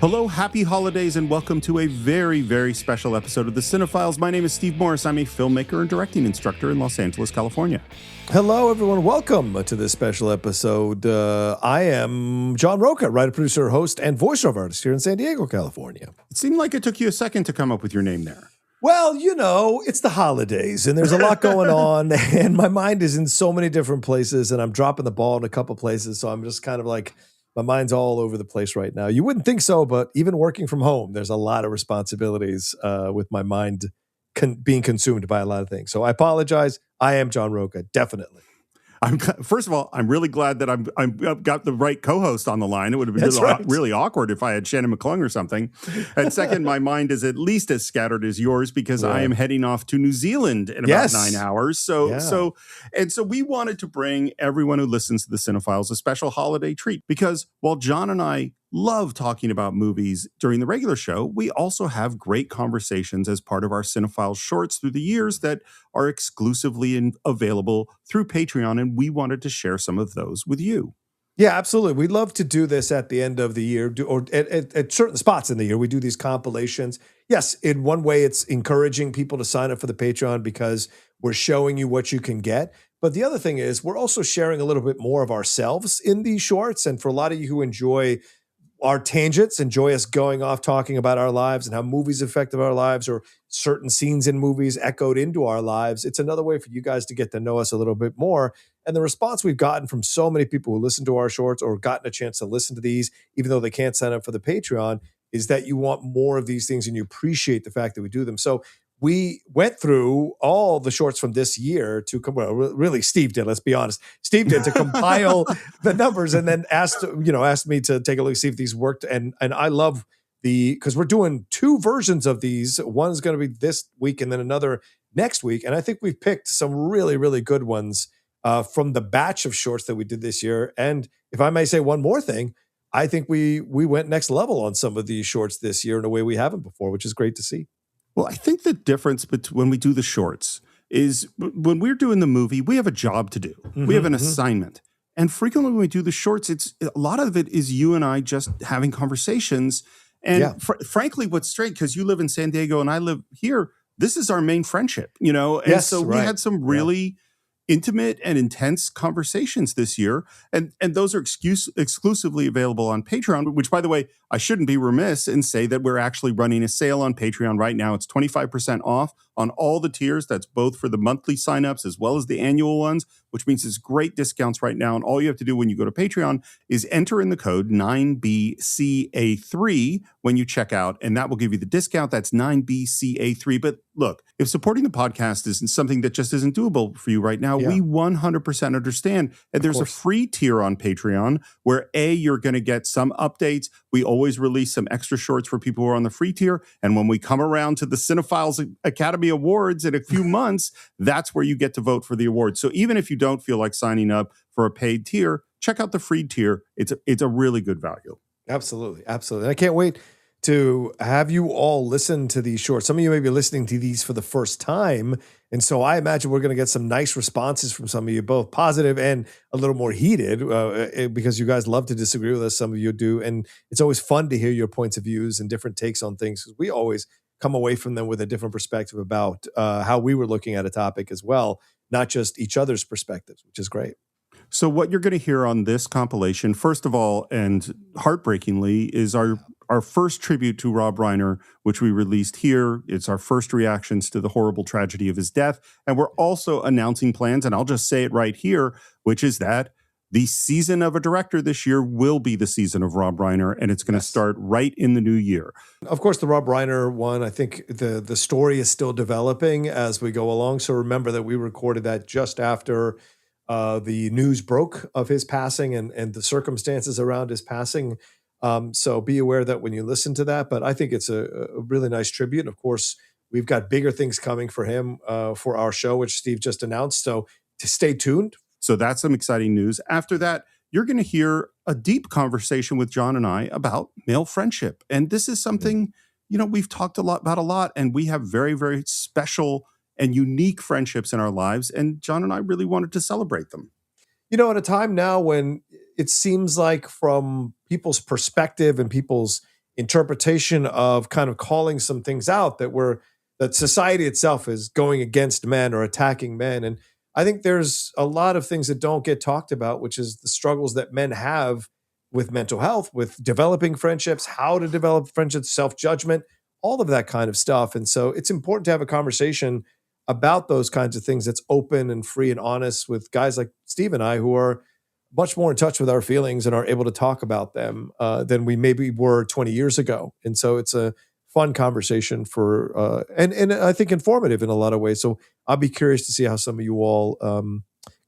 Hello, happy holidays, and welcome to a very, very special episode of the Cine-Files. My name is Steve Morris. I'm a filmmaker and directing instructor in Los Angeles, California. Hello, everyone. Welcome to this special episode. I am John Rocha, writer, producer, host, and voiceover artist here in San Diego, California. It seemed like it took you a second to come up with your name there. Well, you know, it's the holidays, and there's a lot going on, and my mind is in so many different places, and I'm dropping the ball in a couple places, so I'm just kind of like, my mind's all over the place right now. You wouldn't think so, but even working from home, there's a lot of responsibilities with my mind being consumed by a lot of things. So I apologize. I am John Rocha, definitely. First of all, I'm really glad that I've got the right co-host on the line. It would have been really awkward if I had Shannon McClung or something. And second, my mind is at least as scattered as yours because I am heading off to New Zealand in about 9 hours. So we wanted to bring everyone who listens to the Cine-Files a special holiday treat because while John and I love talking about movies during the regular show, we also have great conversations as part of our Cine-Files shorts through the years that are exclusively available through Patreon, and we wanted to share some of those with you. Yeah, absolutely. We love to do this at the end of the year, or at certain spots in the year. We do these compilations. Yes, in one way, it's encouraging people to sign up for the Patreon because we're showing you what you can get. But the other thing is we're also sharing a little bit more of ourselves in these shorts. And for a lot of you who enjoy our tangents, enjoy us going off talking about our lives and how movies affect our lives or certain scenes in movies echoed into our lives, it's another way for you guys to get to know us a little bit more. And the response we've gotten from so many people who listen to our shorts or gotten a chance to listen to these, even though they can't sign up for the Patreon, is that you want more of these things and you appreciate the fact that we do them. So we went through all the shorts from this year to come. Well, really, Steve did. Let's be honest. Steve did to compile the numbers, and then asked me to take a look, see if these worked. And I love because we're doing two versions of these. One's going to be this week, and then another next week. And I think we've picked some really, really good ones from the batch of shorts that we did this year. And if I may say one more thing, I think we went next level on some of these shorts this year in a way we haven't before, which is great to see. Well, I think the difference between when we do the shorts is when we're doing the movie, we have a job to do. Mm-hmm, we have an assignment. And frequently when we do the shorts, it's a lot of it is you and I just having conversations. And frankly, what's strange, because you live in San Diego and I live here, this is our main friendship, you know? And so we had some really intimate and intense conversations this year. And those are exclusively available on Patreon, which, by the way, I shouldn't be remiss and say that we're actually running a sale on Patreon right now. It's 25% off on all the tiers. That's both for the monthly signups as well as the annual ones, which means it's great discounts right now. And all you have to do when you go to Patreon is enter in the code 9BCA3 when you check out, and that will give you the discount. That's 9BCA3. But look, if supporting the podcast isn't something that just isn't doable for you right now, we 100% understand. And there's a free tier on Patreon where you're going to get some updates. We always release some extra shorts for people who are on the free tier. And when we come around to the Cine-Files Academy Awards in a few months, that's where you get to vote for the awards. So even if you don't feel like signing up for a paid tier, check out the free tier. It's a really good value. Absolutely. Absolutely. And I can't wait to have you all listen to these shorts. Some of you may be listening to these for the first time. And so I imagine we're going to get some nice responses from some of you, both positive and a little more heated, because you guys love to disagree with us. Some of you do. And it's always fun to hear your points of views and different takes on things, because we always come away from them with a different perspective about how we were looking at a topic as well, not just each other's perspectives, which is great. So what you're going to hear on this compilation, first of all, and heartbreakingly, is our first tribute to Rob Reiner, which we released here. It's our first reactions to the horrible tragedy of his death. And we're also announcing plans, and I'll just say it right here, which is that the season of a director this year will be the season of Rob Reiner, and it's going to start right in the new year. Of course, the Rob Reiner one, I think the story is still developing as we go along. So remember that we recorded that just after the news broke of his passing and the circumstances around his passing. So be aware that when you listen to that, but I think it's a really nice tribute. Of course, we've got bigger things coming for him for our show, which Steve just announced. So to stay tuned. So that's some exciting news. After that, you're going to hear a deep conversation with John and I about male friendship. And this is something, we've talked about a lot, and we have very, very special and unique friendships in our lives. And John and I really wanted to celebrate them. At a time now when it seems like from people's perspective and people's interpretation of kind of calling some things out that society itself is going against men or attacking men. And I think there's a lot of things that don't get talked about, which is the struggles that men have with mental health, with developing friendships, how to develop friendships, self-judgment, all of that kind of stuff. And so it's important to have a conversation about those kinds of things that's open and free and honest with guys like Steve and I, who are much more in touch with our feelings and are able to talk about them than we maybe were 20 years ago. And so it's a fun conversation for and I think informative in a lot of ways. So I'll be curious to see how some of you all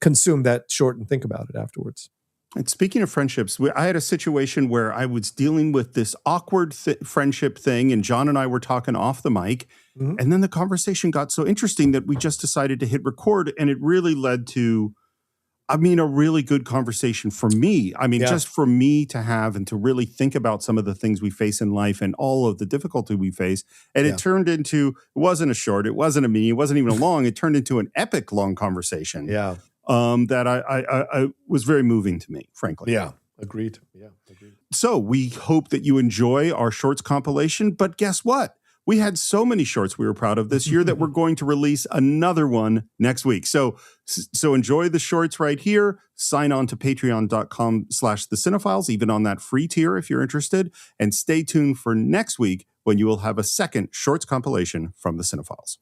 consume that short and think about it afterwards. And speaking of friendships, I had a situation where I was dealing with this awkward friendship thing, and John and I were talking off the mic, and then the conversation got so interesting that we just decided to hit record, and it really led to, a really good conversation for me. Just for me to have and to really think about some of the things we face in life and all of the difficulty we face. And it turned into, it wasn't a short, it wasn't a mini, it wasn't even a long, it turned into an epic long conversation. Yeah. That I was very moving to me, frankly. Yeah. Agreed. Yeah. Agreed. So we hope that you enjoy our shorts compilation, but guess what? We had so many shorts we were proud of this year that we're going to release another one next week. So enjoy the shorts right here. Sign on to patreon.com/the Cine-Files, even on that free tier if you're interested. And stay tuned for next week when you will have a second shorts compilation from the Cine-Files.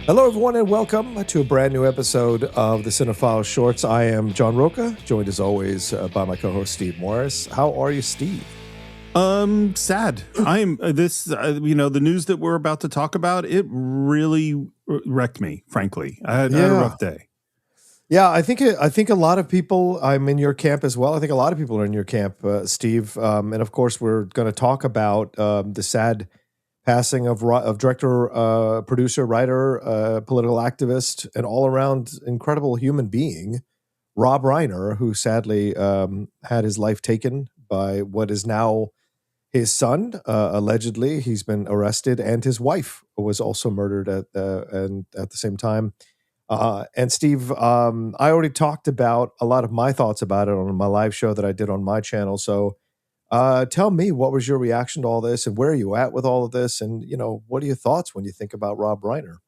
Hello, everyone, and welcome to a brand new episode of the Cine-Files Shorts. I am John Rocha, joined as always by my co-host Steve Morris. How are you, Steve? Sad. I'm the news that we're about to talk about, it really wrecked me, frankly. I had a rough day. Yeah, I think a lot of people, I'm in your camp as well. I think a lot of people are in your camp, Steve. And of course, we're going to talk about the sad passing of director, producer, writer, political activist, and all-around incredible human being, Rob Reiner, who sadly had his life taken by what is now his son. Allegedly, he's been arrested, and his wife was also murdered at the same time. And Steve, I already talked about a lot of my thoughts about it on my live show that I did on my channel. So tell me, what was your reaction to all this, and where are you at with all of this? And, what are your thoughts when you think about Rob Reiner?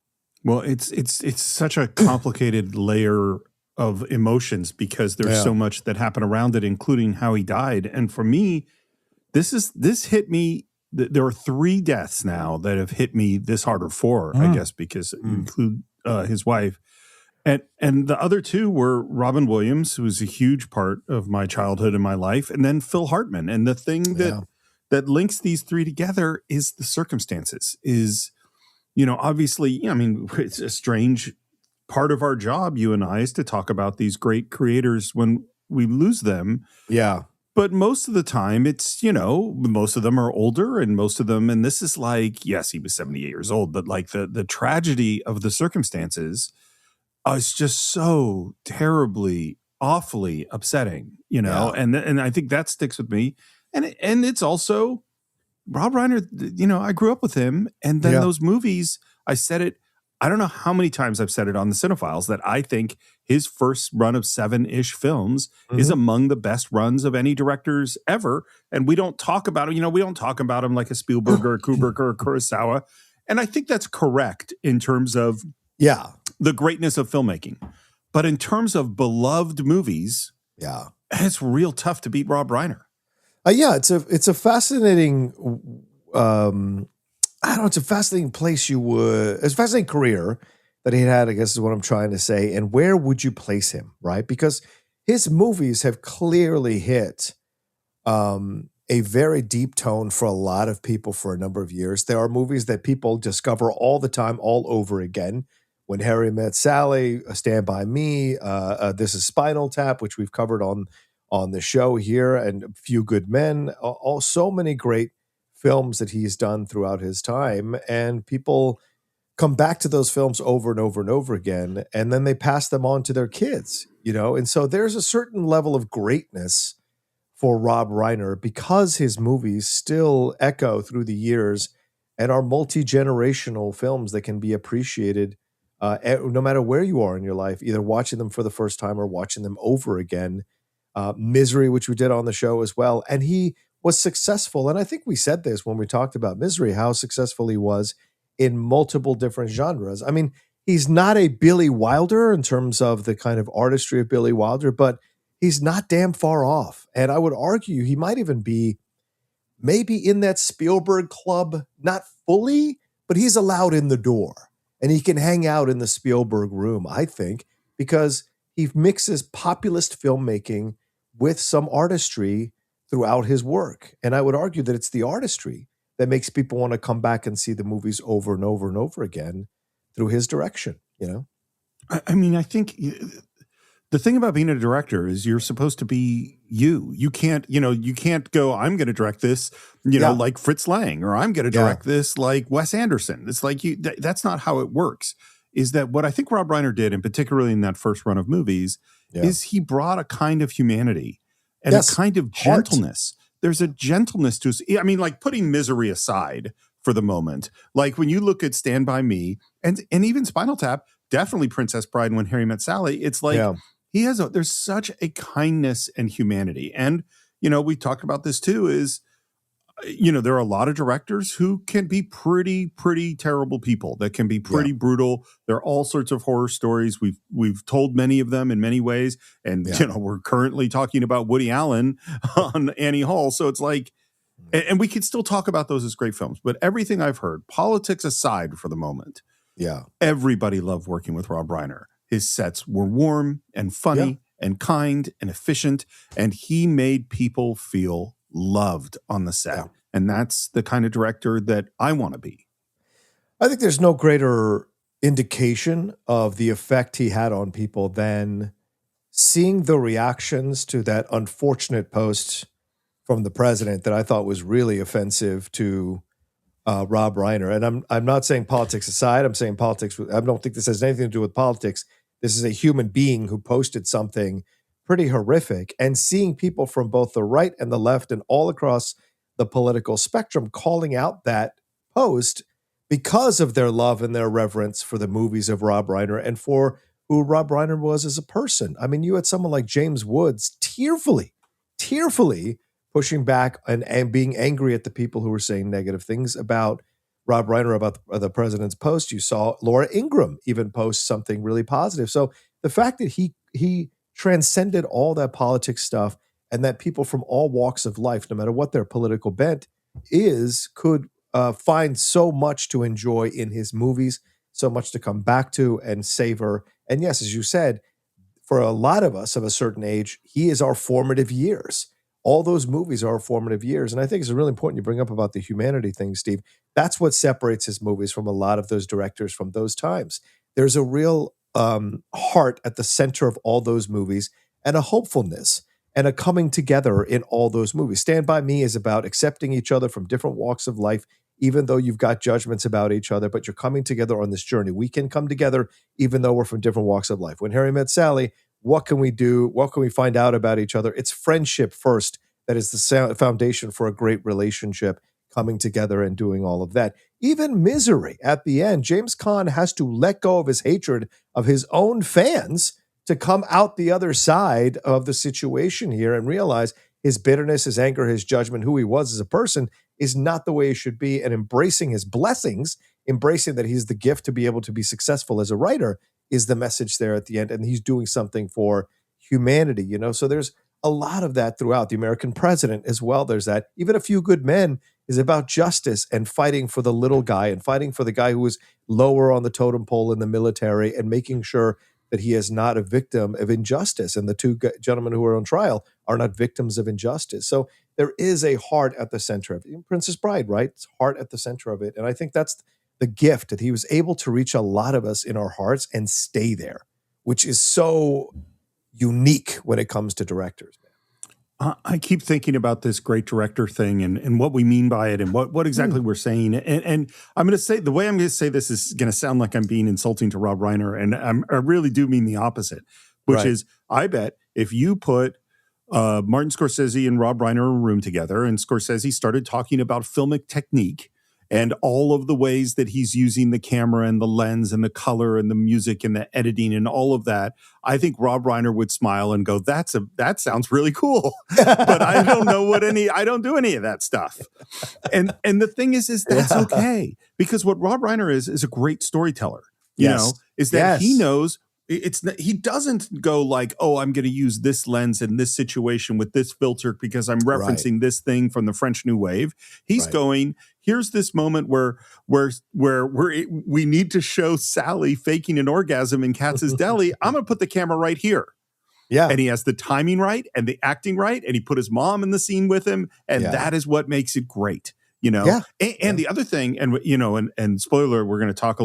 Well, it's such a complicated layer of emotions because there's so much that happened around it, including how he died. And for me, this hit me. There are 3 deaths now that have hit me this hard, or 4, I guess, because you include his wife. And the other 2 were Robin Williams, who was a huge part of my childhood and my life, and then Phil Hartman. And the thing that links these 3 together is the circumstances. Is, obviously, it's a strange part of our job, you and I, is to talk about these great creators when we lose them. Yeah. But most of the time, it's, most of them are older, and most of them, and this is like, yes, he was 78 years old, but like the tragedy of the circumstances is just so terribly, awfully upsetting, and I think that sticks with me. And it's also Rob Reiner, I grew up with him, and then those movies, I said it, I don't know how many times I've said it on the Cine-Files, that I think his first run of 7-ish films is among the best runs of any directors ever. And we don't talk about him, we don't talk about him like a Spielberg or a Kubrick or a Kurosawa. And I think that's correct in terms of the greatness of filmmaking. But in terms of beloved movies, it's real tough to beat Rob Reiner. It's a fascinating, it's a fascinating place it's a fascinating career that he had, I guess is what I'm trying to say. And where would you place him, right? Because his movies have clearly hit a very deep tone for a lot of people for a number of years. There are movies that people discover all the time, all over again. When Harry Met Sally, Stand By Me, This Is Spinal Tap, which we've covered on the show here, and A Few Good Men, so many great films that he's done throughout his time, and people come back to those films over and over and over again, and then they pass them on to their kids, and so there's a certain level of greatness for Rob Reiner because his movies still echo through the years and are multi-generational films that can be appreciated no matter where you are in your life, either watching them for the first time or watching them over again. Misery, which we did on the show as well. And he was successful. And I think we said this when we talked about Misery, how successful he was in multiple different genres. I mean, he's not a Billy Wilder in terms of the kind of artistry of Billy Wilder, but he's not damn far off. And I would argue he might even be maybe in that Spielberg club, not fully, but he's allowed in the door. And he can hang out in the Spielberg room, I think, because he mixes populist filmmaking with some artistry throughout his work. And I would argue that it's the artistry that makes people want to come back and see the movies over and over and over again through his direction, you know? I mean, I think the thing about being a director is you're supposed to be you. You can't go, I'm going to direct this, like Fritz Lang, or I'm going to direct this like Wes Anderson. It's like that's not how it works. Is that what I think Rob Reiner did, and particularly in that first run of movies, is he brought a kind of humanity and a kind of gentleness. There's a gentleness to, I mean, like putting Misery aside for the moment, like when you look at Stand By Me and even Spinal Tap, definitely Princess Bride and When Harry Met Sally, it's like there's such a kindness and humanity. And, we talked about this too, is, there are a lot of directors who can be pretty terrible people that can be pretty brutal. There are all sorts of horror stories. We've told many of them in many ways. And, we're currently talking about Woody Allen on Annie Hall. So it's like, and we could still talk about those as great films, but everything I've heard, politics aside for the moment, everybody loved working with Rob Reiner. His sets were warm and funny and kind and efficient, and he made people feel loved on the set. And that's the kind of director that I want to be. I think there's no greater indication of the effect he had on people than seeing the reactions to that unfortunate post from the president that I thought was really offensive to Rob Reiner. And I'm not saying politics aside. I'm saying politics. I don't think this has anything to do with politics. This is a human being who posted something pretty horrific, and seeing people from both the right and the left and all across the political spectrum calling out that post because of their love and their reverence for the movies of Rob Reiner and for who Rob Reiner was as a person. I mean, you had someone like James Woods tearfully pushing back and being angry at the people who were saying negative things about Rob Reiner, about the president's post. You saw Laura Ingraham even post something really positive. So the fact that he transcended all that politics stuff, and that people from all walks of life, no matter what their political bent is, could find so much to enjoy in his movies, so much to come back to and savor. And yes, as you said, for a lot of us of a certain age, he is our formative years. All those movies are our formative years. And I think it's really important you bring up about the humanity thing, Steve. That's what separates his movies from a lot of those directors from those times. There's a real heart at the center of all those movies, and a hopefulness and a coming together in all those movies. Stand By Me is about accepting each other from different walks of life, even though you've got judgments about each other, but you're coming together on this journey. We can come together even though we're from different walks of life. When Harry Met Sally, what can we do? What can we find out about each other? It's friendship first. That is the foundation for a great relationship, coming together and doing all of that. Even Misery at the end, James Caan has to let go of his hatred of his own fans to come out the other side of the situation here and realize his bitterness, his anger, his judgment, who he was as a person is not the way he should be, and embracing his blessings, embracing that he's the gift to be able to be successful as a writer is the message there at the end. And he's doing something for humanity, So there's a lot of that throughout. The American President as well. There's that. Even A Few Good Men is about justice and fighting for the little guy and fighting for the guy who was lower on the totem pole in the military and making sure that he is not a victim of injustice. And the two gentlemen who are on trial are not victims of injustice. So there is a heart at the center of it. Princess Bride, right? It's heart at the center of it. And I think that's the gift, that he was able to reach a lot of us in our hearts and stay there, which is so unique when it comes to directors. I keep thinking about this great director thing and what we mean by it and what exactly we're saying. And I'm going to say, the way I'm going to say this is going to sound like I'm being insulting to Rob Reiner. And I really do mean the opposite, which is, I bet if you put Martin Scorsese and Rob Reiner in a room together and Scorsese started talking about filmic technique and all of the ways that he's using the camera and the lens and the color and the music and the editing and all of that, I think Rob Reiner would smile and go, that sounds really cool. But I don't know I don't do any of that stuff. And the thing is that's okay, because what Rob Reiner is a great storyteller. You know, is that he knows he doesn't go like, oh, I'm going to use this lens in this situation with this filter because I'm referencing this thing from the French New Wave. He's going, here's this moment where we need to show Sally faking an orgasm in Katz's Deli. I'm going to put the camera right here. Yeah. And he has the timing right and the acting right. And he put his mom in the scene with him. And that is what makes it great. You know, and the other thing, and you know, and spoiler, we're going to talk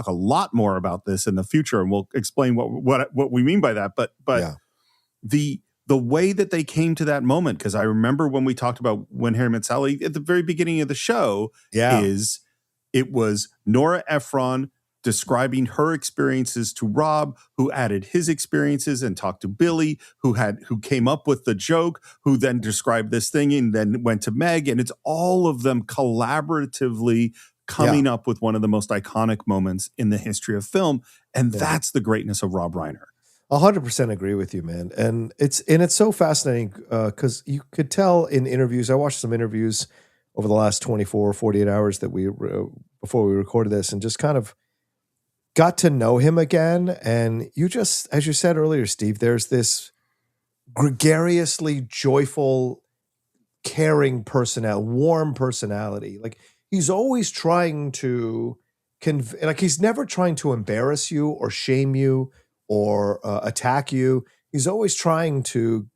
a lot more about this in the future, and we'll explain what we mean by that. But the way that they came to that moment, because I remember when we talked about When Harry Met Sally at the very beginning of the show, it was Nora Ephron describing her experiences to Rob, who added his experiences and talked to Billy, who came up with the joke, who then described this thing and then went to Meg. And it's all of them collaboratively coming up with one of the most iconic moments in the history of film. And that's the greatness of Rob Reiner. 100% agree with you, man. And it's so fascinating because you could tell in interviews. I watched some interviews over the last 24 or 48 hours that before we recorded this, and just kind of got to know him again. And you just, as you said earlier, Steve, there's this gregariously joyful, caring personality, warm personality. Like he's always trying to he's never trying to embarrass you or shame you or attack you. He's always trying to,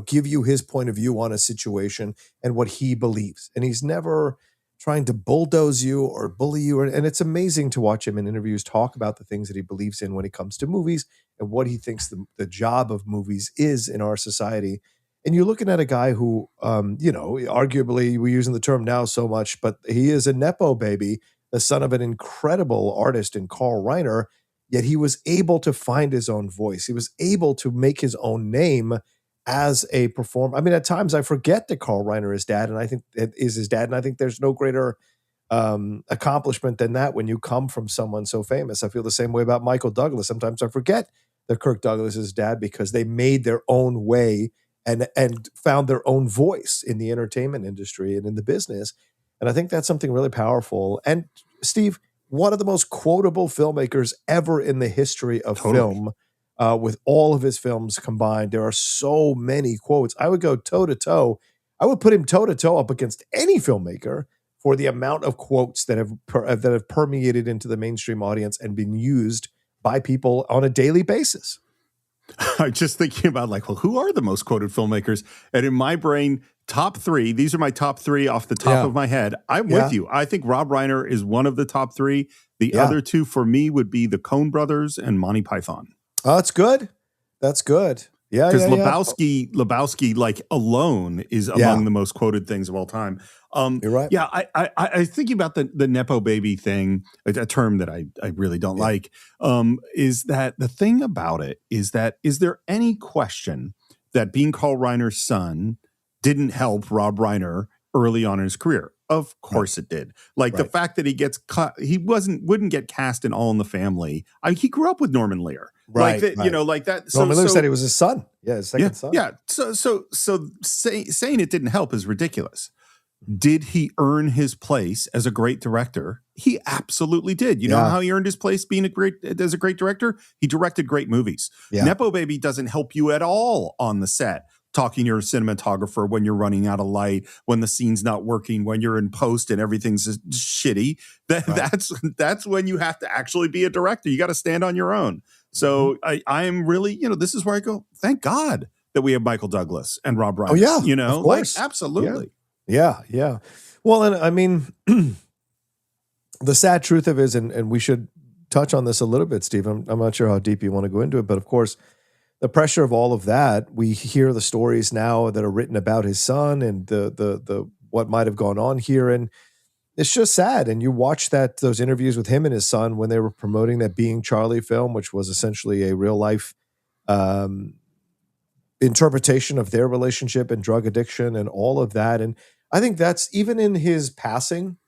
give you his point of view on a situation and what he believes. And he's never trying to bulldoze you or bully you. And it's amazing to watch him in interviews talk about the things that he believes in when it comes to movies and what he thinks the job of movies is in our society. And you're looking at a guy who, arguably we're using the term now so much, but he is a Nepo baby, the son of an incredible artist in Carl Reiner, yet he was able to find his own voice. He was able to make his own name as a performer. I mean, at times I forget that Carl Reiner is dad, and I think it is his dad. And I think there's no greater accomplishment than that when you come from someone so famous. I feel the same way about Michael Douglas. Sometimes I forget that Kirk Douglas is dad because they made their own way and found their own voice in the entertainment industry and in the business. And I think that's something really powerful. And Steve, one of the most quotable filmmakers ever in the history of film. With all of his films combined, there are so many quotes. I would go toe-to-toe. I would put him toe-to-toe up against any filmmaker for the amount of quotes that have permeated into the mainstream audience and been used by people on a daily basis. I'm just thinking about who are the most quoted filmmakers? And in my brain, top three, these are my top three off the top of my head. I'm with you. I think Rob Reiner is one of the top three. The other two for me would be the Coen brothers and Monty Python. Oh, that's good. That's good. Yeah, because Lebowski, alone is among the most quoted things of all time. You're right. Yeah, I thinking about the Nepo baby thing, a term that I really don't like. Is that the thing about it is there any question that being Carl Reiner's son didn't help Rob Reiner early on in his career? Of course it did. The fact that he gets cut, wouldn't get cast in All in the Family. he grew up with Norman Lear. Right. Like that. Norman Lear said he was his son. Yeah, his second son. Yeah. So saying it didn't help is ridiculous. Did he earn his place as a great director? He absolutely did. You know how he earned his place as a great director? He directed great movies. Yeah. Nepo Baby doesn't help you at all on the set. Talking to your cinematographer when you're running out of light, when the scene's not working, when you're in post and everything's shitty. That's when you have to actually be a director. You got to stand on your own. So I am really, this is where I go, thank God that we have Michael Douglas and Rob Reiner. Oh, yeah. Of course. Absolutely. Yeah. Well, and I mean, the sad truth of it is, and we should touch on this a little bit, Steve. I'm not sure how deep you want to go into it, but of course, the pressure of all of that, we hear the stories now that are written about his son and the what might have gone on here, and it's just sad. And you watch those interviews with him and his son when they were promoting that Being Charlie film, which was essentially a real life interpretation of their relationship and drug addiction and all of that. And I think that's even in his passing.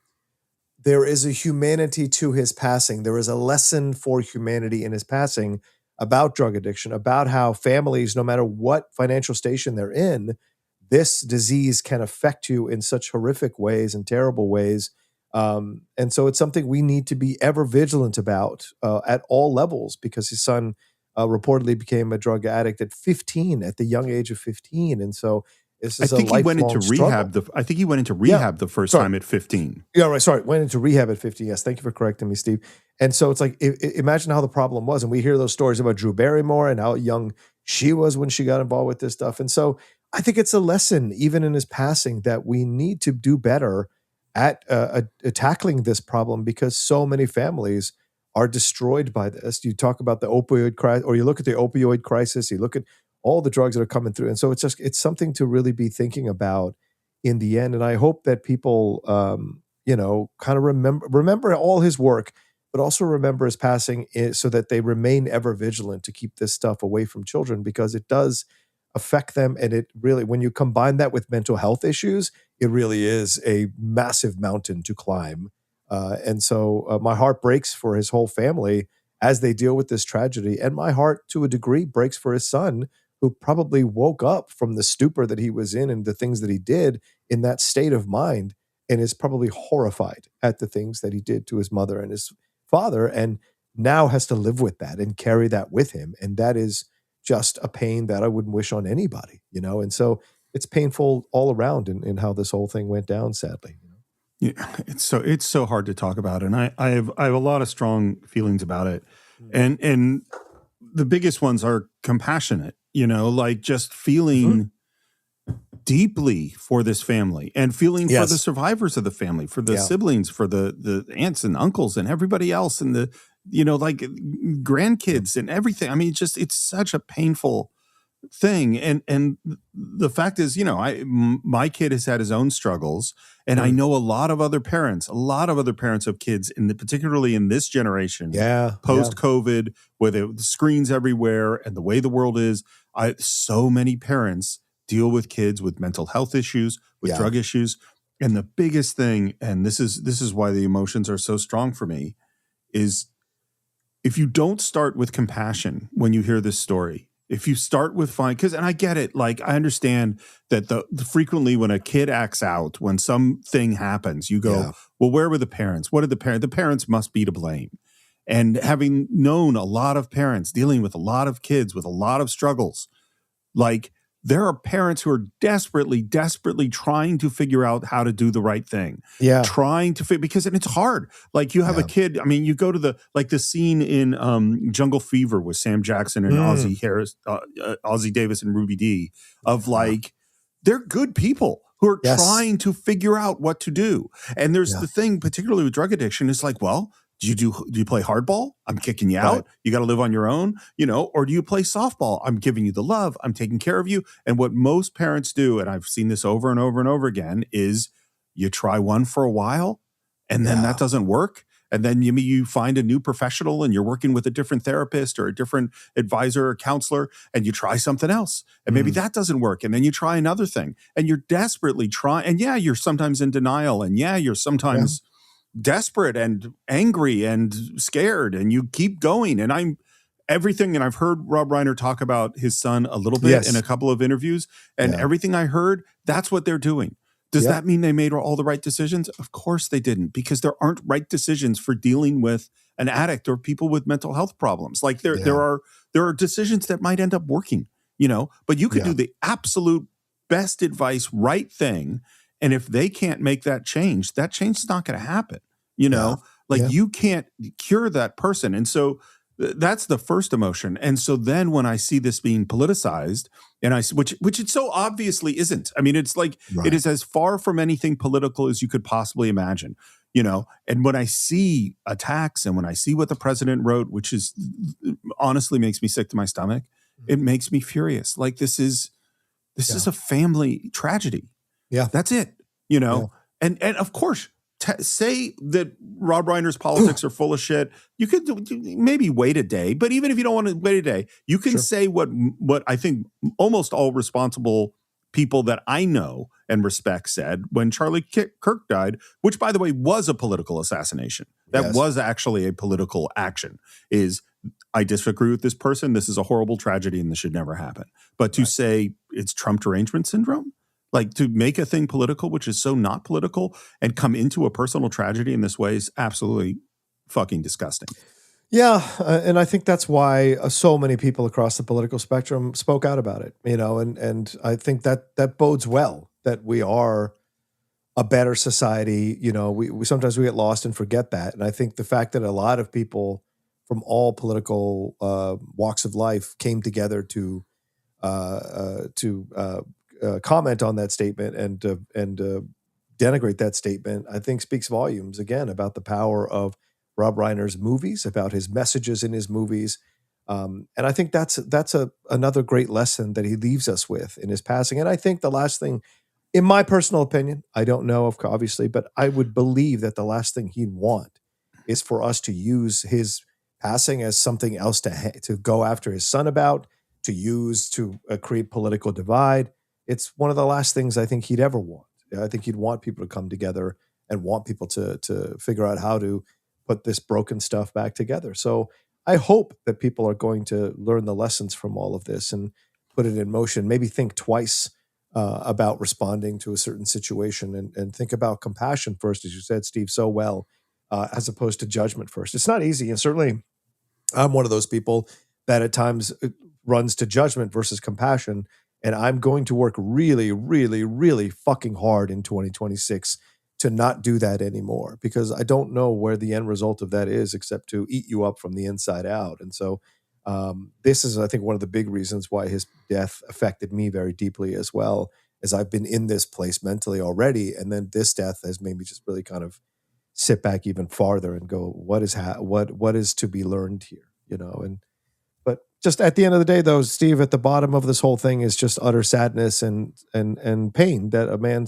there is a humanity to his passing. There is a lesson for humanity in his passing about drug addiction, about how families, no matter what financial station they're in, this disease can affect you in such horrific ways and terrible ways. And so it's something we need to be ever vigilant about at all levels, because his son reportedly became a drug addict at 15, at the young age of 15. And so this I is a think he went into lifelong struggle. rehab. I think he went into rehab the first time at 15. Yeah, right. Sorry, went into rehab at 15. Yes, thank you for correcting me, Steve. And so it's like, imagine how the problem was. And we hear those stories about Drew Barrymore and how young she was when she got involved with this stuff. And so I think it's a lesson, even in his passing, that we need to do better at tackling this problem, because so many families are destroyed by this. You talk about the opioid crisis, or you look at the opioid crisis, you look at all the drugs that are coming through. And so it's something to really be thinking about in the end. And I hope that people, kind of remember all his work, but also remember his passing, so that they remain ever vigilant to keep this stuff away from children, because it does affect them. And it really, when you combine that with mental health issues, it really is a massive mountain to climb. And so my heart breaks for his whole family as they deal with this tragedy. And my heart, to a degree, breaks for his son, who probably woke up from the stupor that he was in and the things that he did in that state of mind, and is probably horrified at the things that he did to his mother and his father, and now has to live with that and carry that with him. And that is just a pain that I wouldn't wish on anybody, And so it's painful all around in how this whole thing went down, sadly. Yeah, it's so hard to talk about, and I have a lot of strong feelings about it, and the biggest ones are compassionate, like just feeling deeply for this family, and feeling for the survivors of the family, for the siblings, for the aunts and uncles and everybody else, and the like grandkids and everything. I mean, it's such a painful thing, and the fact is, my kid has had his own struggles, and I know a lot of other parents of kids, particularly in this generation, post COVID, where the screens everywhere and the way the world is. So many parents deal with kids with mental health issues, with drug issues, and the biggest thing, and this is why the emotions are so strong for me, is if you don't start with compassion when you hear this story. If you start with and I get it, like I understand that the frequently when a kid acts out, when something happens, you go, well, where were the parents? What did the parents? The parents must be to blame. And having known a lot of parents dealing with a lot of kids with a lot of struggles, like there are parents who are desperately trying to figure out how to do the right thing. Yeah. Trying to because it's hard. Like you have a kid. I mean, you go to the scene in Jungle Fever with Sam Jackson and Ozzie Davis and Ruby Dee of they're good people who are trying to figure out what to do. And there's the thing, particularly with drug addiction, is like, well, do you play hardball? I'm kicking you out. You got to live on your own, or do you play softball? I'm giving you the love. I'm taking care of you. And what most parents do, and I've seen this over and over and over again, is you try one for a while and then that doesn't work. And then you find a new professional and you're working with a different therapist or a different advisor or counselor, and you try something else. And maybe that doesn't work. And then you try another thing and you're desperately trying. And you're sometimes in denial. And you're sometimes desperate and angry and scared, and you keep going. And I've heard Rob Reiner talk about his son a little bit in a couple of interviews, and everything I heard, that's what they're doing. Does that mean they made all the right decisions? Of course they didn't, because there aren't right decisions for dealing with an addict or people with mental health problems. Like there are decisions that might end up working, but you could do the absolute best advice, right thing. And if they can't make that change is not going to happen, you can't cure that person. And so that's the first emotion. And so then when I see this being politicized, and which it so obviously isn't. I mean, it's like it is as far from anything political as you could possibly imagine, and when I see attacks and when I see what the president wrote, which is honestly makes me sick to my stomach, it makes me furious. Like this is a family tragedy. Yeah, that's it. And of course, say that Rob Reiner's politics are full of shit. You could maybe wait a day, but even if you don't want to wait a day, you can say what I think almost all responsible people that I know and respect said when Charlie Kirk died, which, by the way, was a political assassination. That Yes. was actually a political action, is I disagree with this person. This is a horrible tragedy and this should never happen. But to say it's Trump derangement syndrome, like to make a thing political, which is so not political, and come into a personal tragedy in this way is absolutely fucking disgusting. Yeah, and I think that's why so many people across the political spectrum spoke out about it, and I think that bodes well that we are a better society. We sometimes we get lost and forget that, and I think the fact that a lot of people from all political walks of life came together to comment on that statement and denigrate that statement, I think speaks volumes again about the power of Rob Reiner's movies, about his messages in his movies. And I think that's another great lesson that he leaves us with in his passing. And I think the last thing, in my personal opinion, I don't know, obviously, but I would believe that the last thing he'd want is for us to use his passing as something else to go after his son about, to use to create political divide. It's one of the last things I think he'd ever want. I think he'd want people to come together and want people to figure out how to put this broken stuff back together. So I hope that people are going to learn the lessons from all of this and put it in motion. Maybe think twice about responding to a certain situation and think about compassion first, as you said, Steve, so well, as opposed to judgment first. It's not easy. And certainly I'm one of those people that at times runs to judgment versus compassion. And I'm going to work really, really, really fucking hard in 2026 to not do that anymore, because I don't know where the end result of that is except to eat you up from the inside out. And so this is, I think, one of the big reasons why his death affected me very deeply as well, as I've been in this place mentally already. And then this death has made me just really kind of sit back even farther and go, what is to be learned here, but just at the end of the day, though, Steve, at the bottom of this whole thing is just utter sadness and pain that a man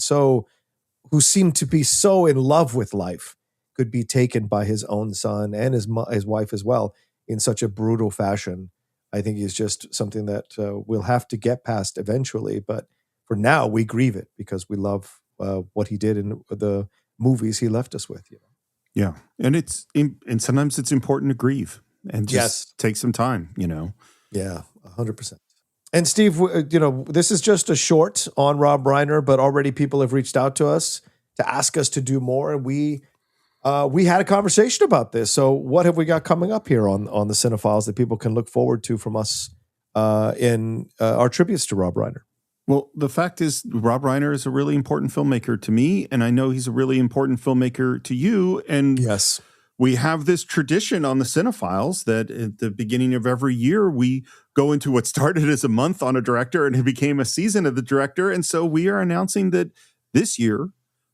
who seemed to be so in love with life could be taken by his own son and his wife as well in such a brutal fashion. I think is just something that we'll have to get past eventually. But for now, we grieve it because we love what he did in the movies he left us with. Yeah, and sometimes it's important to grieve and just take some time. Yeah, 100%. And Steve, this is just a short on Rob Reiner, but already people have reached out to us to ask us to do more. And we had a conversation about this. So what have we got coming up here on the Cine-Files that people can look forward to from us in our tributes to Rob Reiner? Well, the fact is, Rob Reiner is a really important filmmaker to me, and I know he's a really important filmmaker to you. And yes, we have this tradition on the Cine-Files that at the beginning of every year, we go into what started as a month on a director and it became a season of the director. And so we are announcing that this year,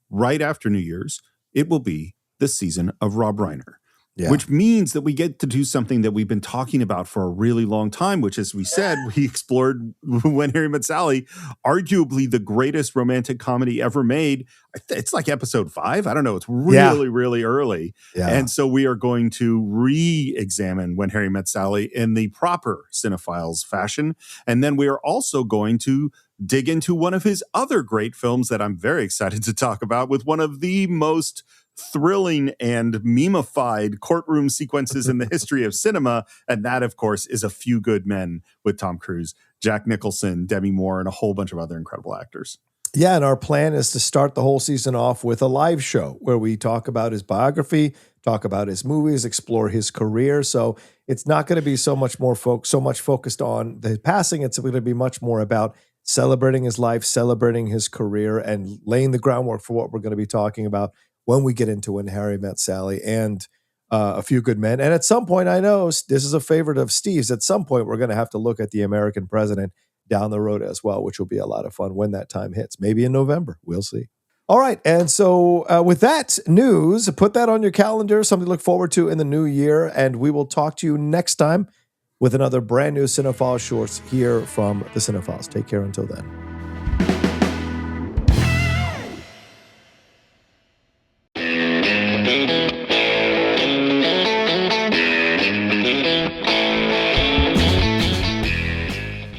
right after New Year's, it will be the season of Rob Reiner. Yeah. Which means that we get to do something that we've been talking about for a really long time, which, as we said, we explored When Harry Met Sally, arguably the greatest romantic comedy ever made. It's like episode 5. I don't know. It's really, really early. Yeah. And so we are going to re-examine When Harry Met Sally in the proper Cine-Files fashion. And then we are also going to dig into one of his other great films that I'm very excited to talk about, with one of the most thrilling and memified courtroom sequences in the history of cinema. And that, of course, is A Few Good Men with Tom Cruise, Jack Nicholson, Demi Moore, and a whole bunch of other incredible actors. Yeah, and our plan is to start the whole season off with a live show where we talk about his biography, talk about his movies, explore his career. So it's not going to be so much focused on the passing. It's going to be much more about celebrating his life, celebrating his career, and laying the groundwork for what we're going to be talking about when we get into When Harry Met Sally and A Few Good Men. And at some point, I know this is a favorite of Steve's, at some point we're going to have to look at The American President down the road as well, which will be a lot of fun when that time hits. Maybe in November. We'll see. All right. And so with that news, put that on your calendar, something to look forward to in the new year. And we will talk to you next time with another brand new Cine-Files Shorts here from the Cine-Files. Take care until then.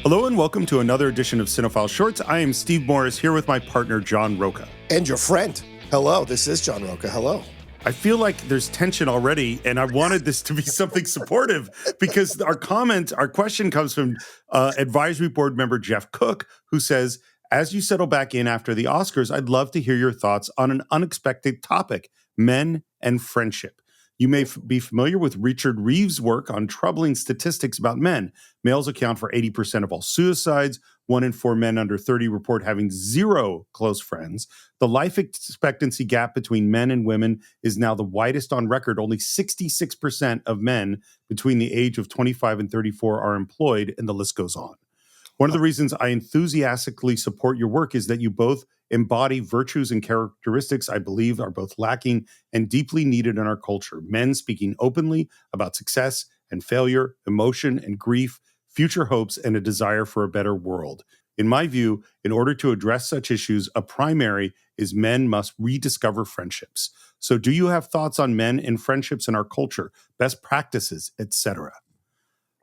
Hello and welcome to another edition of Cine-Files Shorts. I am Steve Morris here with my partner, John Rocha. And your friend. Hello, this is John Rocha. Hello. I feel like there's tension already, and I wanted this to be something supportive because our question comes from advisory board member Jeff Cook, who says, as you settle back in after the Oscars, I'd love to hear your thoughts on an unexpected topic, men and friendship. You may be familiar with Richard Reeves' work on troubling statistics about men. Males account for 80% of all suicides. 1 in 4 men under 30 report having 0 close friends. The life expectancy gap between men and women is now the widest on record. Only 66% of men between the age of 25 and 34 are employed, and the list goes on. One of the reasons I enthusiastically support your work is that you both embody virtues and characteristics I believe are both lacking and deeply needed in our culture. Men speaking openly about success and failure, emotion and grief, future hopes, and a desire for a better world. In my view, in order to address such issues, a primary is men must rediscover friendships. So do you have thoughts on men and friendships in our culture, best practices, etc.?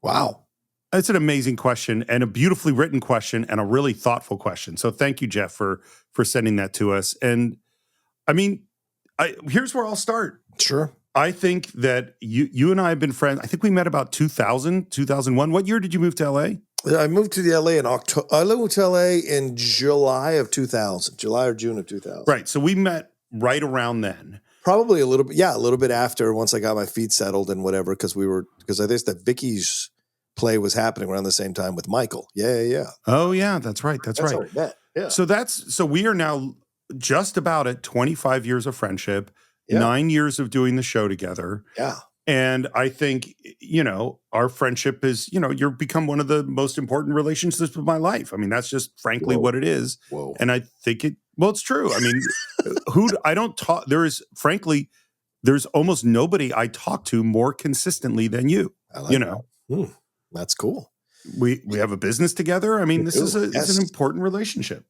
Wow. It's an amazing question and a beautifully written question and a really thoughtful question. So thank you, Jeff, for sending that to us. And I mean, here's where I'll start. Sure. I think that you and I have been friends. I think we met about 2000, 2001. What year did you move to LA? I moved to the LA in October. I moved to LA in July of 2000, July or June of 2000. Right. So we met right around then. Probably a little bit after, once I got my feet settled and whatever, because I think that Vicky's play was happening around the same time with Michael. Yeah. Oh yeah, that's right. That's right. How we met. Yeah. So we are now just about at 25 years of friendship, Yeah. 9 years of doing the show together. Yeah. And I think, our friendship is, you're become one of the most important relationships of my life. I mean, that's just frankly what it is. Whoa. And I think it's true. I mean, there's almost nobody I talk to more consistently than you, I like that. That's cool. We have a business together. I mean, it's an important relationship.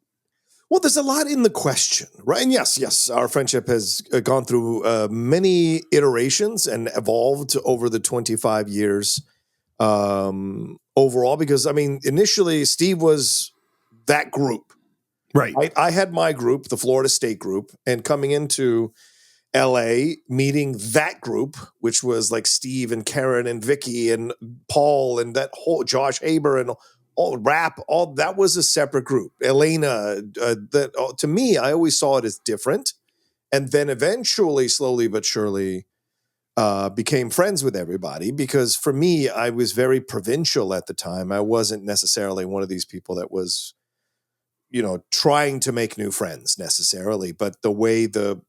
Well, there's a lot in the question, right? And yes, our friendship has gone through many iterations and evolved over the 25 years overall. Because, I mean, initially, Steve was that group. Right. I had my group, the Florida State group, and coming into LA, meeting that group, which was like Steve and Karen and Vicky and Paul and that whole Josh Haber and all that was a separate group. Elena, to me, I always saw it as different. And then eventually, slowly but surely, became friends with everybody because for me, I was very provincial at the time. I wasn't necessarily one of these people that was, trying to make new friends necessarily, but the way the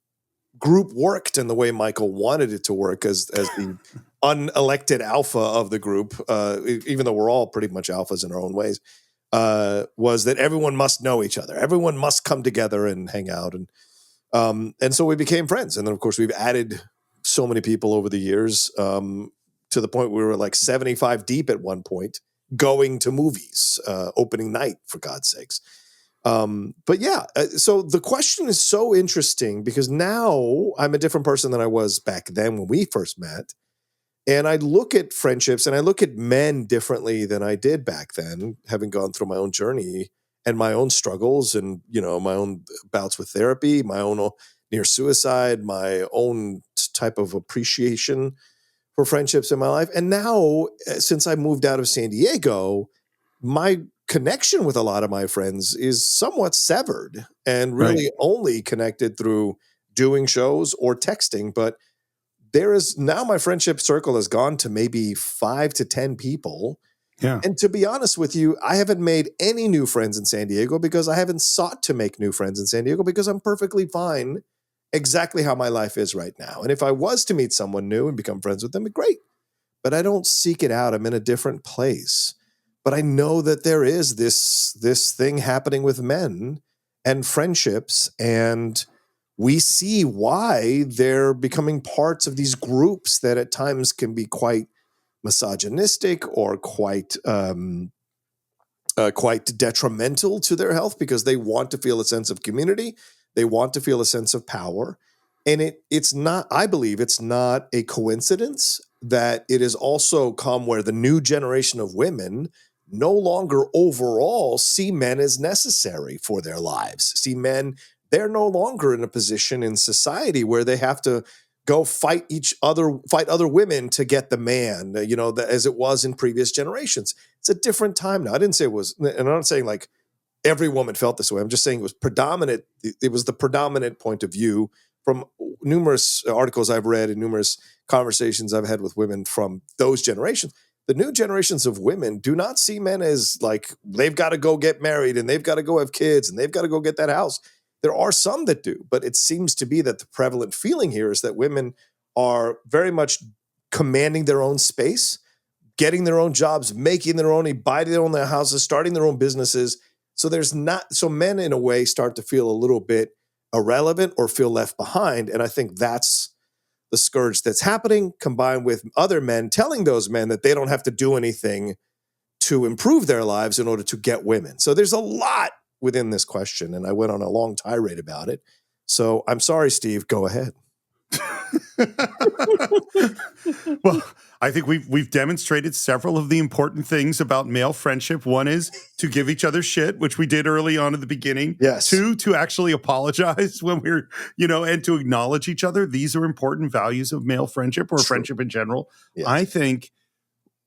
group worked and the way Michael wanted it to work as the unelected alpha of the group, even though we're all pretty much alphas in our own ways, was that everyone must know each other. Everyone must come together and hang out. And so we became friends. And then, of course, we've added so many people over the years to the point where we were like 75 deep at one point, going to movies, opening night, for God's sakes. But yeah, so the question is so interesting because now I'm a different person than I was back then when we first met. And I look at friendships and I look at men differently than I did back then, having gone through my own journey and my own struggles and, my own bouts with therapy, my own near suicide, my own type of appreciation for friendships in my life. And now, since I moved out of San Diego, my connection with a lot of my friends is somewhat severed and really only connected through doing shows or texting. But there is now my friendship circle has gone to maybe 5 to 10 people. Yeah. And to be honest with you, I haven't made any new friends in San Diego because I haven't sought to make new friends in San Diego because I'm perfectly fine exactly how my life is right now. And if I was to meet someone new and become friends with them, great. But I don't seek it out. I'm in a different place. But I know that there is this thing happening with men and friendships, and we see why they're becoming parts of these groups that at times can be quite misogynistic or quite detrimental to their health because they want to feel a sense of community. They want to feel a sense of power. And it's not, I believe it's not a coincidence that it has also come where the new generation of women no longer overall see men as necessary for their lives. See men, they're no longer in a position in society where they have to go fight other women to get the man, as it was in previous generations. It's a different time now. I didn't say it was, and I'm not saying like every woman felt this way. I'm just saying it was predominant. It was the predominant point of view from numerous articles I've read and numerous conversations I've had with women from those generations. The new generations of women do not see men as like they've got to go get married and they've got to go have kids and they've got to go get that house. There are some that do, but it seems to be that the prevalent feeling here is that women are very much commanding their own space, getting their own jobs, making their own, buying their own houses, starting their own businesses. So men in a way start to feel a little bit irrelevant or feel left behind. And I think that's the scourge that's happening, combined with other men telling those men that they don't have to do anything to improve their lives in order to get women. So there's a lot within this question, and I went on a long tirade about it. So I'm sorry, Steve, go ahead. Well, I think we've demonstrated several of the important things about male friendship. One is to give each other shit, which we did early on in the beginning. Yes. 2, to actually apologize when we're, and to acknowledge each other. These are important values of male friendship or True. friendship in general. Yes. I think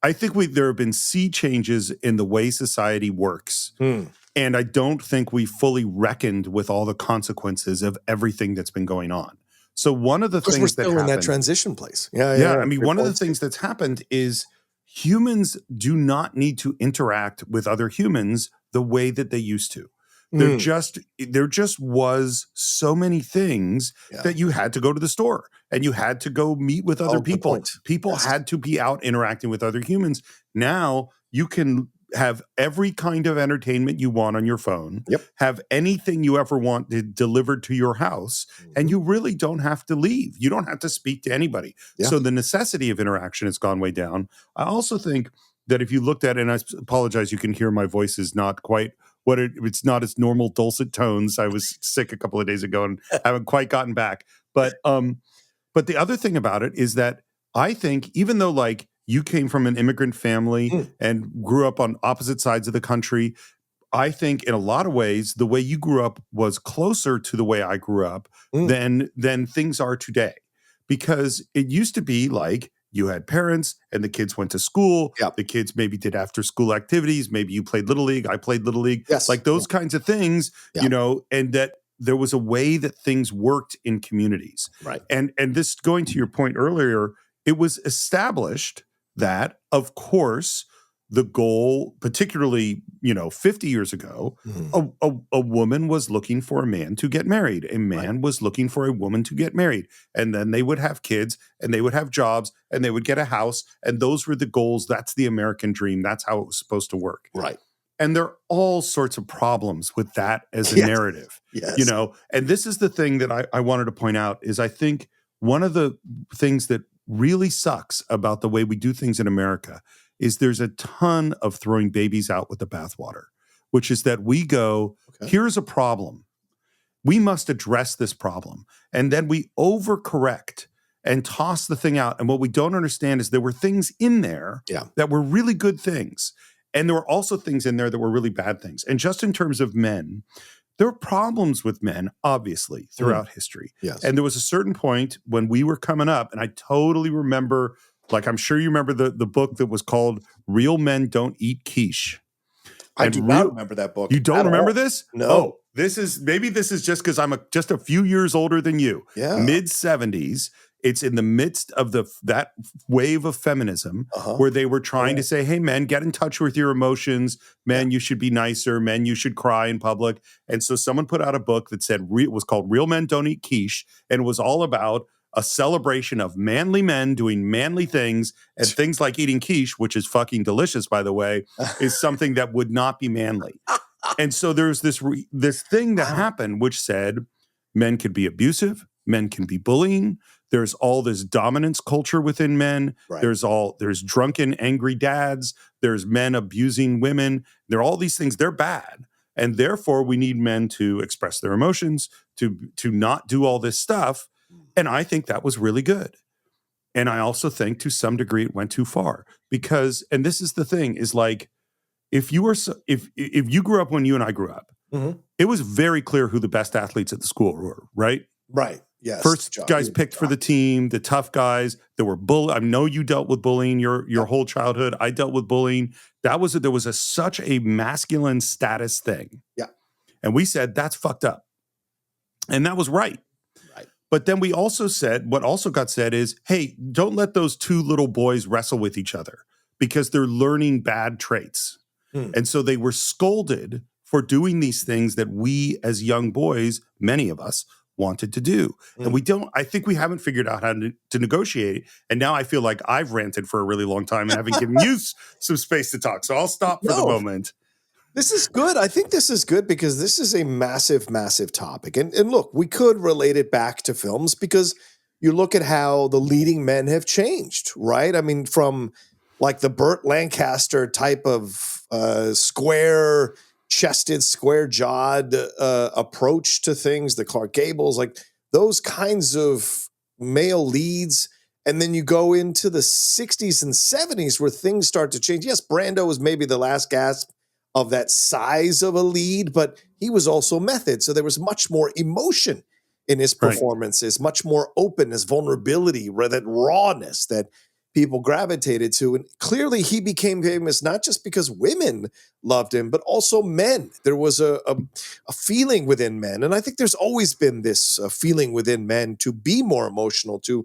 there have been sea changes in the way society works. And I don't think we fully reckoned with all the consequences of everything that's been going on. So one of the things we're still that in that happened, transition place. Yeah. I mean, one of the things that's happened is humans do not need to interact with other humans the way that they used to. There just was so many things that you had to go to the store and you had to go meet with other people. People had to be out interacting with other humans. Now you can have every kind of entertainment you want on your phone, have anything you ever want delivered to your house, and you really don't have to leave. You don't have to speak to anybody. So the necessity of interaction has gone way down. I also think that if you looked at it, and I apologize, you can hear my voice is not quite it's not its normal dulcet tones. I was sick a couple of days ago and haven't quite gotten back. But the other thing about it is that I think even though like you came from an immigrant family and grew up on opposite sides of the country, I think in a lot of ways, the way you grew up was closer to the way I grew up than things are today. Because it used to be like you had parents and the kids went to school. The kids maybe did after school activities. Maybe you played Little League. I played Little League. Like those kinds of things, and that there was a way that things worked in communities. Right. And this, going to your point earlier, it was established that, of course, the goal, particularly, 50 years ago, a woman was looking for a man to get married. A man was looking for a woman to get married. And then they would have kids and they would have jobs and they would get a house. And those were the goals. That's the American dream. That's how it was supposed to work. Right. And there are all sorts of problems with that as a narrative, and this is the thing that I wanted to point out is I think one of the things that really sucks about the way we do things in America is there's a ton of throwing babies out with the bathwater, which is that we go, here's a problem. We must address this problem. And then we overcorrect and toss the thing out. And what we don't understand is there were things in there that were really good things. And there were also things in there that were really bad things. And just in terms of men, there were problems with men, obviously, throughout history. And there was a certain point when we were coming up, and I totally remember, like I'm sure you remember the book that was called Real Men Don't Eat Quiche. I do not remember that book. You don't remember this? No. Oh, this is just because I'm just a few years older than you. Mid-70s. It's in the midst of that wave of feminism where they were trying to say, hey, men, get in touch with your emotions. Men, you should be nicer. Men, you should cry in public. And so someone put out a book that said, it was called Real Men Don't Eat Quiche. And it was all about a celebration of manly men doing manly things, and things like eating quiche, which is fucking delicious, by the way, is something that would not be manly. And so there's this thing that happened, which said men could be abusive. Men can be bullying. There's all this dominance culture within men. There's drunken, angry dads. There's men abusing women. There are all these things. They're bad. And therefore, we need men to express their emotions, to not do all this stuff. And I think that was really good. And I also think to some degree it went too far because, and this is the thing, is like, if you were if you grew up when you and I grew up, it was very clear who the best athletes at the school were, right? Right. Yes. First guys picked for the team, the tough guys. There were I know you dealt with bullying your whole childhood. I dealt with bullying. There was such a masculine status thing. Yeah. And we said that's fucked up. And that was right. Right. But then we also said, what also got said is, hey, don't let those two little boys wrestle with each other because they're learning bad traits. And so they were scolded for doing these things that we as young boys, many of us, wanted to do. And I think we haven't figured out how to negotiate. And now I feel like I've ranted for a really long time and haven't given you some space to talk. So I'll stop for the moment. This is good. I think this is good because this is a massive, massive topic. And look, we could relate it back to films because you look at how the leading men have changed, right? I mean, from like the Burt Lancaster type of square-chested, square-jawed approach to things, the Clark Gables, like those kinds of male leads. And then you go into the 60s and 70s where things start to change. Yes, Brando was maybe the last gasp of that size of a lead, but he was also method. So there was much more emotion in his performances, much more openness, vulnerability, that rawness that people gravitated to. And clearly he became famous not just because women loved him, but also men. There was a feeling within men. And I think there's always been this feeling within men to be more emotional, to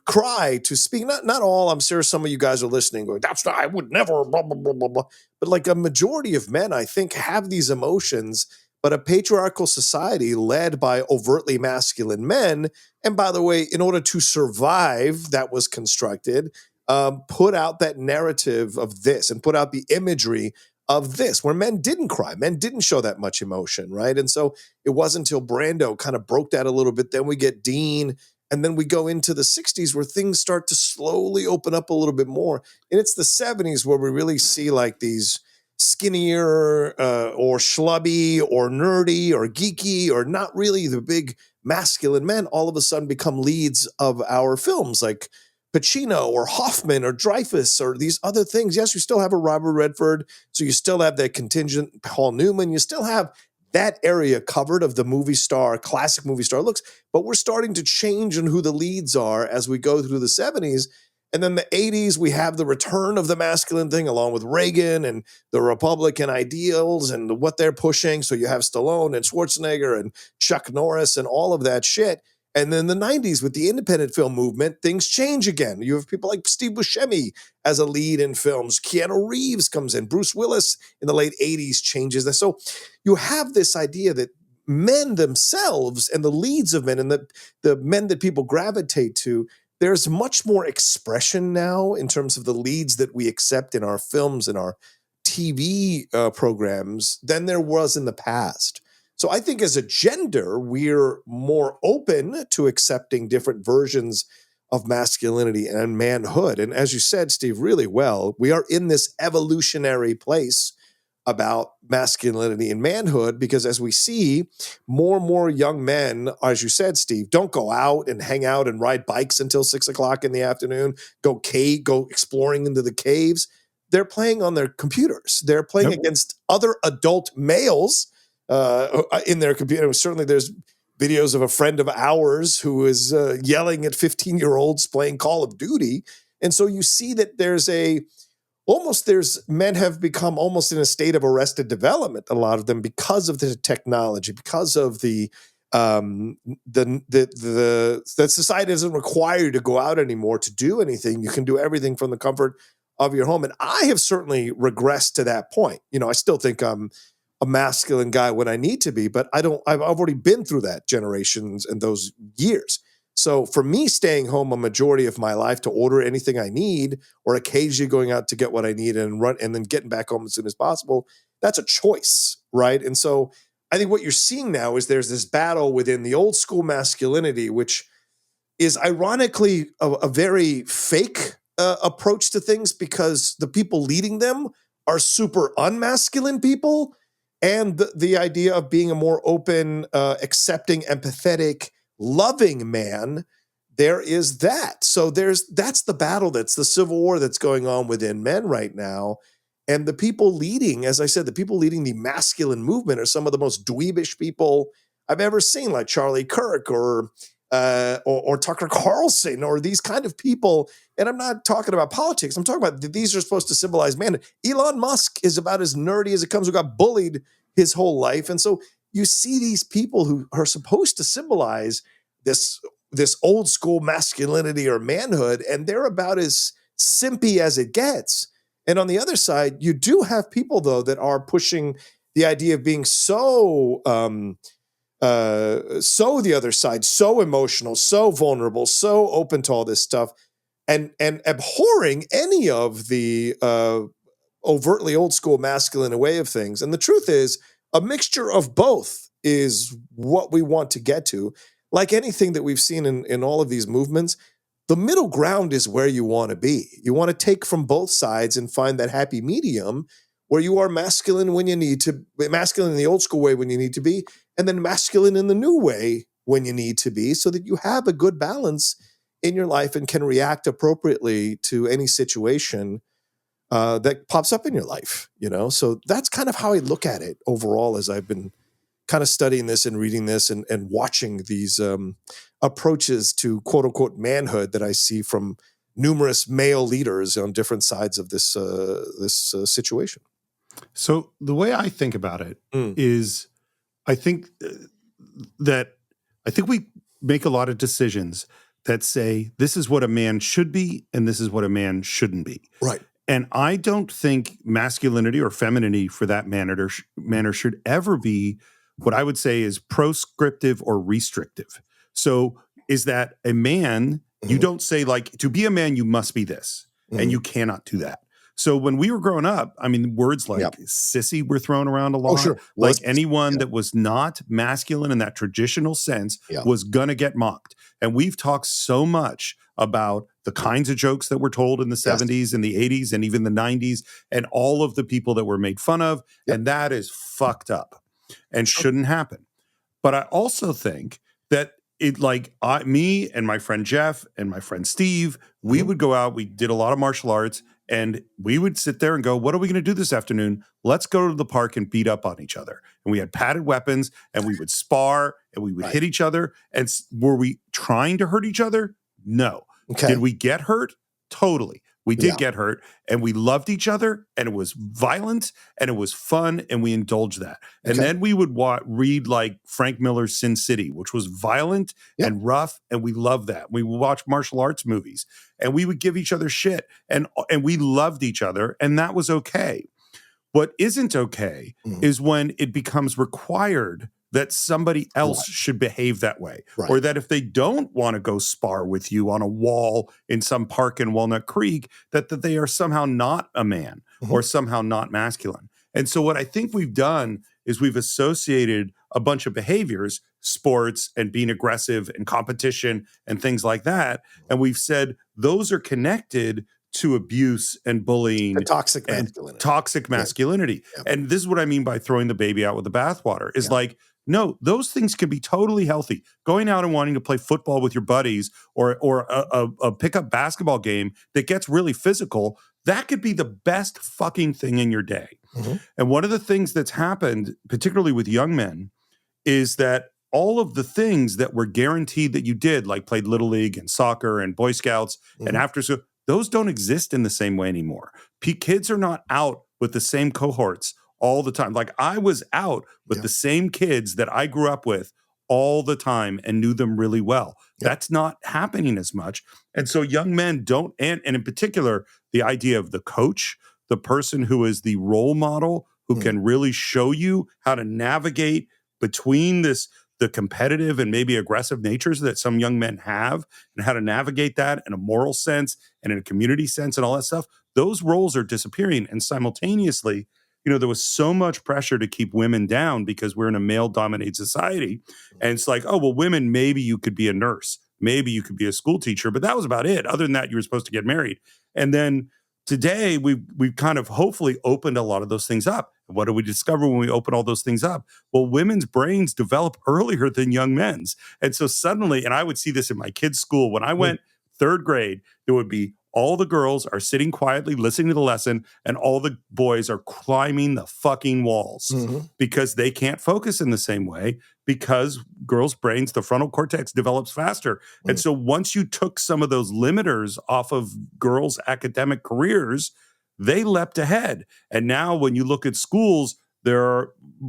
cry, to speak. Not all. I'm sure some of you guys are listening going, that's not, I would never, blah, blah, blah, blah, blah. But like a majority of men, I think, have these emotions. But a patriarchal society led by overtly masculine men, and by the way, in order to survive, that was constructed, put out that narrative of this and put out the imagery of this, where men didn't cry, men didn't show that much emotion, right? And so it wasn't until Brando kind of broke that a little bit, then we get Dean, and then we go into the 60s where things start to slowly open up a little bit more. And it's the 70s where we really see like these skinnier or schlubby or nerdy or geeky or not really the big masculine men all of a sudden become leads of our films, like Pacino or Hoffman or Dreyfuss or these other things. Yes, you still have a Robert Redford, so you still have that contingent Paul Newman, you still have that area covered of the movie star, classic movie star looks, but we're starting to change in who the leads are as we go through the 70s. And then the 80s, we have the return of the masculine thing along with Reagan and the Republican ideals and what they're pushing. So you have Stallone and Schwarzenegger and Chuck Norris and all of that shit. And then the 90s with the independent film movement, things change again. You have people like Steve Buscemi as a lead in films. Keanu Reeves comes in. Bruce Willis in the late 80s changes that. So you have this idea that men themselves and the leads of men and the men that people gravitate to, there's much more expression now in terms of the leads that we accept in our films and our TV programs than there was in the past. So I think as a gender, we're more open to accepting different versions of masculinity and manhood. And as you said, Steve, really well, we are in this evolutionary place about masculinity and manhood, because as we see more and more young men, as you said, Steve, don't go out and hang out and ride bikes until 6 o'clock in the afternoon, go exploring into the caves. They're playing on their computers. They're playing against other adult males in their computer. Certainly there's videos of a friend of ours who is yelling at 15-year-olds playing Call of Duty. And so you see that there's men have become almost in a state of arrested development, a lot of them, because of the technology, because of that society doesn't require you to go out anymore to do anything. You can do everything from the comfort of your home. And I have certainly regressed to that point. You know, I still think I'm a masculine guy when I need to be, but I've already been through that generations and those years. So for me, staying home a majority of my life to order anything I need, or occasionally going out to get what I need and run, and then getting back home as soon as possible, that's a choice, right? And so I think what you're seeing now is there's this battle within the old school masculinity, which is ironically a very fake approach to things, because the people leading them are super unmasculine people. And the idea of being a more open, accepting, empathetic, loving man, there is that. So that's the battle, that's the civil war that's going on within men right now. And the people leading, as I said, the people leading the masculine movement are some of the most dweebish people I've ever seen, like Charlie Kirk or Tucker Carlson or these kind of people. And I'm not talking about politics. I'm talking about these are supposed to symbolize man. Elon Musk is about as nerdy as it comes, who got bullied his whole life. And so you see these people who are supposed to symbolize this old school masculinity or manhood, and they're about as simpy as it gets. And on the other side, you do have people, though, that are pushing the idea of being so the other side, so emotional, so vulnerable, so open to all this stuff, and abhorring any of the overtly old school masculine way of things. And the truth is, a mixture of both is what we want to get to. Like anything that we've seen in all of these movements, the middle ground is where you want to be. You want to take from both sides and find that happy medium where you are masculine when you need to, masculine in the old school way when you need to be, and then masculine in the new way when you need to be, so that you have a good balance in your life and can react appropriately to any situation that pops up in your life, So that's kind of how I look at it overall as I've been kind of studying this and reading this and watching these approaches to quote unquote manhood that I see from numerous male leaders on different sides of this situation. So the way I think about it is, I think we make a lot of decisions that say this is what a man should be and this is what a man shouldn't be. Right. And I don't think masculinity or femininity, for that manner, should ever be what I would say is proscriptive or restrictive. So is that a man, you don't say like, to be a man, you must be this, and you cannot do that. So when we were growing up, I mean, words like sissy were thrown around a lot. Oh, sure. Like anyone that was not masculine in that traditional sense was going to get mocked. And we've talked so much about the kinds of jokes that were told in the 70s and the 80s and even the 90s and all of the people that were made fun of. And that is fucked up and shouldn't happen. But I also think that me and my friend Jeff and my friend Steve, we would go out, we did a lot of martial arts, and we would sit there and go, what are we going to do this afternoon? Let's go to the park and beat up on each other. And we had padded weapons and we would spar and we would hit each other. And were we trying to hurt each other? No. Okay. Did we get hurt? Totally. We did get hurt, and we loved each other, and it was violent, and it was fun, and we indulged that. And then we would read like Frank Miller's Sin City, which was violent and rough, and we loved that. We would watch martial arts movies, and we would give each other shit, and we loved each other, and that was okay. What isn't okay is when it becomes required that somebody else should behave that way. Or that if they don't want to go spar with you on a wall in some park in Walnut Creek, that they are somehow not a man or somehow not masculine. And so what I think we've done is we've associated a bunch of behaviors, sports and being aggressive and competition and things like that. And we've said those are connected to abuse and bullying and toxic masculinity. And this is what I mean by throwing the baby out with the bathwater is like, no, those things can be totally healthy. Going out and wanting to play football with your buddies or a pickup basketball game that gets really physical, that could be the best fucking thing in your day. And one of the things that's happened, particularly with young men, is that all of the things that were guaranteed that you did, like played Little League and soccer and Boy Scouts and after school, those don't exist in the same way anymore. Kids are not out with the same cohorts all the time. Like I was out with the same kids that I grew up with all the time and knew them really well. That's not happening as much. And so young men don't, and in particular, the idea of the coach, the person who is the role model, who can really show you how to navigate between the competitive and maybe aggressive natures that some young men have and how to navigate that in a moral sense and in a community sense and all that stuff. Those roles are disappearing. And simultaneously, there was so much pressure to keep women down because we're in a male-dominated society. And it's like, oh, well, women, maybe you could be a nurse. Maybe you could be a school teacher. But that was about it. Other than that, you were supposed to get married. And then today, we've kind of hopefully opened a lot of those things up. What do we discover when we open all those things up? Well, women's brains develop earlier than young men's. And so suddenly, and I would see this in my kids' school, when I went third grade, there would be all the girls are sitting quietly listening to the lesson, and all the boys are climbing the fucking walls because they can't focus in the same way, because girls' brains, the frontal cortex develops faster. And so once you took some of those limiters off of girls' academic careers, they leapt ahead. And now when you look at schools,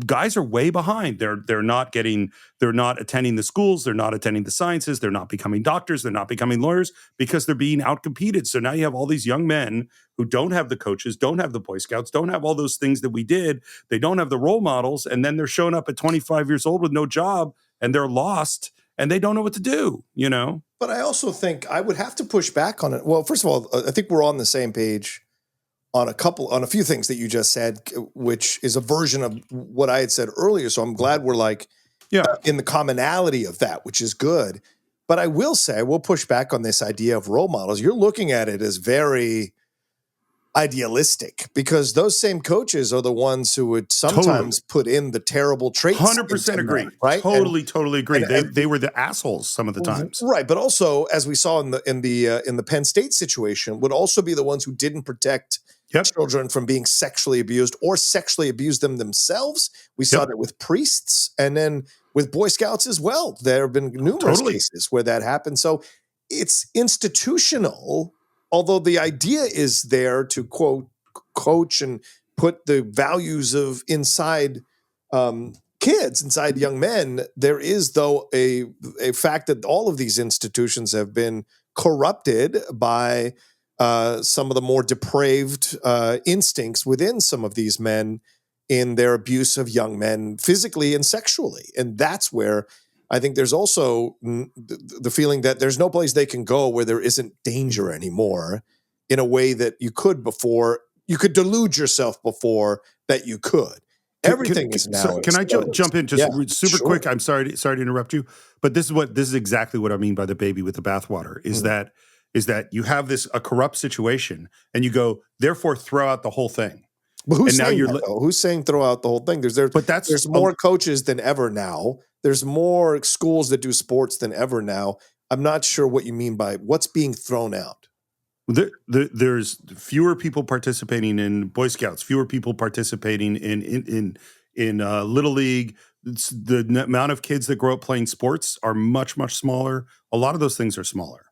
guys are way behind. They're not attending the schools, they're not attending the sciences, they're not becoming doctors, they're not becoming lawyers, because they're being outcompeted. So now you have all these young men who don't have the coaches, don't have the Boy Scouts, don't have all those things that we did. They don't have the role models, and then they're showing up at 25 years old with no job, and they're lost, and they don't know what to do, you know? But I also think I would have to push back on it. Well, first of all, I think we're on the same page on a few things that you just said, which is a version of what I had said earlier. So I'm glad we're in the commonality of that, which is good. But I will say, we'll push back on this idea of role models. You're looking at it as very idealistic, because those same coaches are the ones who would sometimes put in the terrible traits. 100% agree. Right? Totally agree. They were the assholes some of the times. Right. But also, as we saw in the Penn State situation, would also be the ones who didn't protect children from being sexually abused or sexually abused them themselves. We saw that with priests, and then with Boy Scouts as well. There have been numerous cases where that happened. So it's institutional, although the idea is there to, quote, coach and put the values of inside kids, inside young men. There is, though, a fact that all of these institutions have been corrupted by some of the more depraved instincts within some of these men in their abuse of young men physically and sexually. And that's where I think there's also the feeling that there's no place they can go where there isn't danger anymore, in a way that you could before. You could delude yourself before that you could. Everything is now. So can I jump in just super quick? I'm sorry to interrupt you, but this is exactly what I mean by the baby with the bathwater. Is that you have a corrupt situation, and you go, therefore throw out the whole thing. But who's saying throw out the whole thing? There's more coaches than ever now. There's more schools that do sports than ever now. I'm not sure what you mean by what's being thrown out. There's fewer people participating in Boy Scouts, fewer people participating in Little League. The amount of kids that grow up playing sports are much, much smaller. A lot of those things are smaller.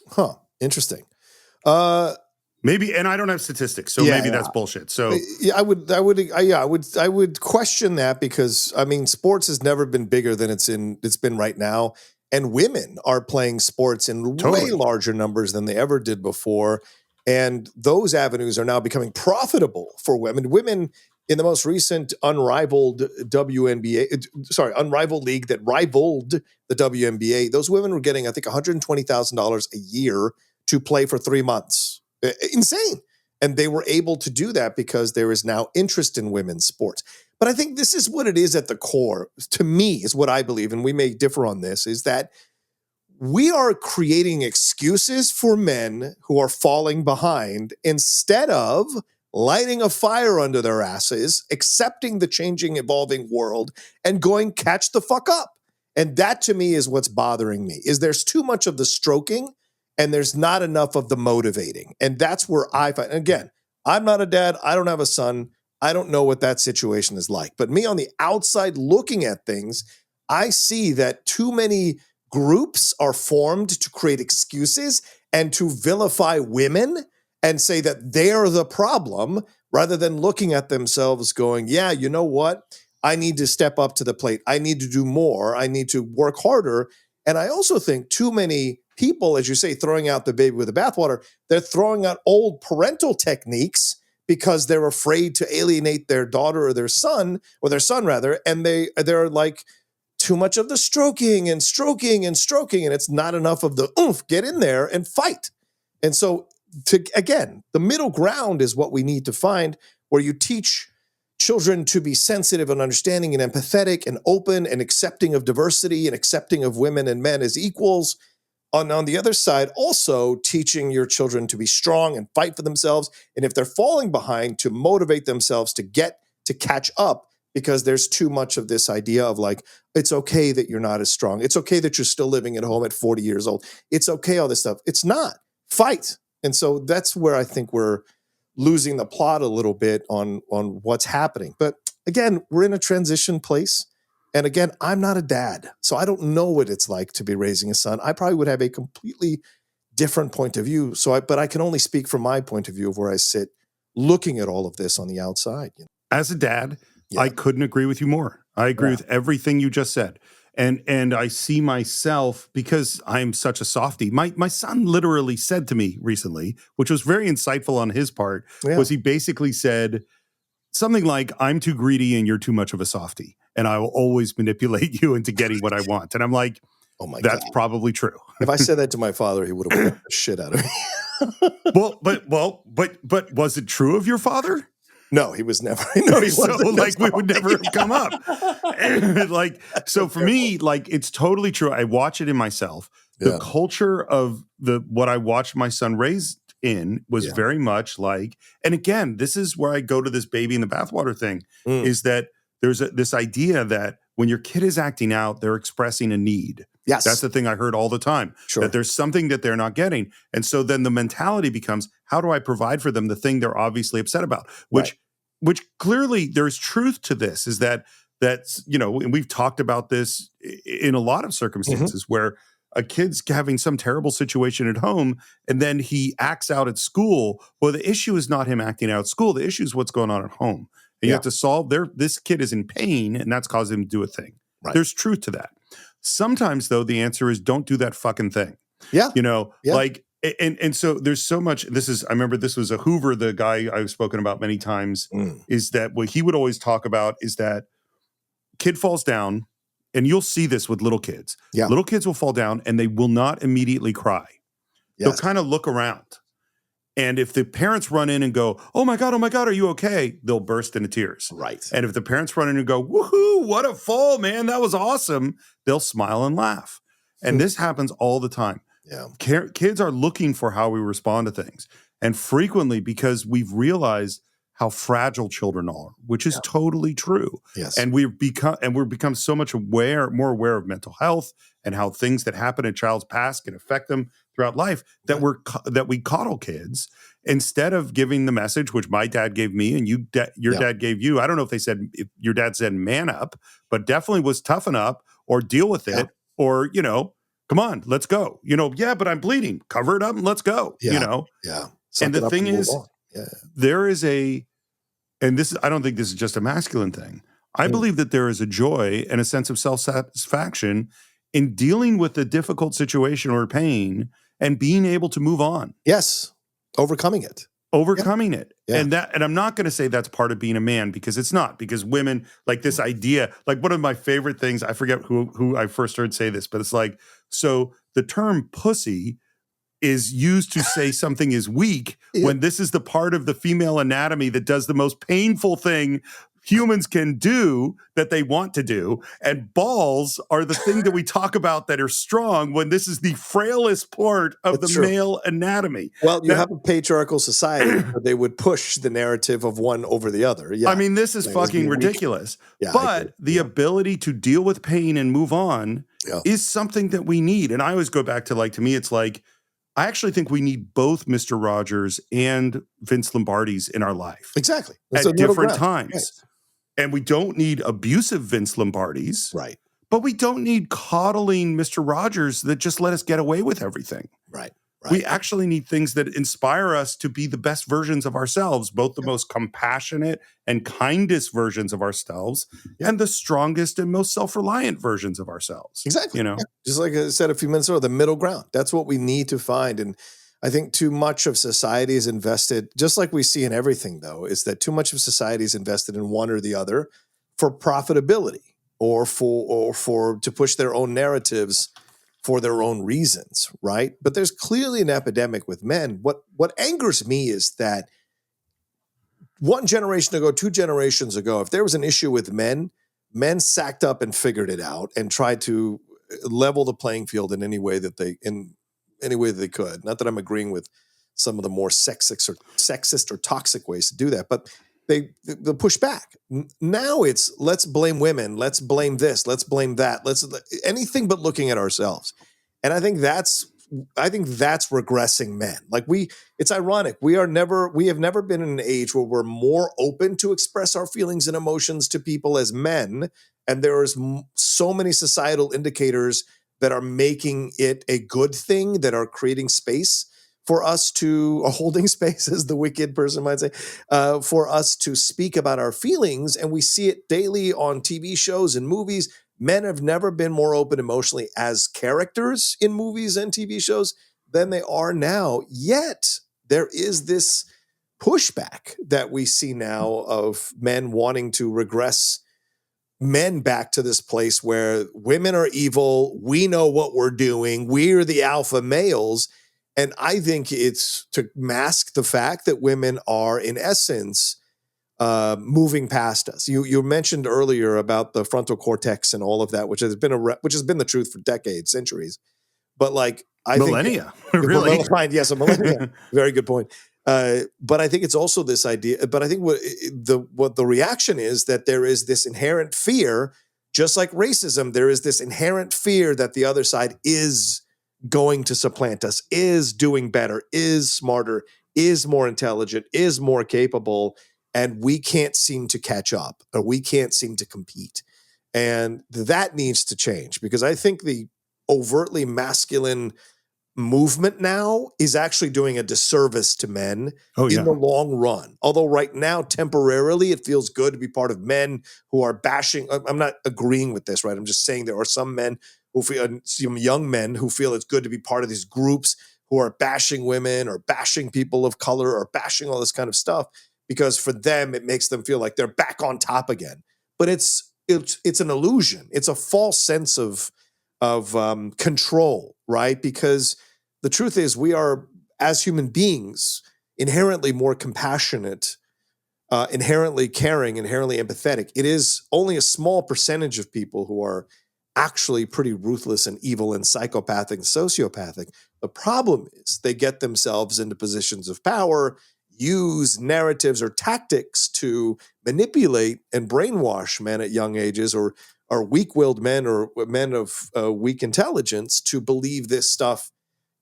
Huh. Interesting. Maybe, and I don't have statistics, so maybe that's bullshit. So I would question that, because I mean, sports has never been bigger than it's been right now, and women are playing sports in way larger numbers than they ever did before, and those avenues are now becoming profitable for women. Women in the most recent unrivaled league that rivaled the WNBA, those women were getting, I think, $120,000 a year to play for 3 months. Insane. And they were able to do that because there is now interest in women's sports. But I think this is what it is at the core, to me, is what I believe, and we may differ on this, is that we are creating excuses for men who are falling behind instead of lighting a fire under their asses, accepting the changing, evolving world, and going catch the fuck up. And that, to me, is what's bothering me, is there's too much of the stroking and there's not enough of the motivating. And that's where I find, and again, I'm not a dad. I don't have a son. I don't know what that situation is like. But me on the outside looking at things, I see that too many groups are formed to create excuses and to vilify women and say that they're the problem, rather than looking at themselves going, yeah, you know what? I need to step up to the plate. I need to do more. I need to work harder. And I also think too many people, as you say, throwing out the baby with the bathwater, they're throwing out old parental techniques because they're afraid to alienate their daughter or their son rather. And they're like, too much of the stroking, and it's not enough of the oomph, get in there and fight. And so, again, the middle ground is what we need to find, where you teach children to be sensitive and understanding and empathetic and open and accepting of diversity and accepting of women and men as equals. On the other side, also teaching your children to be strong and fight for themselves. And if they're falling behind, to motivate themselves to catch up, because there's too much of this idea of like, it's okay that you're not as strong. It's okay that you're still living at home at 40 years old. It's okay, all this stuff. It's not. fight. And so that's where I think we're losing the plot a little bit on what's happening. But again, we're in a transition place. And again, I'm not a dad, so I don't know what it's like to be raising a son. I probably would have a completely different point of view. But I can only speak from my point of view of where I sit looking at all of this on the outside. As a dad, Yeah. I couldn't agree with you more. I agree with everything you just said. And I see myself, because I'm such a softie. My son literally said to me recently, which was very insightful on his part, was he basically said something like, I'm too greedy and you're too much of a softie. And I will always manipulate you into getting what I want. And I'm like, Oh my that's God. probably true. If I said that to my father, he would have whipped the shit out of me. But was it true of your father? No, he was never. No, he So wasn't. like we would never have come up. Like, so for me, like, it's totally true. I watch it in myself. The culture of what I watched my son raised in was very much like, and again, this is where I go to this baby in the bathwater thing, is that there's this idea that when your kid is acting out, they're expressing a need. Yes. That's the thing I heard all the time, that there's something that they're not getting. And so then the mentality becomes, how do I provide for them the thing they're obviously upset about? Which clearly there's truth to this, is that's, you know, and we've talked about this in a lot of circumstances where a kid's having some terrible situation at home and then he acts out at school. Well, the issue is not him acting out at school. The issue is what's going on at home. And you have to solve this kid is in pain and that's causing him to do a thing. Right. There's truth to that. Sometimes though, the answer is don't do that fucking thing. Yeah. You know, like, and so there's so much, I remember this was a Hoover, the guy I've spoken about many times, is that what he would always talk about is that kid falls down, and you'll see this with little kids. Yeah. Little kids will fall down and they will not immediately cry. Yes. They'll kind of look around. And if the parents run in and go, oh my God, are you okay? They'll burst into tears. Right. And if the parents run in and go, woohoo, what a fall, man, that was awesome, they'll smile and laugh. And this happens all the time. Yeah. Kids are looking for how we respond to things. And frequently, because we've realized how fragile children are, which is totally true. Yes. And we've become so much more aware of mental health and how things that happen in a child's past can affect them throughout life, that we coddle kids instead of giving the message, which my dad gave me and your dad gave you. I don't know if your dad said man up, but definitely was toughen up or deal with it or, you know, come on, let's go. You know, but I'm bleeding. Cover it up and let's go. Yeah. You know? Yeah. And the thing is, there is and I don't think this is just a masculine thing. I believe that there is a joy and a sense of self-satisfaction in dealing with a difficult situation or pain and being able to move on. Yes. Overcoming it. Yeah. And I'm not going to say that's part of being a man, because it's not, because women, like this idea, like one of my favorite things, I forget who I first heard say this, but it's like, so the term pussy is used to say something is weak when this is the part of the female anatomy that does the most painful thing humans can do that they want to do. And balls are the thing that we talk about that are strong when this is the frailest part of the male anatomy. Well, you have a patriarchal society where they would push the narrative of one over the other. Yeah. I mean, this is fucking ridiculous. Yeah, but the ability to deal with pain and move on is something that we need. And I always go back to, like, to me, it's like, I actually think we need both Mr. Rogers and Vince Lombardi's in our life. Exactly. At different times. Right. And we don't need abusive Vince Lombardi's. Right. But we don't need coddling Mr. Rogers that just let us get away with everything. Right. Right. We actually need things that inspire us to be the best versions of ourselves, both the most compassionate and kindest versions of ourselves and the strongest and most self-reliant versions of ourselves. Exactly. You know, just like I said a few minutes ago, the middle ground. That's what we need to find. And I think too much of society is invested, just like we see in everything, though, is that too much of society is invested in one or the other for profitability or to push their own narratives for their own reasons, right? But there's clearly an epidemic with men. What angers me is that one generation ago, 2 generations ago, if there was an issue with men sacked up and figured it out and tried to level the playing field in any way that they could. Not that I'm agreeing with some of the more sexist or toxic ways to do that, but they'll push back. Now it's let's blame women, let's blame this, let's blame that, let's anything but looking at ourselves. And I think that's that's regressing men. Like it's ironic. We have never been in an age where we're more open to express our feelings and emotions to people as men. And there is so many societal indicators that are making it a good thing, that are creating space for us to, holding space, as the wicked person might say, for us to speak about our feelings. And we see it daily on TV shows and movies. Men have never been more open emotionally as characters in movies and TV shows than they are now. Yet there is this pushback that we see now of men wanting to regress men back to this place where women are evil. We know what we're doing. We're the alpha males. And I think it's to mask the fact that women are, in essence, moving past us. You mentioned earlier about the frontal cortex and all of that, which has been the truth for decades, centuries. But like, I millennia, think really. Yes, a millennia. Very good point. But I think it's also this idea. But I think what the reaction is, that there is this inherent fear, just like racism. There is this inherent fear that the other side is going to supplant us, is doing better, is smarter, is more intelligent, is more capable, and we can't seem to catch up, or we can't seem to compete. And that needs to change, because I think the overtly masculine movement now is actually doing a disservice to men in the long run. Although right now, temporarily, it feels good to be part of men who are bashing. I'm not agreeing with this, right? I'm just saying there are some men who feel, some young men who feel it's good to be part of these groups who are bashing women or bashing people of color or bashing all this kind of stuff, because for them, it makes them feel like they're back on top again. But it's an illusion. It's a false sense of control, right? Because the truth is, we are, as human beings, inherently more compassionate, inherently caring, inherently empathetic. It is only a small percentage of people who are actually pretty ruthless and evil and psychopathic and sociopathic. The problem is they get themselves into positions of power, use narratives or tactics to manipulate and brainwash men at young ages, or weak-willed men or men of weak intelligence, to believe this stuff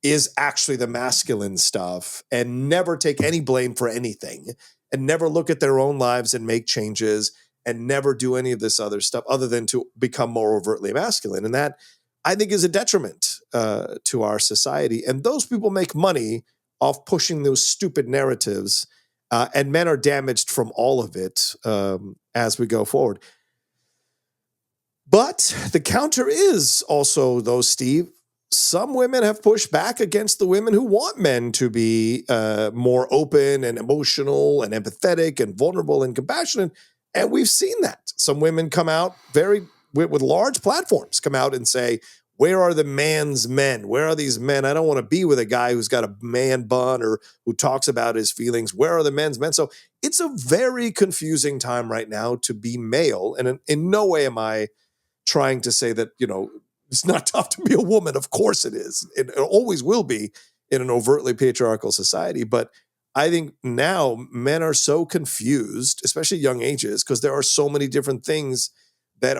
is actually the masculine stuff, and never take any blame for anything, and never look at their own lives and make changes, and never do any of this other stuff other than to become more overtly masculine. And that, I think, is a detriment to our society. And those people make money off pushing those stupid narratives, and men are damaged from all of it as we go forward. But the counter is also, though, Steve, some women have pushed back against the women who want men to be more open and emotional and empathetic and vulnerable and compassionate. And we've seen that. Some women come out with large platforms, come out and say, where are the man's men? Where are these men? I don't want to be with a guy who's got a man bun or who talks about his feelings. Where are the men's men? So it's a very confusing time right now to be male. And in no way am I trying to say that, it's not tough to be a woman. Of course it is. It always will be in an overtly patriarchal society. But I think now men are so confused, especially young ages, because there are so many different things that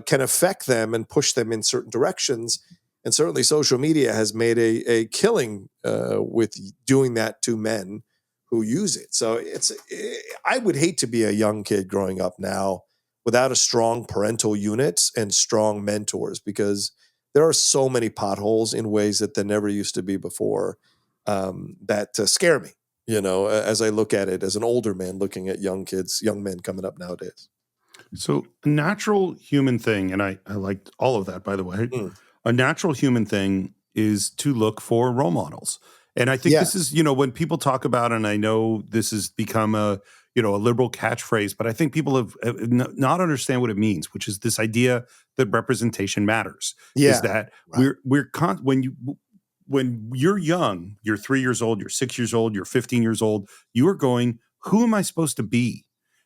can affect them and push them in certain directions. And certainly social media has made a killing with doing that to men who use it. So I would hate to be a young kid growing up now without a strong parental unit and strong mentors, because there are so many potholes in ways that there never used to be before that scare me, as I look at it as an older man looking at young men coming up nowadays. So a natural human thing, and I liked all of that, by the way, a natural human thing is to look for role models. And I think this is, when people talk about, and I know this has become a liberal catchphrase, but I think people have not understand what it means, which is this idea that representation matters. Yeah. Is that when you're young, you're 3 years old, you're 6 years old, you're 15 years old, you are going, who am I supposed to be?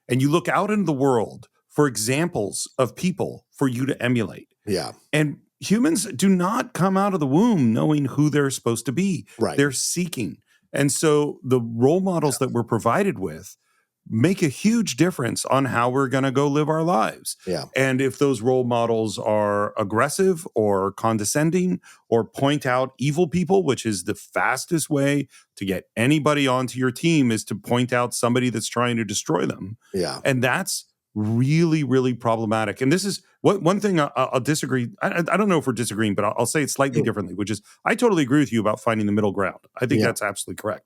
And you look out into the world for examples of people for you to emulate. Yeah. And humans do not come out of the womb knowing who they're supposed to be. Right. They're seeking. And so the role models that we're provided with make a huge difference on how we're going to go live our lives. Yeah. And if those role models are aggressive or condescending or point out evil people, which is the fastest way to get anybody onto your team, is to point out somebody that's trying to destroy them. Yeah. And that's really, really problematic. And this is one thing I'll disagree. I don't know if we're disagreeing, but I'll say it slightly differently, which is I totally agree with you about finding the middle ground. I think that's absolutely correct.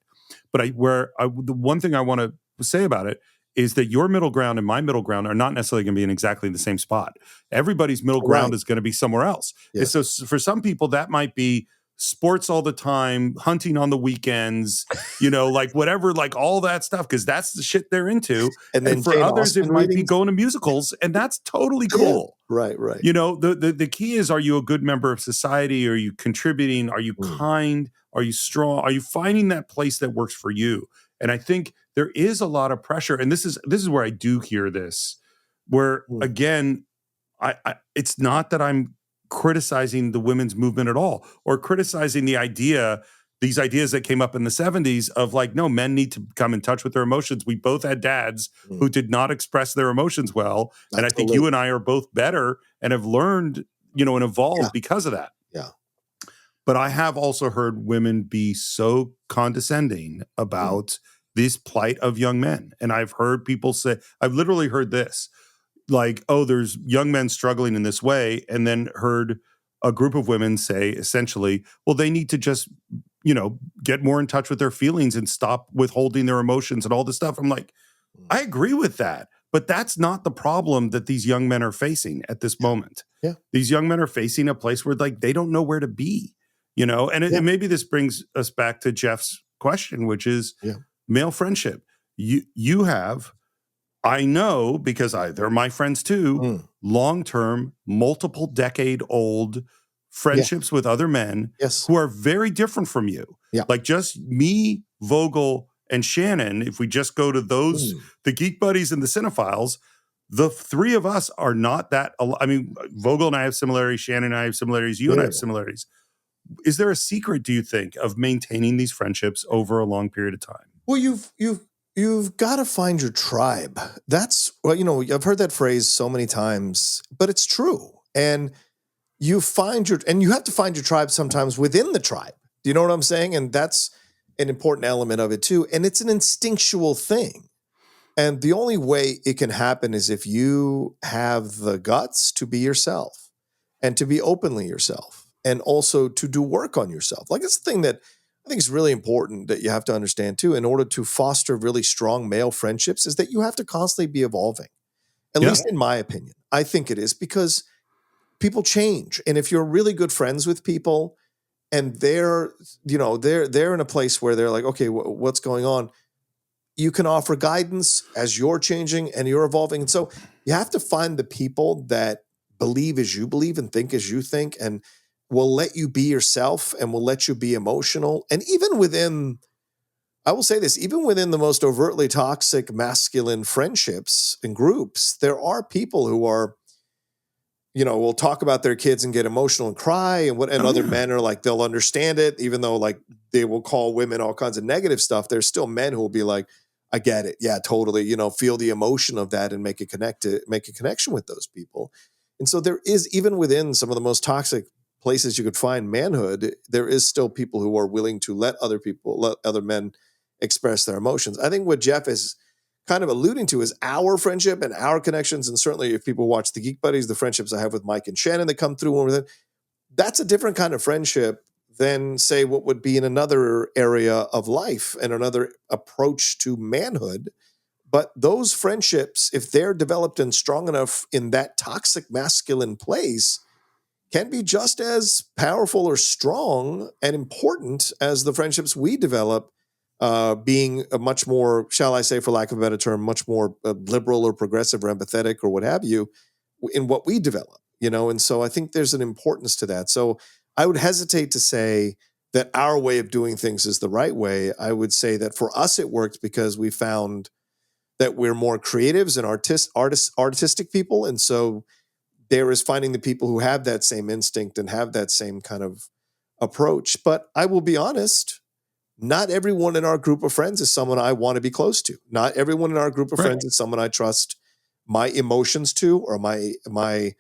But the one thing I want to say about it is that your middle ground and my middle ground are not necessarily going to be in exactly the same spot. Everybody's middle ground is going to be somewhere else. Yes. And so for some people, that might be sports all the time, hunting on the weekends, like whatever, like all that stuff, because that's the shit they're into. And then for Jane others, Austen it might be readings. going to musicals, and that's totally cool. Right. The key is, are you a good member of society? Are you contributing? Are you kind? Are you strong? Are you finding that place that works for you? And I think there is a lot of pressure, and this is where I do hear this, where again, I it's not that I'm criticizing the women's movement at all, or criticizing these ideas that came up in the 70s of like, no, men need to come in touch with their emotions. We both had dads who did not express their emotions well. And I think you and I are both better and have learned, and evolved because of that. Yeah. But I have also heard women be so condescending about this plight of young men. And I've heard people say, I've literally heard this, like, oh, there's young men struggling in this way, and then heard a group of women say essentially, well, they need to just, get more in touch with their feelings and stop withholding their emotions and all this stuff. I'm like, I agree with that, but that's not the problem that these young men are facing at this moment. Yeah. These young men are facing a place where like they don't know where to be, and maybe this brings us back to Jeff's question, which is male friendship. You have, I know, because they're my friends too, long-term, multiple decade-old friendships with other men who are very different from you. Yeah. Like just me, Vogel, and Shannon, if we just go to those, the Geek Buddies and the Cine-Files, the three of us are not that. I mean, Vogel and I have similarities, Shannon and I have similarities, you and I have similarities. Is there a secret, do you think, of maintaining these friendships over a long period of time? Well, you've got to find your tribe. That's I've heard that phrase so many times, but it's true. And you have to find your tribe sometimes within the tribe. Do you know what I'm saying? And that's an important element of it too. And it's an instinctual thing. And the only way it can happen is if you have the guts to be yourself and to be openly yourself, and also to do work on yourself. Like, it's the thing that I think is really important that you have to understand too, in order to foster really strong male friendships, is that you have to constantly be evolving. At least in my opinion, I think it is, because people change. And if you're really good friends with people and they're in a place where they're like, okay, what's going on? You can offer guidance as you're changing and you're evolving. And so you have to find the people that believe as you believe and think as you think, and will let you be yourself and will let you be emotional. And even within, I will say this, even within the most overtly toxic masculine friendships and groups, there are people who are, will talk about their kids and get emotional and cry, and other men are like, they'll understand it, even though like they will call women all kinds of negative stuff. There's still men who will be like, I get it. Yeah, totally. Feel the emotion of that and make a connection with those people. And so there is, even within some of the most toxic places you could find manhood, there is still people who are willing to let other men express their emotions. I think what Jeff is kind of alluding to is our friendship and our connections. And certainly if people watch the Geek Buddies, the friendships I have with Mike and Shannon that come through, and that's a different kind of friendship than, say, what would be in another area of life and another approach to manhood. But those friendships, if they're developed and strong enough in that toxic masculine place, can be just as powerful or strong and important as the friendships we develop, being a much more, shall I say, for lack of a better term, much more liberal or progressive or empathetic or what have you in what we develop, And so I think there's an importance to that. So I would hesitate to say that our way of doing things is the right way. I would say that for us it worked because we found that we're more creatives and artistic people. And so there is finding the people who have that same instinct and have that same kind of approach. But I will be honest, not everyone in our group of friends is someone I want to be close to. Not everyone in our group of friends is someone I trust my emotions to, or my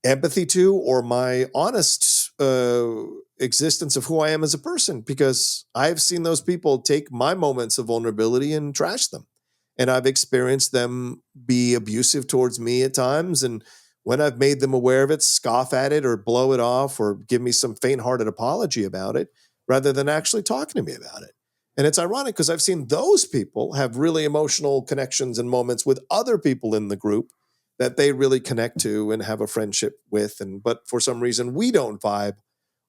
empathy to, or my honest existence of who I am as a person, because I've seen those people take my moments of vulnerability and trash them. And I've experienced them be abusive towards me at times. And when I've made them aware of it, scoff at it or blow it off or give me some faint-hearted apology about it, rather than actually talking to me about it. And it's ironic because I've seen those people have really emotional connections and moments with other people in the group that they really connect to and have a friendship with. But for some reason, we don't vibe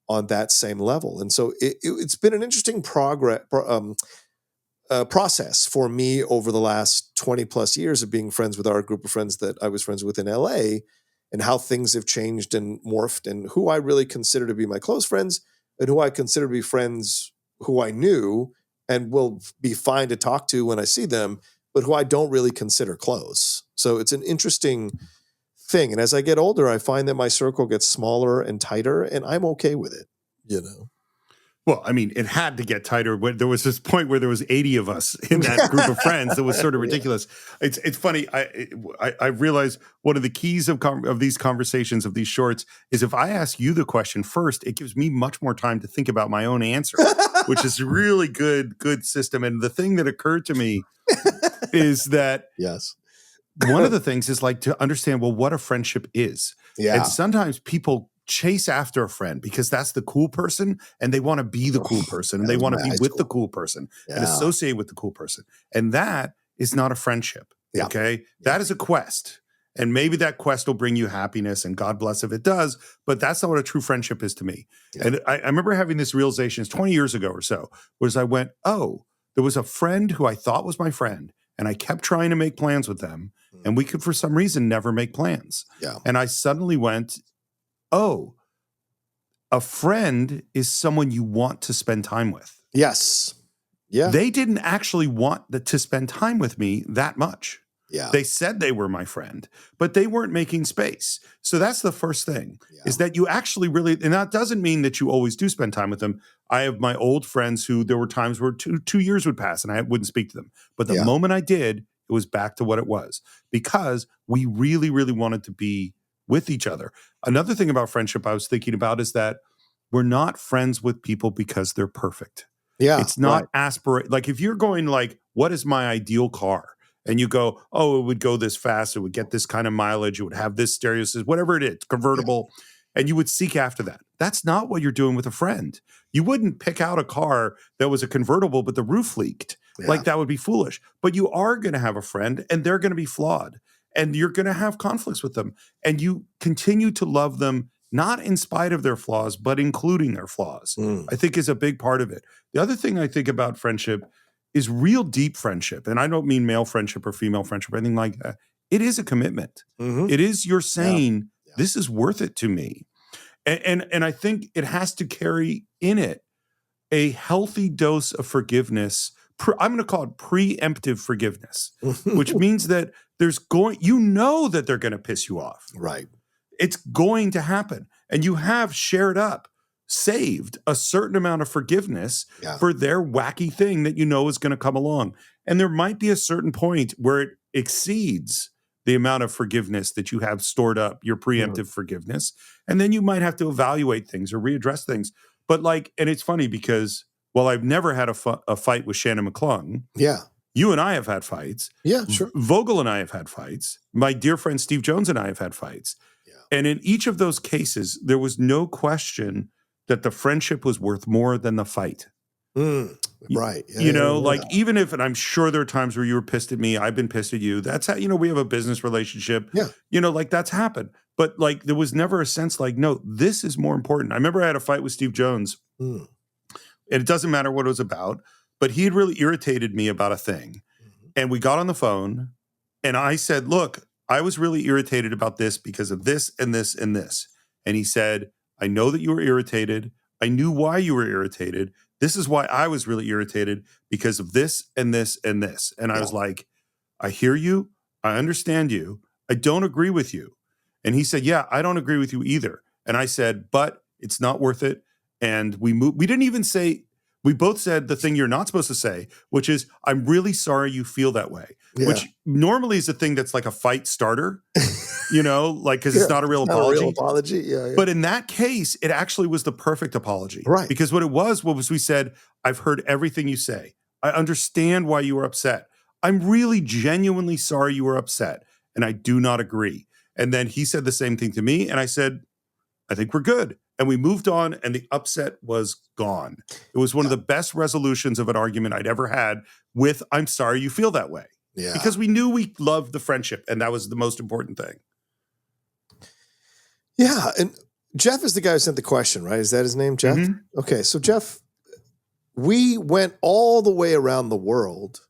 on that same level. And so it's been an interesting process for me over the last 20 plus years of being friends with our group of friends that I was friends with in LA, and how things have changed and morphed, and who I really consider to be my close friends and who I consider to be friends who I knew and will be fine to talk to when I see them, but who I don't really consider close. So it's an interesting thing. And as I get older, I find that my circle gets smaller and tighter, and I'm okay with it, you know? Well, I mean, it had to get tighter. When there was this point where there was 80 of us in that group of friends, that was sort of ridiculous. Yeah. It's funny. I realize one of the keys of these conversations, of these shorts, is if I ask you the question first, it gives me much more time to think about my own answer, which is really good system. And the thing that occurred to me is that yes, one of the things is like to understand, well, what a friendship is. Yeah. And sometimes people chase after a friend because that's the cool person, and they want to be the cool person, and they want to be with the cool person and associate with the cool person. And that is not a friendship. Yeah. Okay. That is a quest. And maybe that quest will bring you happiness, and God bless if it does, but that's not what a true friendship is to me. Yeah. And I remember having this realization, it's 20 years ago or so, was I went, oh, there was a friend who I thought was my friend, and I kept trying to make plans with them, and we could, for some reason, never make plans. Yeah. And I suddenly went, oh, a friend is someone you want to spend time with. Yes. Yeah. They didn't actually want to spend time with me that much. Yeah. They said they were my friend, but they weren't making space. So that's the first thing, is that you actually really, and that doesn't mean that you always do spend time with them. I have my old friends who there were times where two years would pass and I wouldn't speak to them. But the moment I did, it was back to what it was, because we really, really wanted to be with each other. Another thing about friendship I was thinking about is that we're not friends with people because they're perfect. Yeah. It's not like if you're going like, what is my ideal car? And you go, oh, it would go this fast, it would get this kind of mileage, it would have this stereo system, whatever it is, convertible, and you would seek after that. That's not what you're doing with a friend. You wouldn't pick out a car that was a convertible, but the roof leaked. Yeah. Like, that would be foolish. But you are going to have a friend, and they're going to be flawed, and you're going to have conflicts with them, and you continue to love them, not in spite of their flaws, but including their flaws, I think is a big part of it. The other thing I think about friendship is real deep friendship. And I don't mean male friendship or female friendship or anything like that. It is a commitment. Mm-hmm. It is you're saying, this is worth it to me. And I think it has to carry in it a healthy dose of forgiveness. I'm going to call it preemptive forgiveness, which means that you know that they're going to piss you off. Right. It's going to happen. And you have saved a certain amount of forgiveness for their wacky thing that you know is going to come along. And there might be a certain point where it exceeds the amount of forgiveness that you have stored up, your preemptive forgiveness. And then you might have to evaluate things or readdress things. But and it's funny because, well, I've never had a fight with Shannon McClung. Yeah. You and I have had fights. Yeah, sure. Vogel and I have had fights. My dear friend Steve Jones and I have had fights. Yeah. And in each of those cases, there was no question that the friendship was worth more than the fight. Right. Yeah, even if, and I'm sure there are times where you were pissed at me, I've been pissed at you. That's how, we have a business relationship. Yeah. That's happened. But there was never a sense no, this is more important. I remember I had a fight with Steve Jones, and it doesn't matter what it was about, but he had really irritated me about a thing. And we got on the phone, and I said, look, I was really irritated about this because of this and this and this. And he said, I know that you were irritated. I knew why you were irritated. This is why I was really irritated, because of this and this and this. And I was like, I hear you. I understand you. I don't agree with you. And he said, yeah, I don't agree with you either. And I said, but it's not worth it. And we moved. We didn't even say, We both said the thing you're not supposed to say, which is, I'm really sorry you feel that way, Yeah. which normally is a thing that's like a fight starter, because it's not a real It's not apology. a real apology. Yeah. But in that case, it actually was the perfect apology. Right. Because what was we said, I've heard everything you say. I understand why you were upset. I'm really genuinely sorry you were upset, and I do not agree. And then he said the same thing to me, and I said, I think we're good. And we moved on, and the upset was gone. It was one of the best resolutions of an argument I'd ever had with, I'm sorry you feel that way. Yeah. Because we knew we loved the friendship, and that was the most important thing. Yeah. And Jeff is the guy who sent the question, right? Is that his name, Jeff? Mm-hmm. Okay. So, Jeff, we went all the way around the world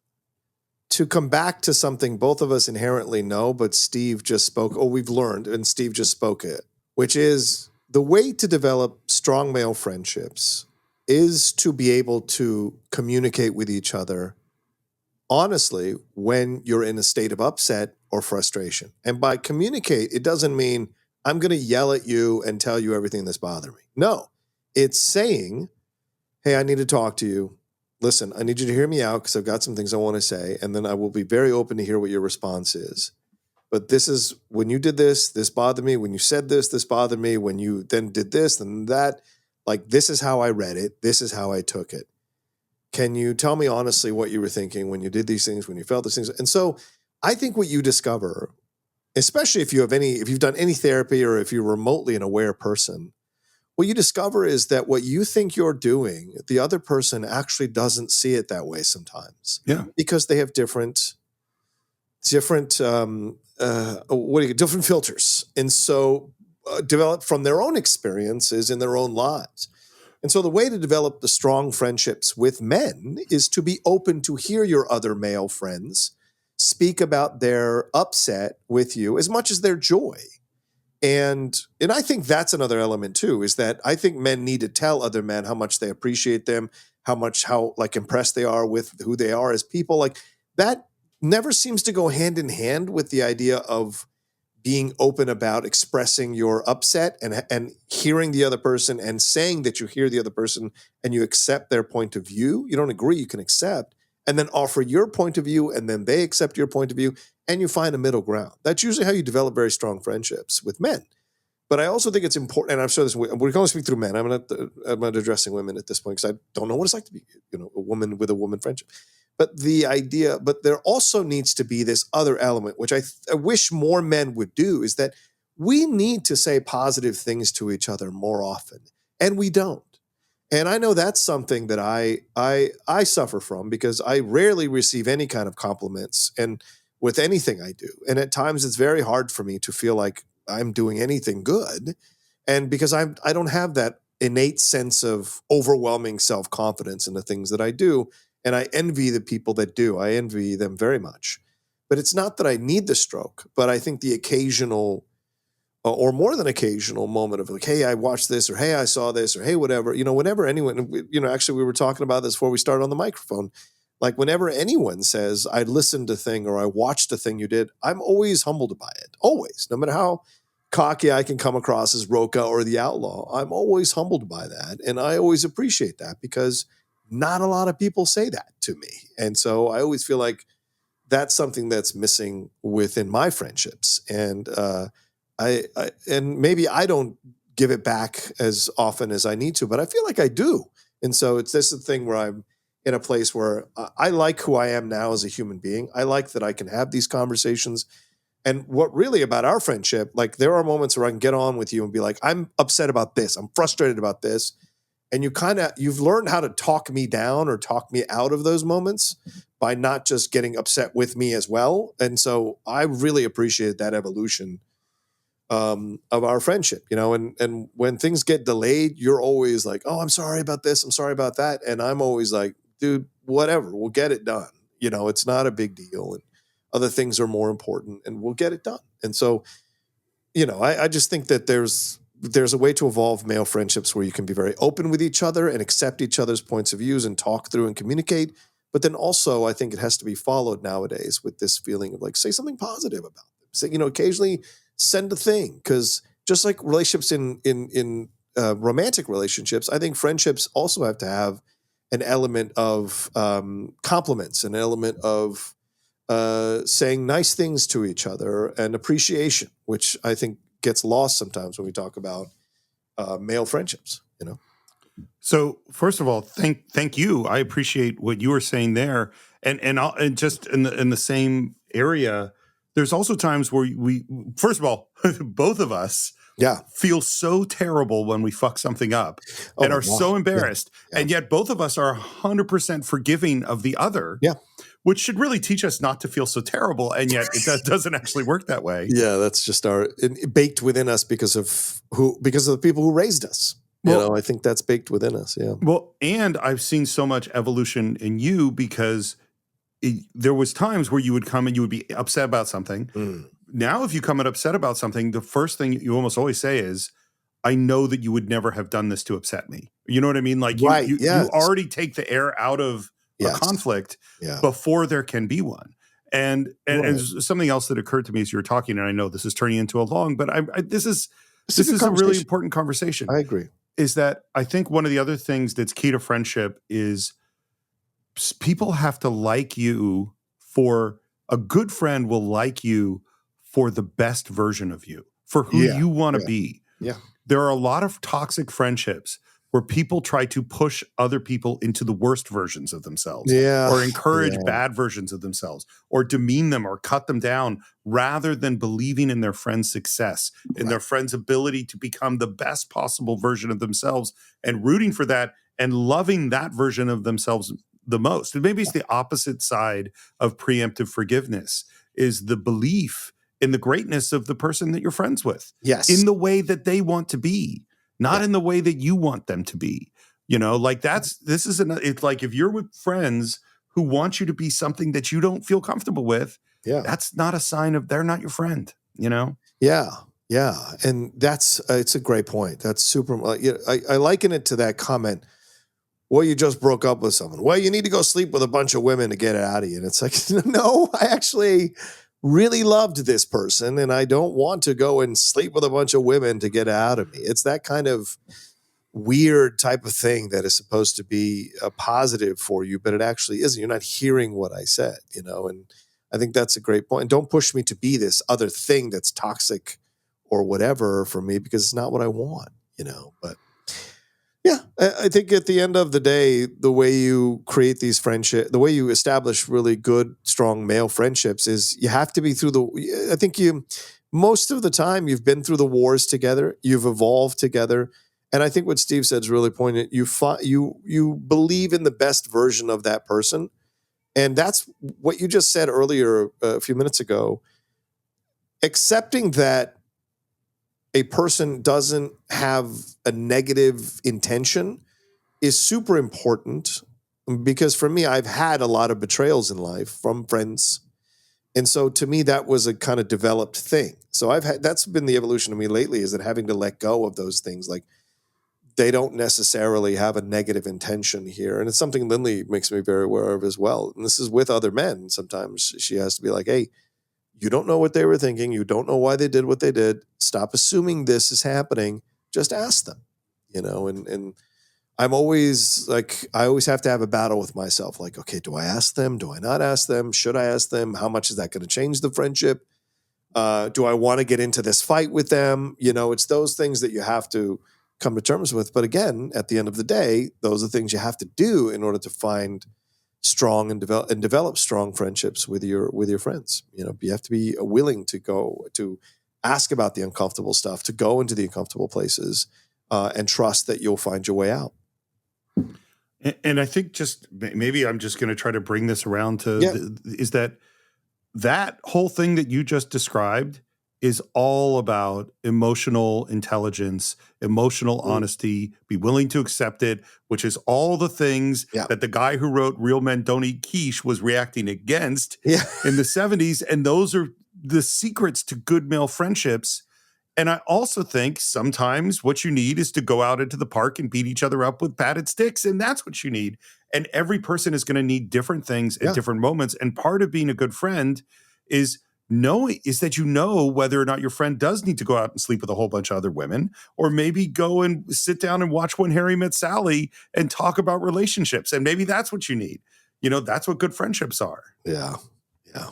to come back to something both of us inherently know, but Steve just spoke, we've learned, and Steve just spoke it, which is the way to develop strong male friendships is to be able to communicate with each other honestly when you're in a state of upset or frustration. And by communicate, it doesn't mean I'm going to yell at you and tell you everything that's bothering me. No, it's saying, hey, I need to talk to you. Listen, I need you to hear me out because I've got some things I want to say, and then I will be very open to hear what your response is. But this is, when you did this bothered me. When you said this bothered me. When you then did this, then that, like, this is how I read it. This is how I took it. Can you tell me honestly what you were thinking when you did these things, when you felt these things? And so I think what you discover, especially if you've done any therapy or if you're remotely an aware person, what you discover is that what you think you're doing, the other person actually doesn't see it that way sometimes. Yeah. Because they have different filters. And so developed from their own experiences in their own lives. And so the way to develop the strong friendships with men is to be open to hear your other male friends speak about their upset with you as much as their joy. And I think that's another element too, is that I think men need to tell other men how much they appreciate them, how impressed they are with who they are as people. Like, that never seems to go hand in hand with the idea of being open about expressing your upset and hearing the other person and saying that you hear the other person and you accept their point of view. You don't agree, you can accept, and then offer your point of view, and then they accept your point of view, and you find a middle ground. That's usually how you develop very strong friendships with men. But I also think it's important, and I'm sure we're going to speak through men. I'm not addressing women at this point because I don't know what it's like to be, a woman with a woman friendship. But there also needs to be this other element, which I wish more men would do, is that we need to say positive things to each other more often, and we don't. And I know that's something that I suffer from because I rarely receive any kind of compliments and with anything I do. And at times it's very hard for me to feel like I'm doing anything good. And because I don't have that innate sense of overwhelming self-confidence in the things that I do. And I envy the people that do. I envy them very much. But it's not that I need the stroke, but I think the occasional or more than occasional moment of like, hey, I watched this, or hey, I saw this, or hey, whatever, whenever anyone, actually we were talking about this before we started on the microphone. Like, whenever anyone says, I listened to a thing or I watched a thing you did, I'm always humbled by it. Always. No matter how cocky I can come across as Rocha or the outlaw, I'm always humbled by that. And I always appreciate that because not a lot of people say that to me. And so I always feel like that's something that's missing within my friendships. And and maybe I don't give it back as often as I need to, but I feel like I do. And so this is the thing where I'm in a place where I like who I am now as a human being. I like that I can have these conversations. And what really about our friendship, like, there are moments where I can get on with you and be like, I'm upset about this. I'm frustrated about this. And you've learned how to talk me down or talk me out of those moments by not just getting upset with me as well. And so I really appreciate that evolution of our friendship, and when things get delayed, you're always like, oh, I'm sorry about this. I'm sorry about that. And I'm always like, dude, whatever, we'll get it done. It's not a big deal. And other things are more important and we'll get it done. And so, I just think that there's a way to evolve male friendships where you can be very open with each other and accept each other's points of views and talk through and communicate. But then also, I think it has to be followed nowadays with this feeling of like, say something positive about them. Say, occasionally send a thing, because just like relationships in romantic relationships, I think friendships also have to have an element of compliments, an element of saying nice things to each other and appreciation, which I think gets lost sometimes when we talk about male friendships, you know? So first of all, thank you. I appreciate what you were saying there, and just in the same area. There's also times where we first of all, both of us Yeah. feel so terrible when we fuck something up Oh and my are God. so embarrassed, Yeah. and yet both of us are 100% forgiving of the other. Yeah. Which should really teach us not to feel so terrible, and yet it doesn't actually work that way. Yeah, that's just baked within us because of the people who raised us. I think that's baked within us. Yeah. Well, and I've seen so much evolution in you because there was times where you would come and you would be upset about something. Mm. Now, if you come and upset about something, the first thing you almost always say is, I know that you would never have done this to upset me. You know what I mean? Like Right, you yes. already take the air out of a Yes. conflict Yeah. before there can be one. And Right. something else that occurred to me as you were talking, and I know this is turning into a long, but this is It's a good a really conversation. important conversation. I agree. Is that I think one of the other things that's key to friendship is people have to like you for a good friend will like you for the best version of you, for who Yeah, you want to yeah. be. Yeah. There are a lot of toxic friendships where people try to push other people into the worst versions of themselves, Yeah. or encourage Yeah. bad versions of themselves, or demean them or cut them down, rather than believing in their friend's success, in their friend's ability to become the best possible version of themselves, and rooting for that and loving that version of themselves the most. And maybe it's the opposite side of preemptive forgiveness, is the belief in the greatness of the person that you're friends with, Yes. in the way that they want to be, not in the way that you want them to be. Like it's like if you're with friends who want you to be something that you don't feel comfortable with, that's not a sign of they're not your friend, Yeah. Yeah. And that's, it's a great point. That's super. I liken it to that comment. Well, you just broke up with someone. Well, you need to go sleep with a bunch of women to get it out of you. And it's like, no, I actually really loved this person and I don't want to go and sleep with a bunch of women to get it out of me. It's that kind of weird type of thing that is supposed to be a positive for you, but it actually isn't. You're not hearing what I said, and I think that's a great point. And don't push me to be this other thing that's toxic or whatever for me, because it's not what I want, but yeah, I think at the end of the day, the way you create these friendships, the way you establish really good, strong male friendships is you have to be I think most of the time you've been through the wars together, you've evolved together. And I think what Steve said is really poignant. You believe in the best version of that person. And that's what you just said earlier, a few minutes ago. Accepting that a person doesn't have a negative intention is super important, because for me, I've had a lot of betrayals in life from friends. And so to me, that was a kind of developed thing. So that's been the evolution of me lately, is that having to let go of those things. Like, they don't necessarily have a negative intention here. And it's something Lindley makes me very aware of as well. And this is with other men. Sometimes she has to be like, hey, you don't know what they were thinking. You don't know why they did what they did. Stop assuming this is happening. Just ask them, and I'm always like, I always have to have a battle with myself. Like, okay, do I ask them? Do I not ask them? Should I ask them? How much is that going to change the friendship? Do I want to get into this fight with them? It's those things that you have to come to terms with. But again, at the end of the day, those are things you have to do in order to find strong and develop strong friendships with your friends. You have to be willing to go to ask about the uncomfortable stuff, to go into the uncomfortable places, and trust that you'll find your way out. And I think just maybe I'm just going to try to bring this around to is that whole thing that you just described is all about emotional intelligence, emotional honesty, be willing to accept it, which is all the things that the guy who wrote Real Men Don't Eat Quiche was reacting against in the 70s. And those are the secrets to good male friendships. And I also think sometimes what you need is to go out into the park and beat each other up with padded sticks. And that's what you need. And every person is going to need different things at different moments. And part of being a good friend is that you know whether or not your friend does need to go out and sleep with a whole bunch of other women, or maybe go and sit down and watch When Harry Met Sally and talk about relationships. And maybe that's what you need. That's what good friendships are. Yeah. Yeah.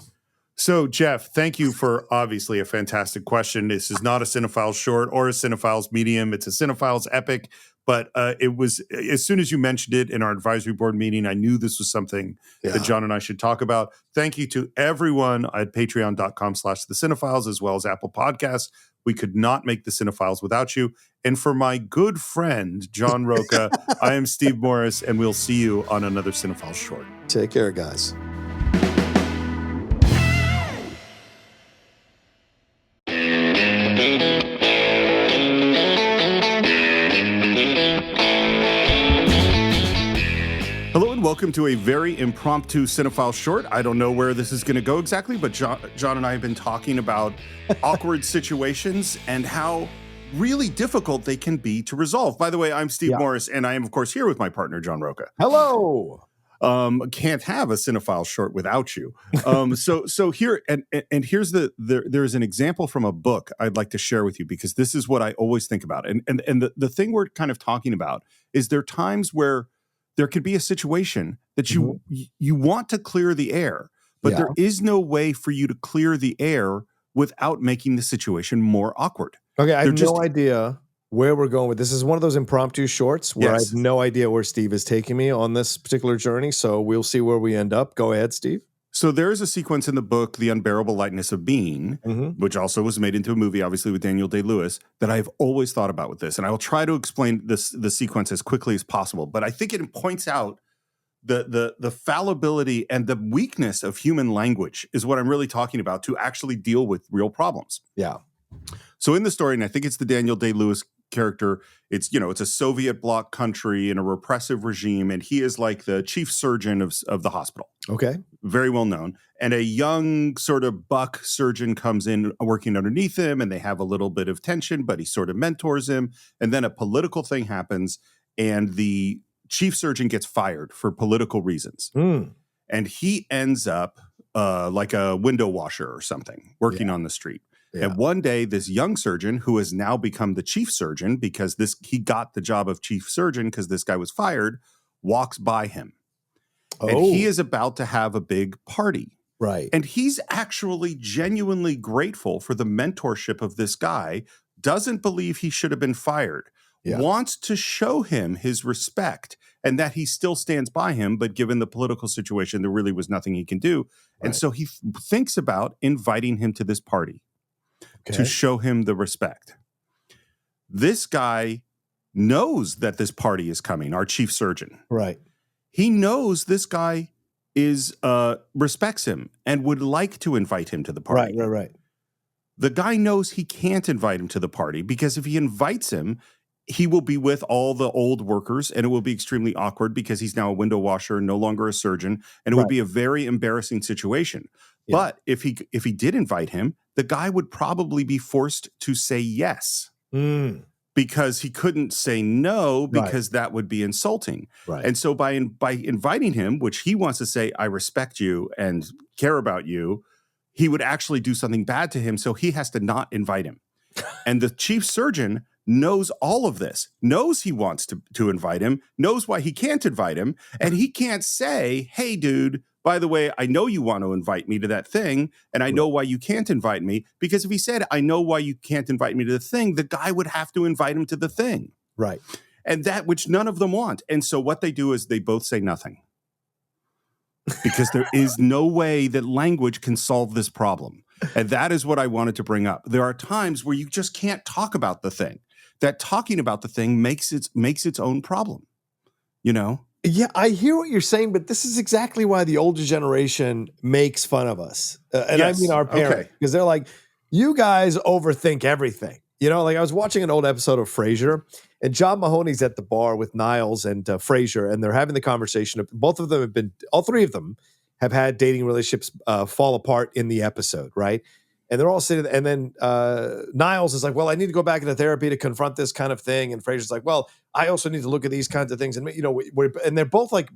So, Jeff, thank you for obviously a fantastic question. This is not a Cine-Files short or a Cine-Files medium. It's a Cine-Files epic. But it was, as soon as you mentioned it in our advisory board meeting, I knew this was something that John and I should talk about. Thank you to everyone at patreon.com/the Cine-Files, as well as Apple Podcasts. We could not make the Cine-Files without you. And for my good friend, John Rocha, I am Steve Morris, and we'll see you on another Cine-Files short. Take care, guys. Hello and welcome to a very impromptu Cinephile short. I don't know where this is going to go exactly, but John and I have been talking about awkward situations and how really difficult they can be to resolve. By the way, I'm Steve Morris, and I am, of course, here with my partner, John Rocha. Hello. Can't have a Cinephile short without you. So here, and here's there's an example from a book I'd like to share with you, because this is what I always think about. And the thing we're kind of talking about is there are times where there could be a situation that you want to clear the air, but there is no way for you to clear the air without making the situation more awkward. Okay, I have no idea where we're going with this. Is one of those impromptu shorts where I have no idea where Steve is taking me on this particular journey, so we'll see where we end up. Go ahead, Steve. So there is a sequence in the book, The Unbearable Lightness of Being, which also was made into a movie, obviously, with Daniel Day-Lewis, that I've always thought about with this. And I will try to explain the sequence as quickly as possible. But I think it points out the fallibility and the weakness of human language is what I'm really talking about to actually deal with real problems. Yeah. So in the story, and I think it's the Daniel Day-Lewis character, it's a Soviet bloc country in a repressive regime, and he is like the chief surgeon of the hospital. Okay. Very well known. And a young sort of buck surgeon comes in working underneath him, and they have a little bit of tension, but he sort of mentors him. And then a political thing happens, and the chief surgeon gets fired for political reasons. And he ends up like a window washer or something, working on the street. Yeah. And one day, this young surgeon, who has now become the chief surgeon because he got the job of chief surgeon because this guy was fired, walks by him. And he is about to have a big party. Right. And he's actually genuinely grateful for the mentorship of this guy, doesn't believe he should have been fired, wants to show him his respect and that he still stands by him. But given the political situation, there really was nothing he can do. Right. And so he thinks about inviting him to this party. To show him the respect. This guy knows that this party is coming, our chief surgeon. Right. He knows this guy respects him and would like to invite him to the party. Right. The guy knows he can't invite him to the party because if he invites him, he will be with all the old workers and it will be extremely awkward because he's now a window washer, no longer a surgeon, and it would be a very embarrassing situation. Yeah. But if he did invite him, the guy would probably be forced to say yes because he couldn't say no because that would be insulting. Right. And so by inviting him, which he wants to say, I respect you and care about you, he would actually do something bad to him. So he has to not invite him. And the chief surgeon knows all of this, knows he wants to invite him, knows why he can't invite him. And he can't say, hey, dude, by the way, I know you want to invite me to that thing, and I know why you can't invite me. Because if he said, I know why you can't invite me to the thing, the guy would have to invite him to the thing. Right. And that which none of them want. And so what they do is they both say nothing. Because there is no way that language can solve this problem. And that is what I wanted to bring up. There are times where you just can't talk about the thing. That talking about the thing makes its own problem. You know? Yeah, I hear what you're saying, but this is exactly why the older generation makes fun of us. And I mean our parents, because they're like, you guys overthink everything. You know, like I was watching an old episode of Frasier, and John Mahoney's at the bar with Niles and Frasier, and they're having the conversation. All three of them have had dating relationships fall apart in the episode, right? And they're all sitting there, and then Niles is like, well, I need to go back into therapy to confront this kind of thing. And Fraser's like, well, I also need to look at these kinds of things. And, and they're both like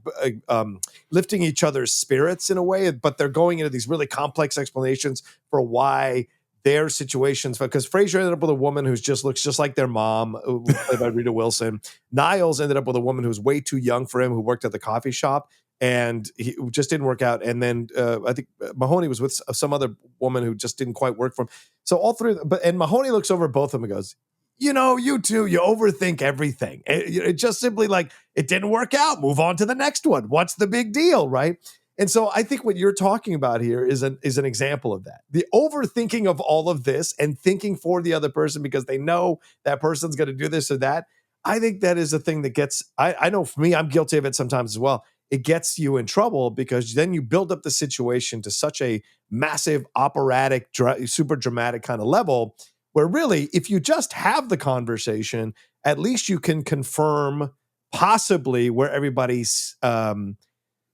lifting each other's spirits in a way, but they're going into these really complex explanations for why their situations, because Fraser ended up with a woman who looks just like their mom, played by Rita Wilson. Niles ended up with a woman who was way too young for him, who worked at the coffee shop, and he just didn't work out. And then I think Mahoney was with some other woman who just didn't quite work for him. So all three, and Mahoney looks over at both of them and goes, you two, you overthink everything. It just simply like, it didn't work out. Move on to the next one. What's the big deal, right? And so I think what you're talking about here is an example of that. The overthinking of all of this and thinking for the other person because they know that person's going to do this or that. I think that is a thing that gets, I know for me, I'm guilty of it sometimes as well. It gets you in trouble because then you build up the situation to such a massive operatic, super dramatic kind of level where really, if you just have the conversation, at least you can confirm possibly where everybody's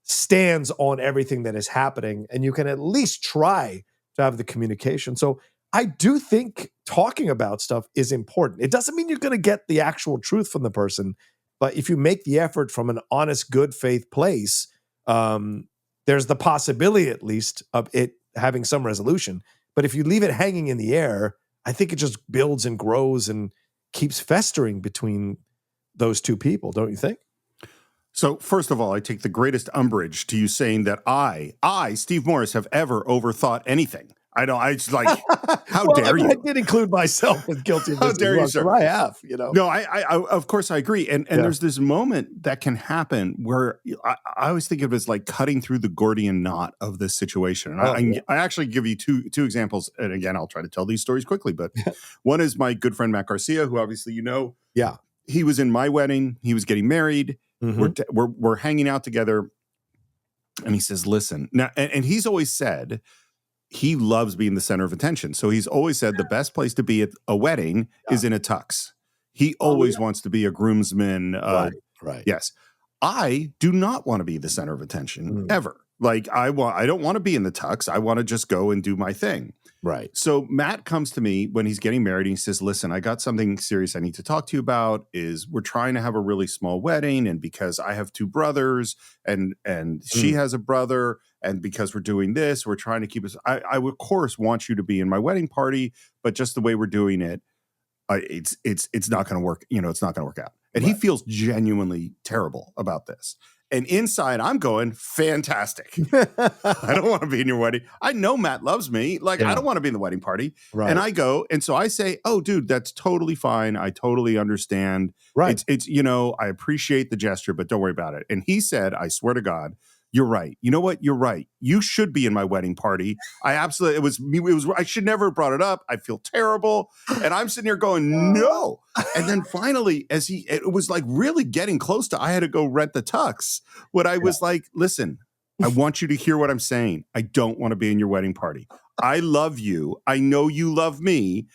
stands on everything that is happening, and you can at least try to have the communication. So I do think talking about stuff is important. It doesn't mean you're going to get the actual truth from the person, but if you make the effort from an honest, good faith place, there's the possibility at least of it having some resolution. But if you leave it hanging in the air, I think it just builds and grows and keeps festering between those two people, don't you think? So first of all, I take the greatest umbrage to you saying that I, Steve Morris, have ever overthought anything. I don't. I just like, how dare you? I did include myself as guilty of this. How dare you, sir? I have, No, I of course I agree. And there's this moment that can happen where I always think of it as like cutting through the Gordian knot of this situation. And I actually give you two examples. And again, I'll try to tell these stories quickly. But one is my good friend Matt Garcia, who obviously you know. Yeah, he was in my wedding. He was getting married. Mm-hmm. We're hanging out together, and he says, "Listen now," and he's always said he loves being the center of attention. So he's always said the best place to be at a wedding is in a tux. He always wants to be a groomsman. Right. Yes, I do not want to be the center of attention ever. Like I don't want to be in the tux. I want to just go and do my thing. Right. So Matt comes to me when he's getting married and he says, listen, I got something serious I need to talk to you about. We're trying to have a really small wedding. And because I have two brothers and she has a brother, and because we're doing this, we're trying to keep us, I would, of course, want you to be in my wedding party, but just the way we're doing it, it's not going to work. It's not going to work out. And he feels genuinely terrible about this. And inside, I'm going, fantastic. I don't want to be in your wedding. I know Matt loves me. I don't want to be in the wedding party. Right. And I go, and so I say, oh, dude, that's totally fine. I totally understand. Right. It's I appreciate the gesture, but don't worry about it. And he said, I swear to God, you're right. You know what? You're right. You should be in my wedding party. It was I should never have brought it up. I feel terrible. And I'm sitting here going, no. And then finally, it was like really getting close to, I had to go rent the tux. When I was like, listen, I want you to hear what I'm saying. I don't want to be in your wedding party. I love you. I know you love me.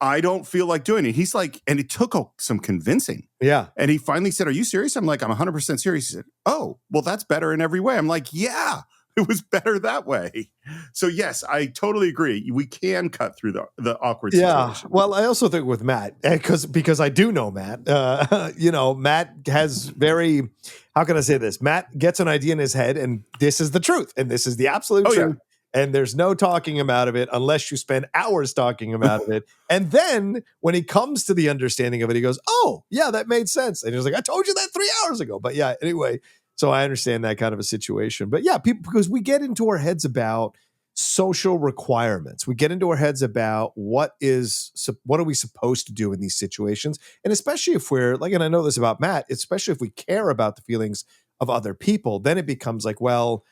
I don't feel like doing it. He's like, and it took some convincing. Yeah. And he finally said, are you serious? I'm like, I'm 100% serious. He said, oh, well, that's better in every way. I'm like, yeah, it was better that way. So yes, I totally agree. We can cut through the awkward situation. Well, I also think with Matt, because I do know Matt, Matt has very, how can I say this? Matt gets an idea in his head and this is the truth. And this is the absolute truth. Yeah. And there's no talking him out of it unless you spend hours talking him out of it. And then when he comes to the understanding of it, he goes, oh, yeah, that made sense. And he's like, I told you that 3 hours ago. But yeah, anyway, so I understand that kind of a situation. But yeah, because we get into our heads about social requirements. We get into our heads about what are we supposed to do in these situations? And especially if we're like, and I know this about Matt, especially if we care about the feelings of other people, then it becomes like, well,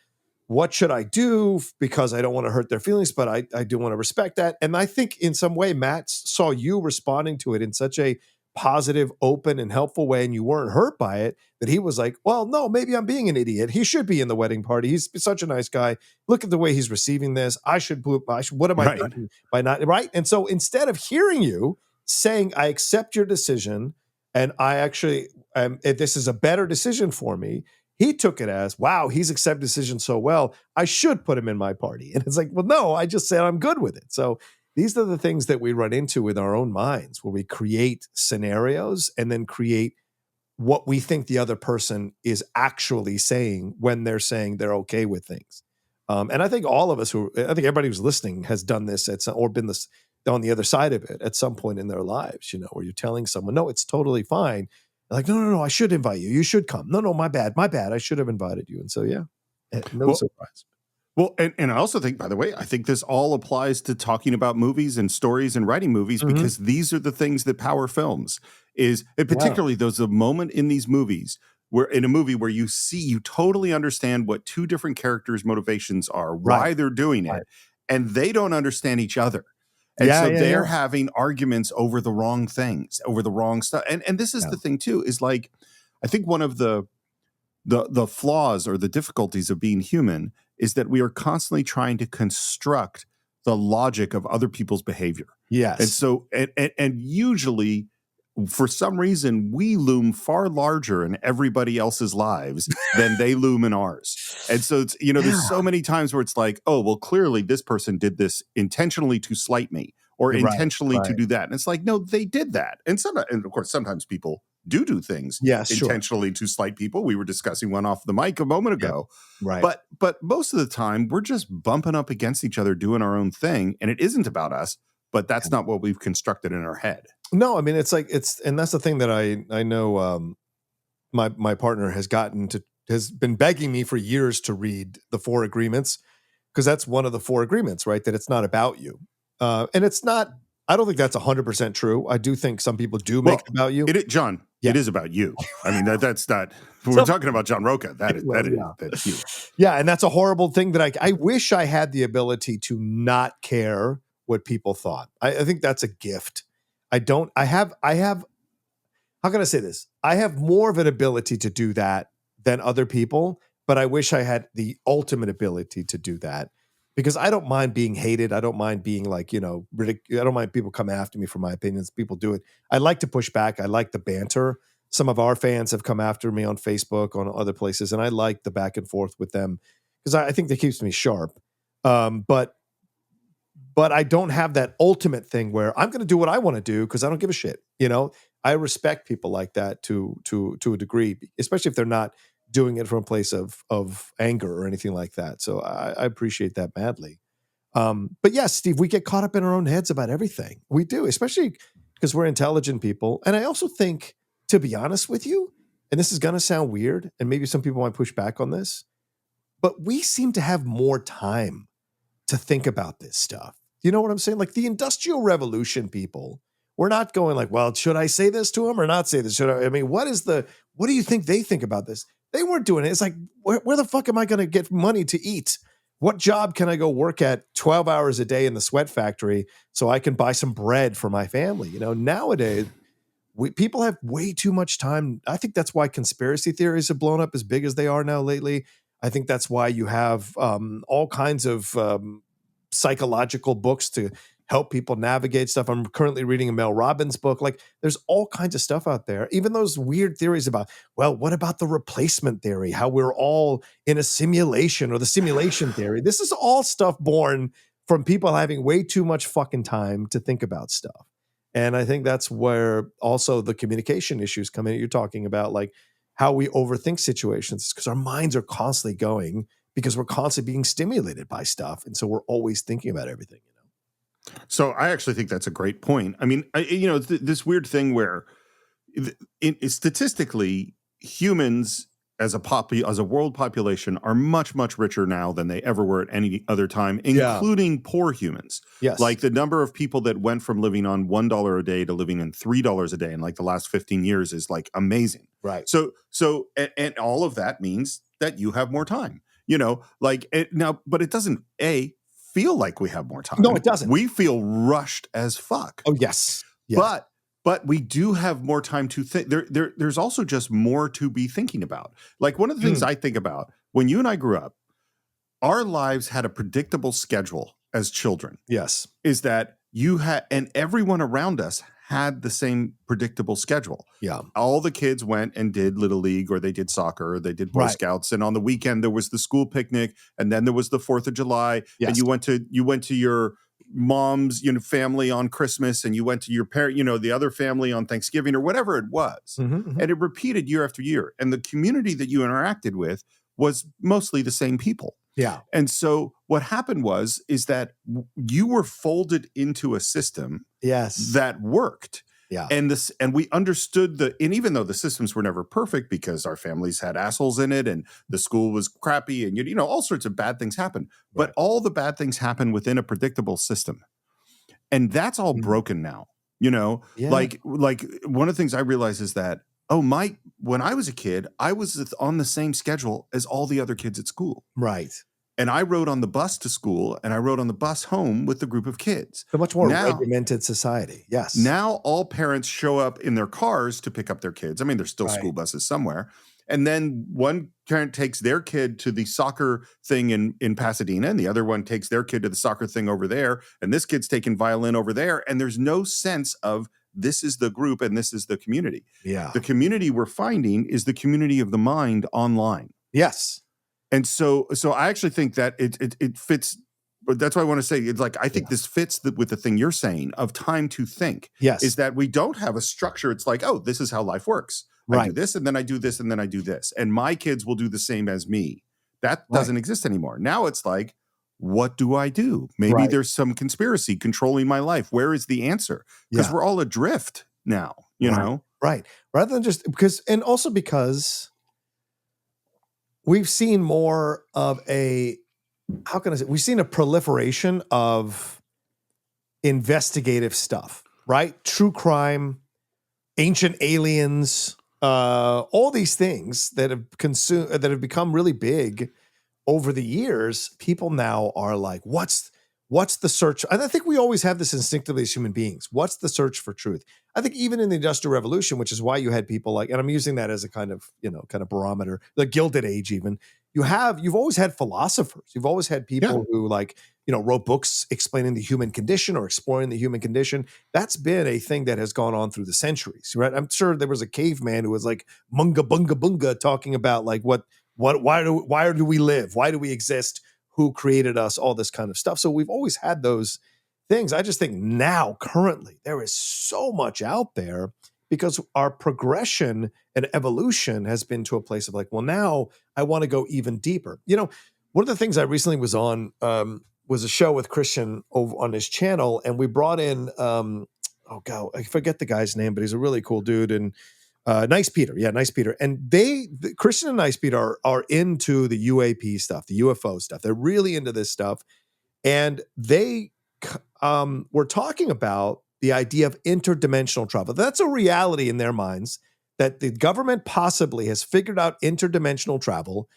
what should I do? Because I don't want to hurt their feelings, but I do want to respect that. And I think in some way, Matt saw you responding to it in such a positive, open, and helpful way, and you weren't hurt by it, that he was like, well, no, maybe I'm being an idiot. He should be in the wedding party. He's such a nice guy. Look at the way he's receiving this. What am I doing by not, right? And so instead of hearing you saying, I accept your decision, and I actually, this is a better decision for me, He took it as, wow, he's accepted decisions so well, I should put him in my party. And it's like, well, no, I just said I'm good with it. So these are the things that we run into with our own minds, where we create scenarios and then create what we think the other person is actually saying when they're saying they're okay with things. And I think all of us I think everybody who's listening has done this or been this on the other side of it at some point in their lives, where you're telling someone, no, it's totally fine. They're like, no, I should invite you. You should come. No, my bad. I should have invited you. And so, yeah, no surprise. Well, and I also think, by the way, I think this all applies to talking about movies and stories and writing movies, because these are the things that power films. And particularly there's a moment in these movies where you totally understand what two different characters' motivations are, why they're doing it, and they don't understand each other. And they're having arguments over the wrong things, over the wrong stuff. And this is the thing too, is like, I think one of the flaws or the difficulties of being human is that we are constantly trying to construct the logic of other people's behavior. Yes. And so, and usually, for some reason, we loom far larger in everybody else's lives than they loom in ours. And so it's, there's so many times where it's like, oh, well, clearly this person did this intentionally to slight me or intentionally to do that. And it's like, no, they did that. And of course, sometimes people do things intentionally to slight people. We were discussing one off the mic a moment ago. Right. But most of the time we're just bumping up against each other, doing our own thing. And it isn't about us, but that's not what we've constructed in our head. No, I mean, and that's the thing that I know, my partner has been begging me for years to read the 4 Agreements, because that's one of the 4 agreements, right? That it's not about you. And it's not, I don't think that's 100% true. I do think some people do make it about you. John, it is about you. I mean, that's not, we're talking about John Rocha. That's you. Yeah. And that's a horrible thing that I wish I had the ability to not care what people thought. I think that's a gift. I have, how can I say this? I have more of an ability to do that than other people, but I wish I had the ultimate ability to do that, because I don't mind being hated. I don't mind being like, I don't mind people come after me for my opinions. People do it. I like to push back. I like the banter. Some of our fans have come after me on Facebook, on other places, and I like the back and forth with them, because I think that keeps me sharp. But I don't have that ultimate thing where I'm going to do what I want to do because I don't give a shit. I respect people like that to a degree, especially if they're not doing it from a place of anger or anything like that. So I appreciate that madly. But yes, Steve, we get caught up in our own heads about everything. We do, especially because we're intelligent people. And I also think, to be honest with you, and this is going to sound weird, and maybe some people might push back on this, but we seem to have more time to think about this stuff. You know what I'm saying? Like the Industrial Revolution people, we're not going like, well, should I say this to him or not say this? I mean, what do you think they think about this? They weren't doing it. It's like, where the fuck am I going to get money to eat? What job can I go work at 12 hours a day in the sweat factory so I can buy some bread for my family? Nowadays, people have way too much time. I think that's why conspiracy theories have blown up as big as they are now lately. I think that's why you have all kinds of psychological books to help people navigate stuff. I'm currently reading a Mel Robbins book. Like, there's all kinds of stuff out there. Even those weird theories about, well, what about the replacement theory? How we're all in a simulation, or the simulation theory. This is all stuff born from people having way too much fucking time to think about stuff. And I think that's where also the communication issues come in. You're talking about like how we overthink situations, because our minds are constantly going, because we're constantly being stimulated by stuff. And so we're always thinking about everything, So I actually think that's a great point. I mean, this weird thing where statistically humans as a world population are much, much richer now than they ever were at any other time, including poor humans. Yes. Like the number of people that went from living on $1 a day to living on $3 a day in like the last 15 years is like amazing. Right. So and all of that means that you have more time. But it doesn't feel like we have more time. No, it doesn't. We feel rushed as fuck. Oh, yes. But we do have more time to think. There's also just more to be thinking about. Like one of the things I think about when you and I grew up, our lives had a predictable schedule as children. Yes. Is that you had, and everyone around us had the same predictable schedule. Yeah. All the kids went and did Little League, or they did soccer, or they did Boy Right. Scouts. And on the weekend, there was the school picnic, and then there was the 4th of July. Yes. And you went to your mom's, family on Christmas, and you went to your parent, the other family on Thanksgiving, or whatever it was. Mm-hmm. And it repeated year after year. And the community that you interacted with was mostly the same people. Yeah. And so what happened is that you were folded into a system Yes. that worked. Yeah. And we understood and even though the systems were never perfect because our families had assholes in it and the school was crappy and all sorts of bad things happened. But Right. all the bad things happen within a predictable system. And that's all broken now. Yeah. Like one of the things I realized is that, when I was a kid, I was on the same schedule as all the other kids at school. Right. And I rode on the bus to school and I rode on the bus home with the group of kids. A much more Now- regimented society. Yes. Now all parents show up in their cars to pick up their kids. I mean, there's still Right. school buses somewhere. And then one parent takes their kid to the soccer thing in Pasadena, and the other one takes their kid to the soccer thing over there. And this kid's taking violin over there. And there's no sense of this is the group and this is the community. Yeah. The community we're finding is the community of the mind online. Yes. And so I actually think that it fits, but that's why I want to say it's like, I think this fits with the thing you're saying of time to think. Yes. Is that we don't have a structure. It's like, oh, this is how life works. I do Right. this and then I do this and then I do this. And my kids will do the same as me. That doesn't exist anymore. Now it's like, what do I do? Maybe Right. there's some conspiracy controlling my life. Where is the answer? Because Yeah. we're all adrift now, know? Right. Rather than just because we've seen more of we've seen a proliferation of investigative stuff, right? True crime, ancient aliens, all these things that have become really big over the years. People now are like, what's the search? And I think we always have this instinctively as human beings. What's the search for truth? I think even in the Industrial Revolution, which is why you had people like, and I'm using that as a kind of barometer, the Gilded Age even, you've always had philosophers. You've always had people who wrote books explaining the human condition or exploring the human condition. That's been a thing that has gone on through the centuries, right? I'm sure there was a caveman who was like munga bunga bunga talking about like why do we live? Why do we exist? Who created us? All this kind of stuff. So we've always had those things. I just think now, currently, there is so much out there because our progression and evolution has been to a place of like, well, now I want to go even deeper. One of the things I recently was on was a show with Christian over on his channel, and we brought in, I forget the guy's name, but he's a really cool dude, and Nice Peter. Yeah, Nice Peter. And Christian and Nice Peter are into the UAP stuff, the UFO stuff. They're really into this stuff. And they were talking about the idea of interdimensional travel. That's a reality in their minds, that the government possibly has figured out interdimensional travel,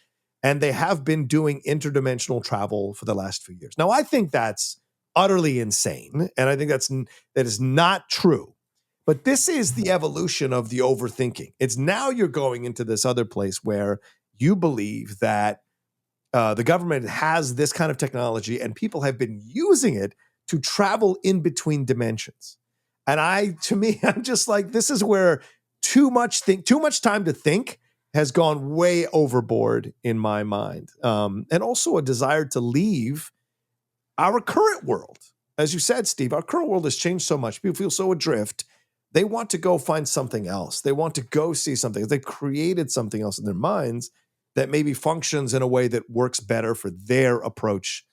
and they have been doing interdimensional travel for the last few years. Now, I think that's utterly insane, and I think that is not true. But this is the evolution of the overthinking. It's now you're going into this other place where you believe that the government has this kind of technology and people have been using it to travel in between dimensions. And I'm just like, this is where too much time to think has gone way overboard in my mind. And also a desire to leave our current world. As you said, Steve, our current world has changed so much. People feel so adrift. They want to go find something else. They want to go see something. They've created something else in their minds that maybe functions in a way that works better for their approach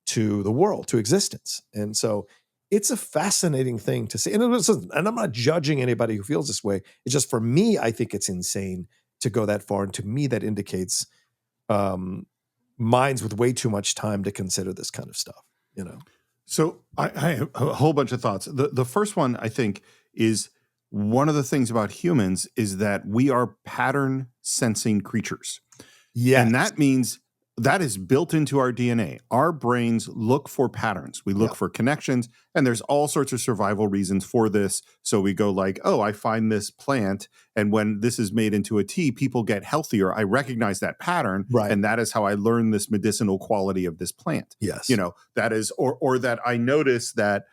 to the world, to existence. And so it's a fascinating thing to see. And I'm not judging anybody who feels this way. It's just, for me, I think it's insane to go that far. And to me, that indicates minds with way too much time to consider this kind of stuff, So I have a whole bunch of thoughts. The first one, I think, is one of the things about humans is that we are pattern sensing creatures. Yeah. And that means that is built into our DNA. Our brains look for patterns. We look for connections, and there's all sorts of survival reasons for this. So we go like, oh, I find this plant, and when this is made into a tea, people get healthier. I recognize that pattern, Right. and that is how I learn this medicinal quality of this plant. Yes. That is, or that I notice that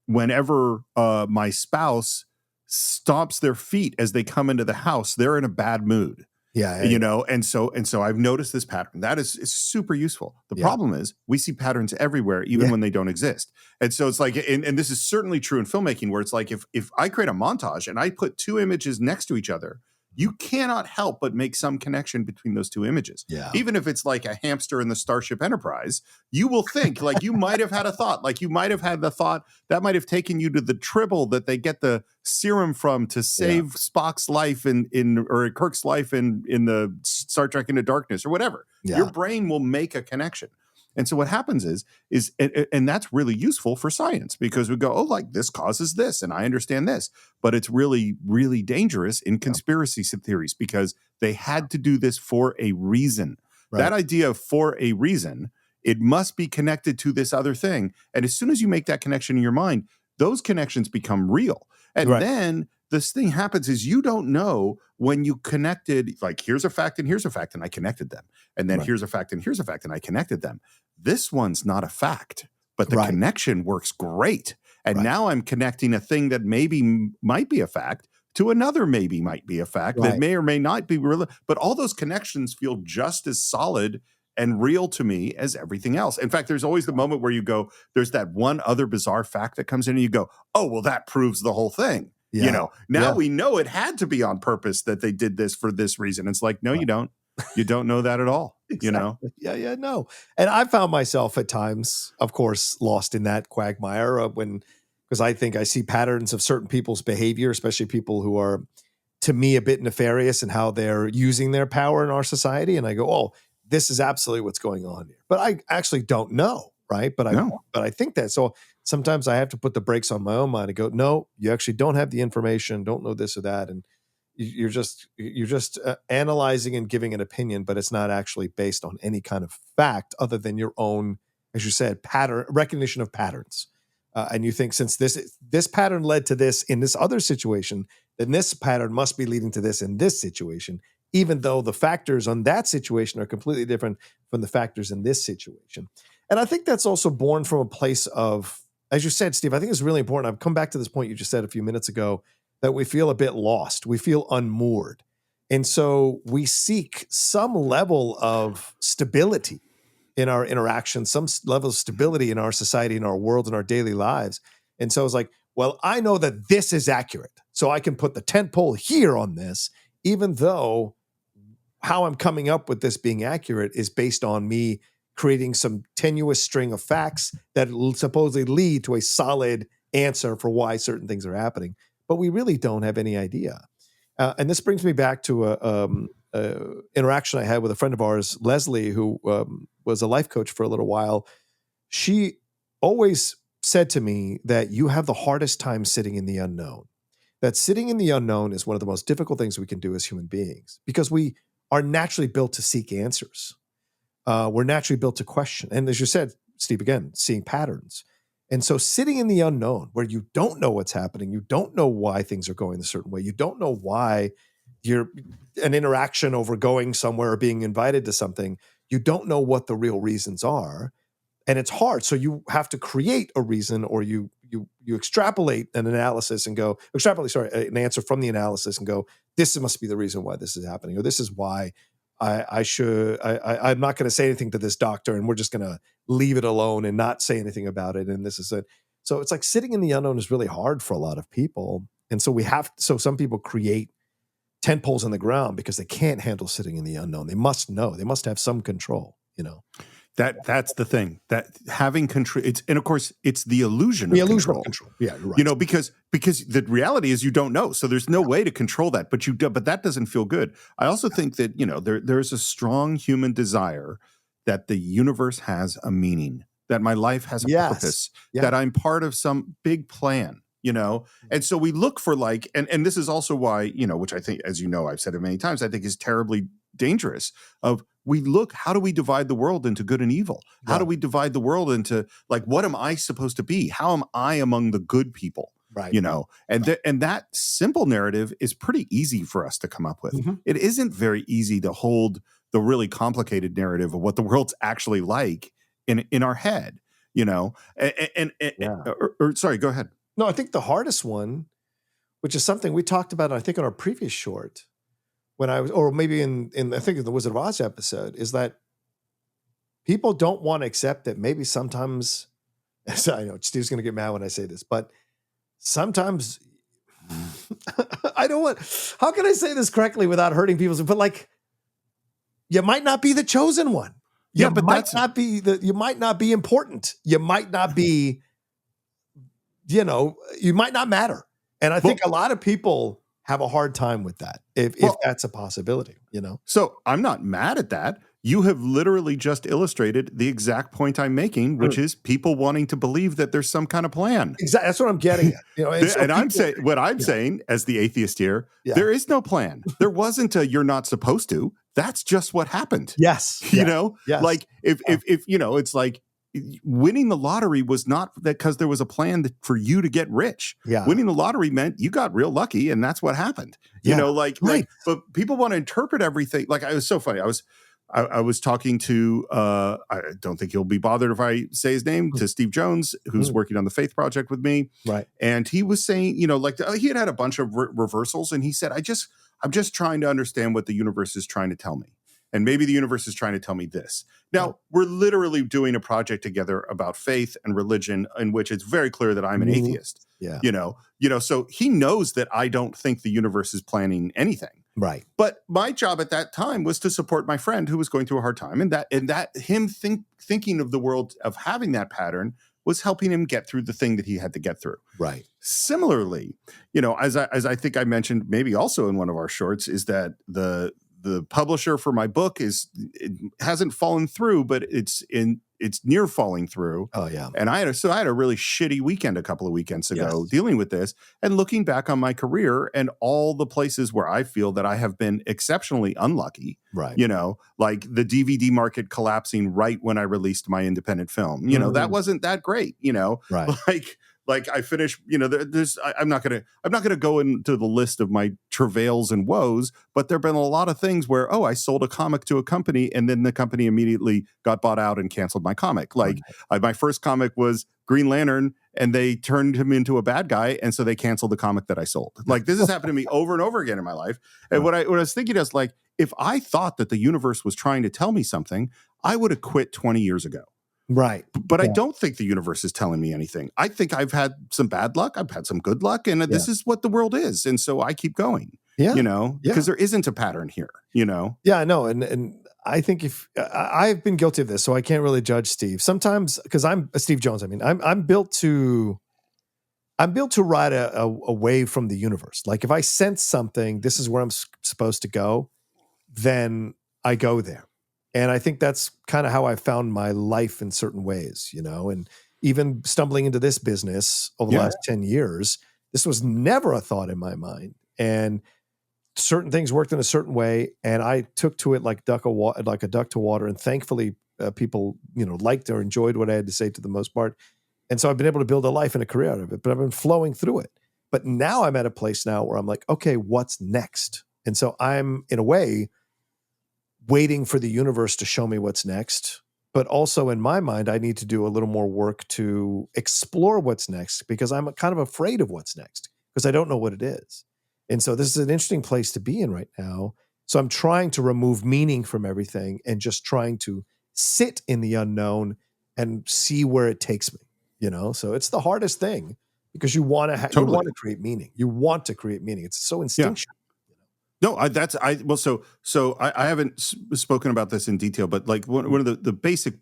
whenever my spouse stomps their feet as they come into the house, they're in a bad mood. Yeah. You know, and so I've noticed this pattern. That is super useful. The problem is we see patterns everywhere, even when they don't exist. And so it's like, and this is certainly true in filmmaking, where it's like if I create a montage and I put two images next to each other, you cannot help but make some connection between those two images. Yeah. Even if it's like a hamster in the Starship Enterprise, you will think like you might have had a thought, like you might have had the thought that might have taken you to the tribble that they get the serum from to save Spock's life or Kirk's life in the Star Trek Into Darkness or whatever. Yeah. Your brain will make a connection. And so what happens is and that's really useful for science, because we go, oh, like this causes this, and I understand this. But it's really, really dangerous in conspiracy theories, because they had to do this for a reason. Right. That idea of for a reason, it must be connected to this other thing. And as soon as you make that connection in your mind, those connections become real. And then this thing happens is you don't know when you connected, like here's a fact and here's a fact, and I connected them. And then here's a fact and here's a fact, and I connected them. This one's not a fact, but the connection works great. And now I'm connecting a thing that maybe might be a fact to another maybe might be a fact that may or may not be real. But all those connections feel just as solid and real to me as everything else. In fact, there's always the moment where you go, there's that one other bizarre fact that comes in and you go, oh, well, that proves the whole thing. Yeah. You know, now we know it had to be on purpose that they did this for this reason. It's like, no, you don't. You don't know that at all. Exactly. You know? Yeah, no. And I found myself at times, of course, lost in that quagmire because I think I see patterns of certain people's behavior, especially people who are, to me, a bit nefarious in how they're using their power in our society. And I go, oh, this is absolutely what's going on here. But I actually don't know, right? But I think that. So sometimes I have to put the brakes on my own mind and go, no, you actually don't have the information, don't know this or that. And you're just analyzing and giving an opinion, but it's not actually based on any kind of fact other than your own, as you said, recognition of patterns. And you think, since this pattern led to this in this other situation, then this pattern must be leading to this in this situation, even though the factors on that situation are completely different from the factors in this situation. And I think that's also born from a place of, as you said, Steve, I think it's really important. I've come back to this point you just said a few minutes ago, that we feel a bit lost. We feel unmoored. And so we seek some level of stability in our interactions, some level of stability in our society, in our world, in our daily lives. And so it's like, well, I know that this is accurate, so I can put the tent pole here on this, even though how I'm coming up with this being accurate is based on me creating some tenuous string of facts that supposedly lead to a solid answer for why certain things are happening. But we really don't have any idea. And this brings me back to a interaction I had with a friend of ours, Leslie, who was a life coach for a little while. She always said to me that you have the hardest time sitting in the unknown. That sitting in the unknown is one of the most difficult things we can do as human beings, because we are naturally built to seek answers. We're naturally built to question. And as you said, Steve, again, seeing patterns. And so sitting in the unknown, where you don't know what's happening, you don't know why things are going a certain way, you don't know why an interaction over going somewhere or being invited to something, you don't know what the real reasons are. And it's hard. So you have to create a reason, or you extrapolate an analysis and go, an answer from the analysis and go, this must be the reason why this is happening, or this is why I'm not going to say anything to this doctor, and we're just going to leave it alone and not say anything about it. And this is it. So it's like sitting in the unknown is really hard for a lot of people. And so some people create tent poles in the ground because they can't handle sitting in the unknown. They must know, they must have some control, you know. That's the thing, that having control. And of course, it's the illusion of control. Yeah, you're right. You know, because the reality is you don't know, so there's no way to control that. But that doesn't feel good. I also think that, you know, there's a strong human desire that the universe has a meaning, that my life has a purpose, that I'm part of some big plan. You know, and so we look for and this is also why, you know, which I think, as you know, I've said it many times, I think is terribly dangerous. We look, how do we divide the world into good and evil? How do we divide the world into, like, what am I supposed to be? How am I among the good people? Right. You know, and that simple narrative is pretty easy for us to come up with. Mm-hmm. It isn't very easy to hold the really complicated narrative of what the world's actually like in our head, you know, sorry, go ahead. No, I think the hardest one which is something we talked about, I think, on our previous short, when I was, or maybe in I think in the Wizard of Oz episode, is that people don't want to accept that maybe sometimes, so I know Steve's going to get mad when I say this, but sometimes I don't want, how can I say this correctly without hurting people? But like, you might not be the chosen one. You might not be important. You might not be, you might not matter. And I think a lot of people have a hard time with that, if that's a possibility, So I'm not mad at that. You have literally just illustrated the exact point I'm making, which is people wanting to believe that there's some kind of plan. Exactly. That's what I'm getting at. I'm saying as the atheist here, there is no plan. There wasn't a "you're not supposed to." That's just what happened. Yes. Yes. Like if it's like winning the lottery was not that because there was a plan for you to get rich. Yeah. Winning the lottery meant you got real lucky, and that's what happened. But people want to interpret everything. Like, it was so funny. I was talking to, I don't think he'll be bothered if I say his name, to Steve Jones, who's working on the Faith Project with me. Right. And he was saying, he had a bunch of reversals, and he said, I'm just trying to understand what the universe is trying to tell me. And maybe the universe is trying to tell me this. Now, we're literally doing a project together about faith and religion, in which it's very clear that I'm an atheist. Yeah. So he knows that I don't think the universe is planning anything. Right. But my job at that time was to support my friend who was going through a hard time, and that him thinking of the world, of having that pattern, was helping him get through the thing that he had to get through. Right. Similarly, as I think I mentioned maybe also in one of our shorts, is that the publisher for my book it hasn't fallen through, but it's near falling through. Oh yeah. And I had a really shitty weekend a couple of weekends ago dealing with this, and looking back on my career and all the places where I feel that I have been exceptionally unlucky. Right. Like the DVD market collapsing right when I released my independent film. That wasn't that great. Right. Like I finished, I'm not gonna go into the list of my travails and woes, but there've been a lot of things where, I sold a comic to a company, and then the company immediately got bought out and canceled my comic. Like my first comic was Green Lantern, and they turned him into a bad guy, and so they canceled the comic that I sold. Like, this has happened to me over and over again in my life. And what I was thinking is, like, if I thought that the universe was trying to tell me something, I would have quit 20 years ago. Right. But I don't think the universe is telling me anything. I think I've had some bad luck. I've had some good luck. And this is what the world is. And so I keep going, because there isn't a pattern here, Yeah, I know. And I think I've been guilty of this, so I can't really judge Steve. Sometimes, because I'm Steve Jones. I mean, I'm built to ride a wave from the universe. Like, if I sense something, this is where I'm supposed to go, then I go there. And I think that's kind of how I found my life in certain ways, and even stumbling into this business over the last 10 years, this was never a thought in my mind. And certain things worked in a certain way, and I took to it like a duck to water. And thankfully, people, liked or enjoyed what I had to say to the most part. And so I've been able to build a life and a career out of it, but I've been flowing through it. But now I'm at a place now where I'm like, okay, what's next? And so I'm, in a way, waiting for the universe to show me what's next. But also, in my mind, I need to do a little more work to explore what's next, because I'm kind of afraid of what's next, because I don't know what it is. And so this is an interesting place to be in right now. So I'm trying to remove meaning from everything and just trying to sit in the unknown and see where it takes me, So it's the hardest thing, because you want to you want to create meaning. You want to create meaning. It's so instinctual. No, I haven't spoken about this in detail, but like one of the basic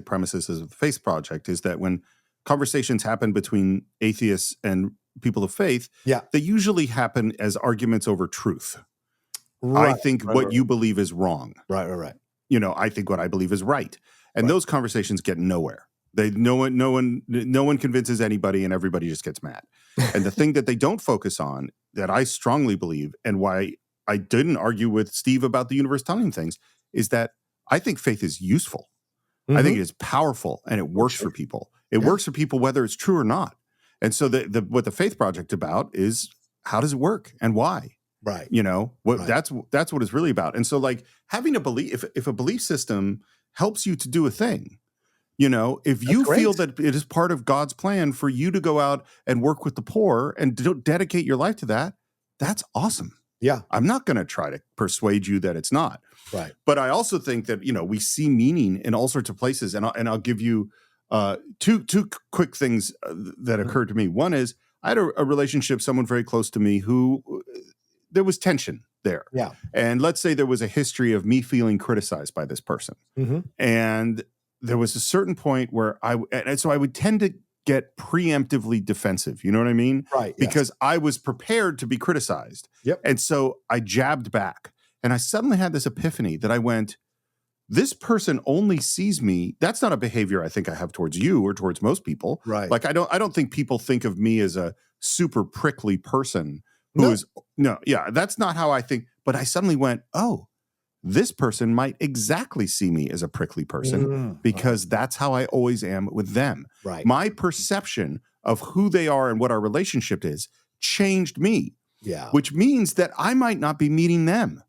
premises of the Faith Project is that when conversations happen between atheists and people of faith, they usually happen as arguments over truth. Right, I think what you believe is wrong. Right. I think what I believe is right, and those conversations get nowhere. No one convinces anybody, and everybody just gets mad. And the thing that they don't focus on, that I strongly believe, and why I didn't argue with Steve about the universe telling things, is that I think faith is useful. I think it is powerful, and it works for people. It works for people whether it's true or not. And so what the Faith Project about is, how does it work and why? Right. That's what it's really about. And so, like, having a belief, if a belief system helps you to do a thing, You know, if you great. feel that it is part of God's plan for you to go out and work with the poor and dedicate your life to that, that's awesome. Yeah. I'm not going to try to persuade you that it's not. Right. But I also think that, we see meaning in all sorts of places. And I'll give you two quick things that occurred to me. One is I had a relationship, someone very close to me who there was tension there. Yeah. And let's say there was a history of me feeling criticized by this person. Mm-hmm. And there was a certain point where I would tend to get preemptively defensive. You know what I mean? Right. Because I was prepared to be criticized. Yep. And so I jabbed back. And I suddenly had this epiphany that I went, this person only sees me. That's not a behavior I think I have towards you or towards most people. Right. Like I don't think people think of me as a super prickly person who is that's not how I think. But I suddenly went, oh, this person might exactly see me as a prickly person because that's how I always am with them. Right. My perception of who they are and what our relationship is changed me. Yeah. Which means that I might not be meeting them.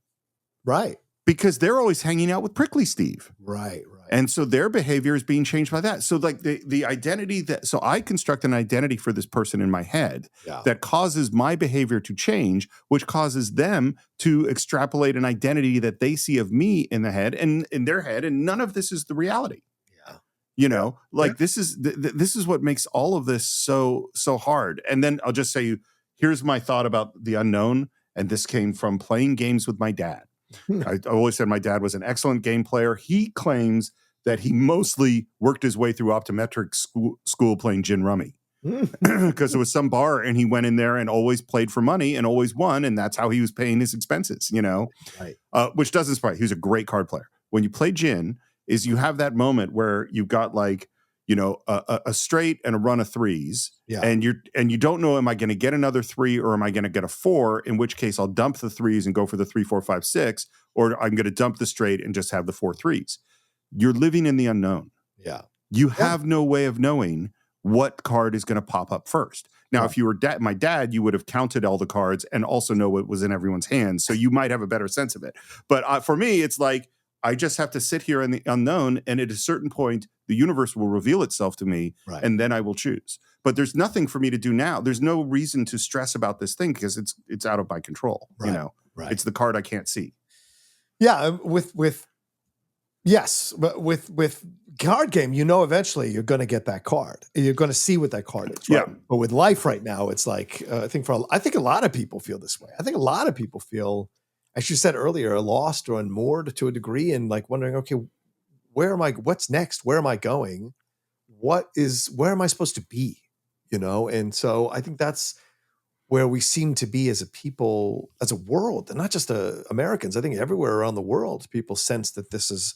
Right. Because they're always hanging out with prickly Steve. Right. And so their behavior is being changed by that. So like the identity so I construct an identity for this person in my head that causes my behavior to change, which causes them to extrapolate an identity that they see of me in the head and in their head. And none of this is the reality. Yeah. This is what makes all of this so hard. And then I'll just say, here's my thought about the unknown. And this came from playing games with my dad. I always said my dad was an excellent game player. He claims that he mostly worked his way through optometric school playing gin rummy because there was some bar and he went in there and always played for money and always won. And that's how he was paying his expenses, Right. Which doesn't surprise. He was a great card player. When you play gin is you have that moment where you've got like, a straight and a run of threes, and you don't know, am I going to get another 3 or am I going to get a 4? In which case, I'll dump the threes and go for the 3, 4, 5, 6, or I'm going to dump the straight and just have the 4 threes. You're living in the unknown. Yeah, you have no way of knowing what card is going to pop up first. Now, if you were my dad, you would have counted all the cards and also know what was in everyone's hands, so you might have a better sense of it. But for me, it's like I just have to sit here in the unknown, and at a certain point, the universe will reveal itself to me, and then I will choose. But there's nothing for me to do now. There's no reason to stress about this thing because it's out of my control. Right. It's the card I can't see. Yeah, but with card game, eventually you're going to get that card. You're going to see what that card is. Right? Yeah. But with life right now, it's like I think a lot of people feel this way. I think a lot of people feel, as you said earlier, lost or unmoored to a degree, and like wondering, okay, where am I? What's next? Where am I going? Where am I supposed to be? And so I think that's where we seem to be as a people, as a world, and not just Americans. I think everywhere around the world, people sense that this is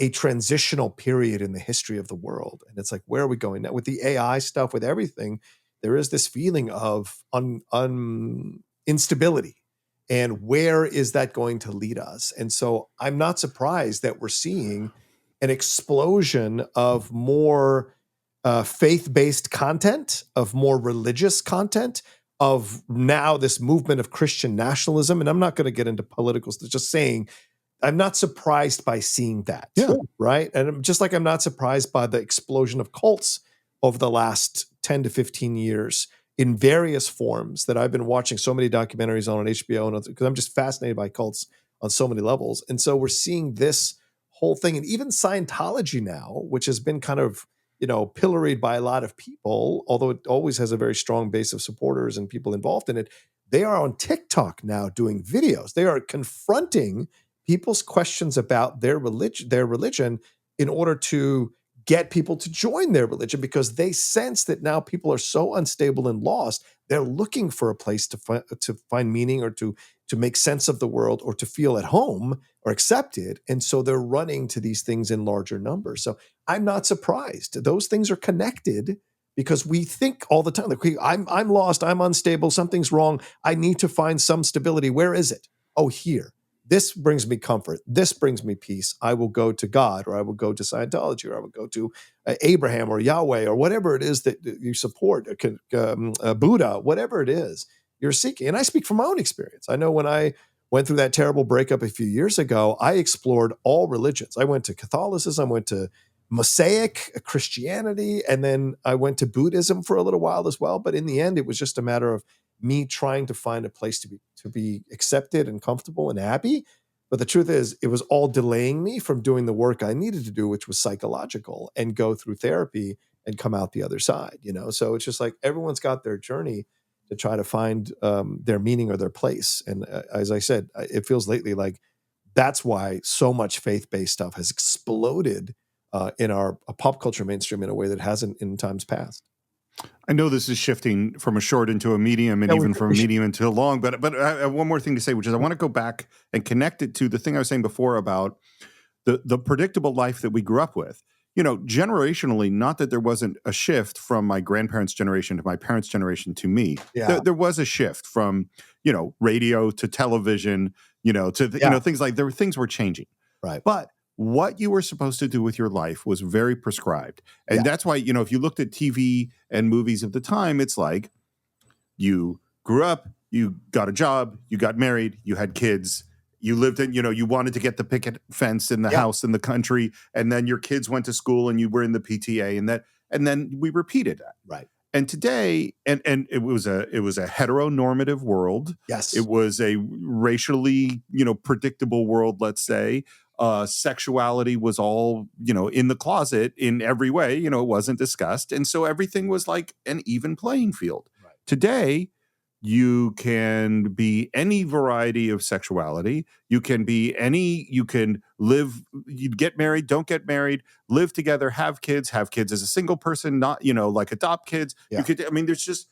a transitional period in the history of the world. And it's like, where are we going now? With the AI stuff, with everything, there is this feeling of instability. And where is that going to lead us? And so I'm not surprised that we're seeing an explosion of more faith-based content, of more religious content, of now this movement of Christian nationalism. And I'm not going to get into politicals, just saying I'm not surprised by seeing that. Yeah. Right. And just like I'm not surprised by the explosion of cults over the last 10 to 15 years in various forms that I've been watching so many documentaries on HBO, and because I'm just fascinated by cults on so many levels. And so we're seeing this whole thing, and even Scientology now, which has been kind of, pilloried by a lot of people, although it always has a very strong base of supporters and people involved in it. They are on TikTok now doing videos. They are confronting people's questions about their religion in order to get people to join their religion, because they sense that now people are so unstable and lost. They're looking for a place to find meaning, or to make sense of the world, or to feel at home or accepted. And so they're running to these things in larger numbers. So I'm not surprised. Those things are connected, because we think all the time, like, I'm lost, I'm unstable, something's wrong, I need to find some stability. Where is it? Oh, here. This brings me comfort. This brings me peace. I will go to God, or I will go to Scientology, or I will go to Abraham or Yahweh, or whatever it is that you support, Buddha, whatever it is you're seeking. And I speak from my own experience. I know when I went through that terrible breakup a few years ago, I explored all religions. I went to Catholicism, I went to Mosaic Christianity, and then I went to Buddhism for a little while as well. But in the end, it was just a matter of me trying to find a place to be accepted and comfortable and happy. But the truth is, it was all delaying me from doing the work I needed to do, which was psychological, and go through therapy and come out the other side. So it's just like everyone's got their journey to try to find their meaning or their place. And as I said, it feels lately like that's why so much faith-based stuff has exploded in our pop culture mainstream in a way that hasn't in times past. I know this is shifting from a short into a medium and even from a medium into a long, but I have one more thing to say, which is I want to go back and connect it to the thing I was saying before about the predictable life that we grew up with. Generationally, not that there wasn't a shift from my grandparents' generation to my parents' generation to me. Yeah. There was a shift from, radio to television, to things like things were changing. Right. But what you were supposed to do with your life was very prescribed. And that's why, if you looked at TV and movies of the time, it's like you grew up, you got a job, you got married, you had kids, you lived in, you wanted to get the picket fence in the house in the country, and then your kids went to school and you were in the PTA, and then we repeated that. Right. And today, and it was a heteronormative world. Yes. It was a racially, predictable world, let's say. Sexuality was all, in the closet in every way, it wasn't discussed. And so everything was like an even playing field. Right. Today, you can be any variety of sexuality. You can live, you get married, don't get married, live together, have kids as a single person, not, like adopt kids. Yeah. There's just,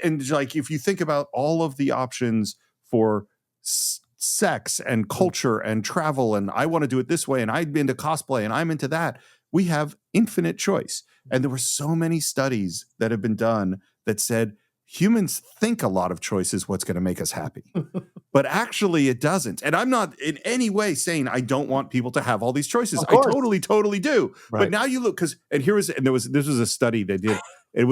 and like, if you think about all of the options for sex and culture and travel, and I want to do it this way, and I'm into cosplay and I'm into that, we have infinite choice. And there were so many studies that have been done that said, humans think a lot of choice is what's going to make us happy, but actually it doesn't. And I'm not in any way saying I don't want people to have all these choices. I totally do. Right. But now you look, this was a study they did. They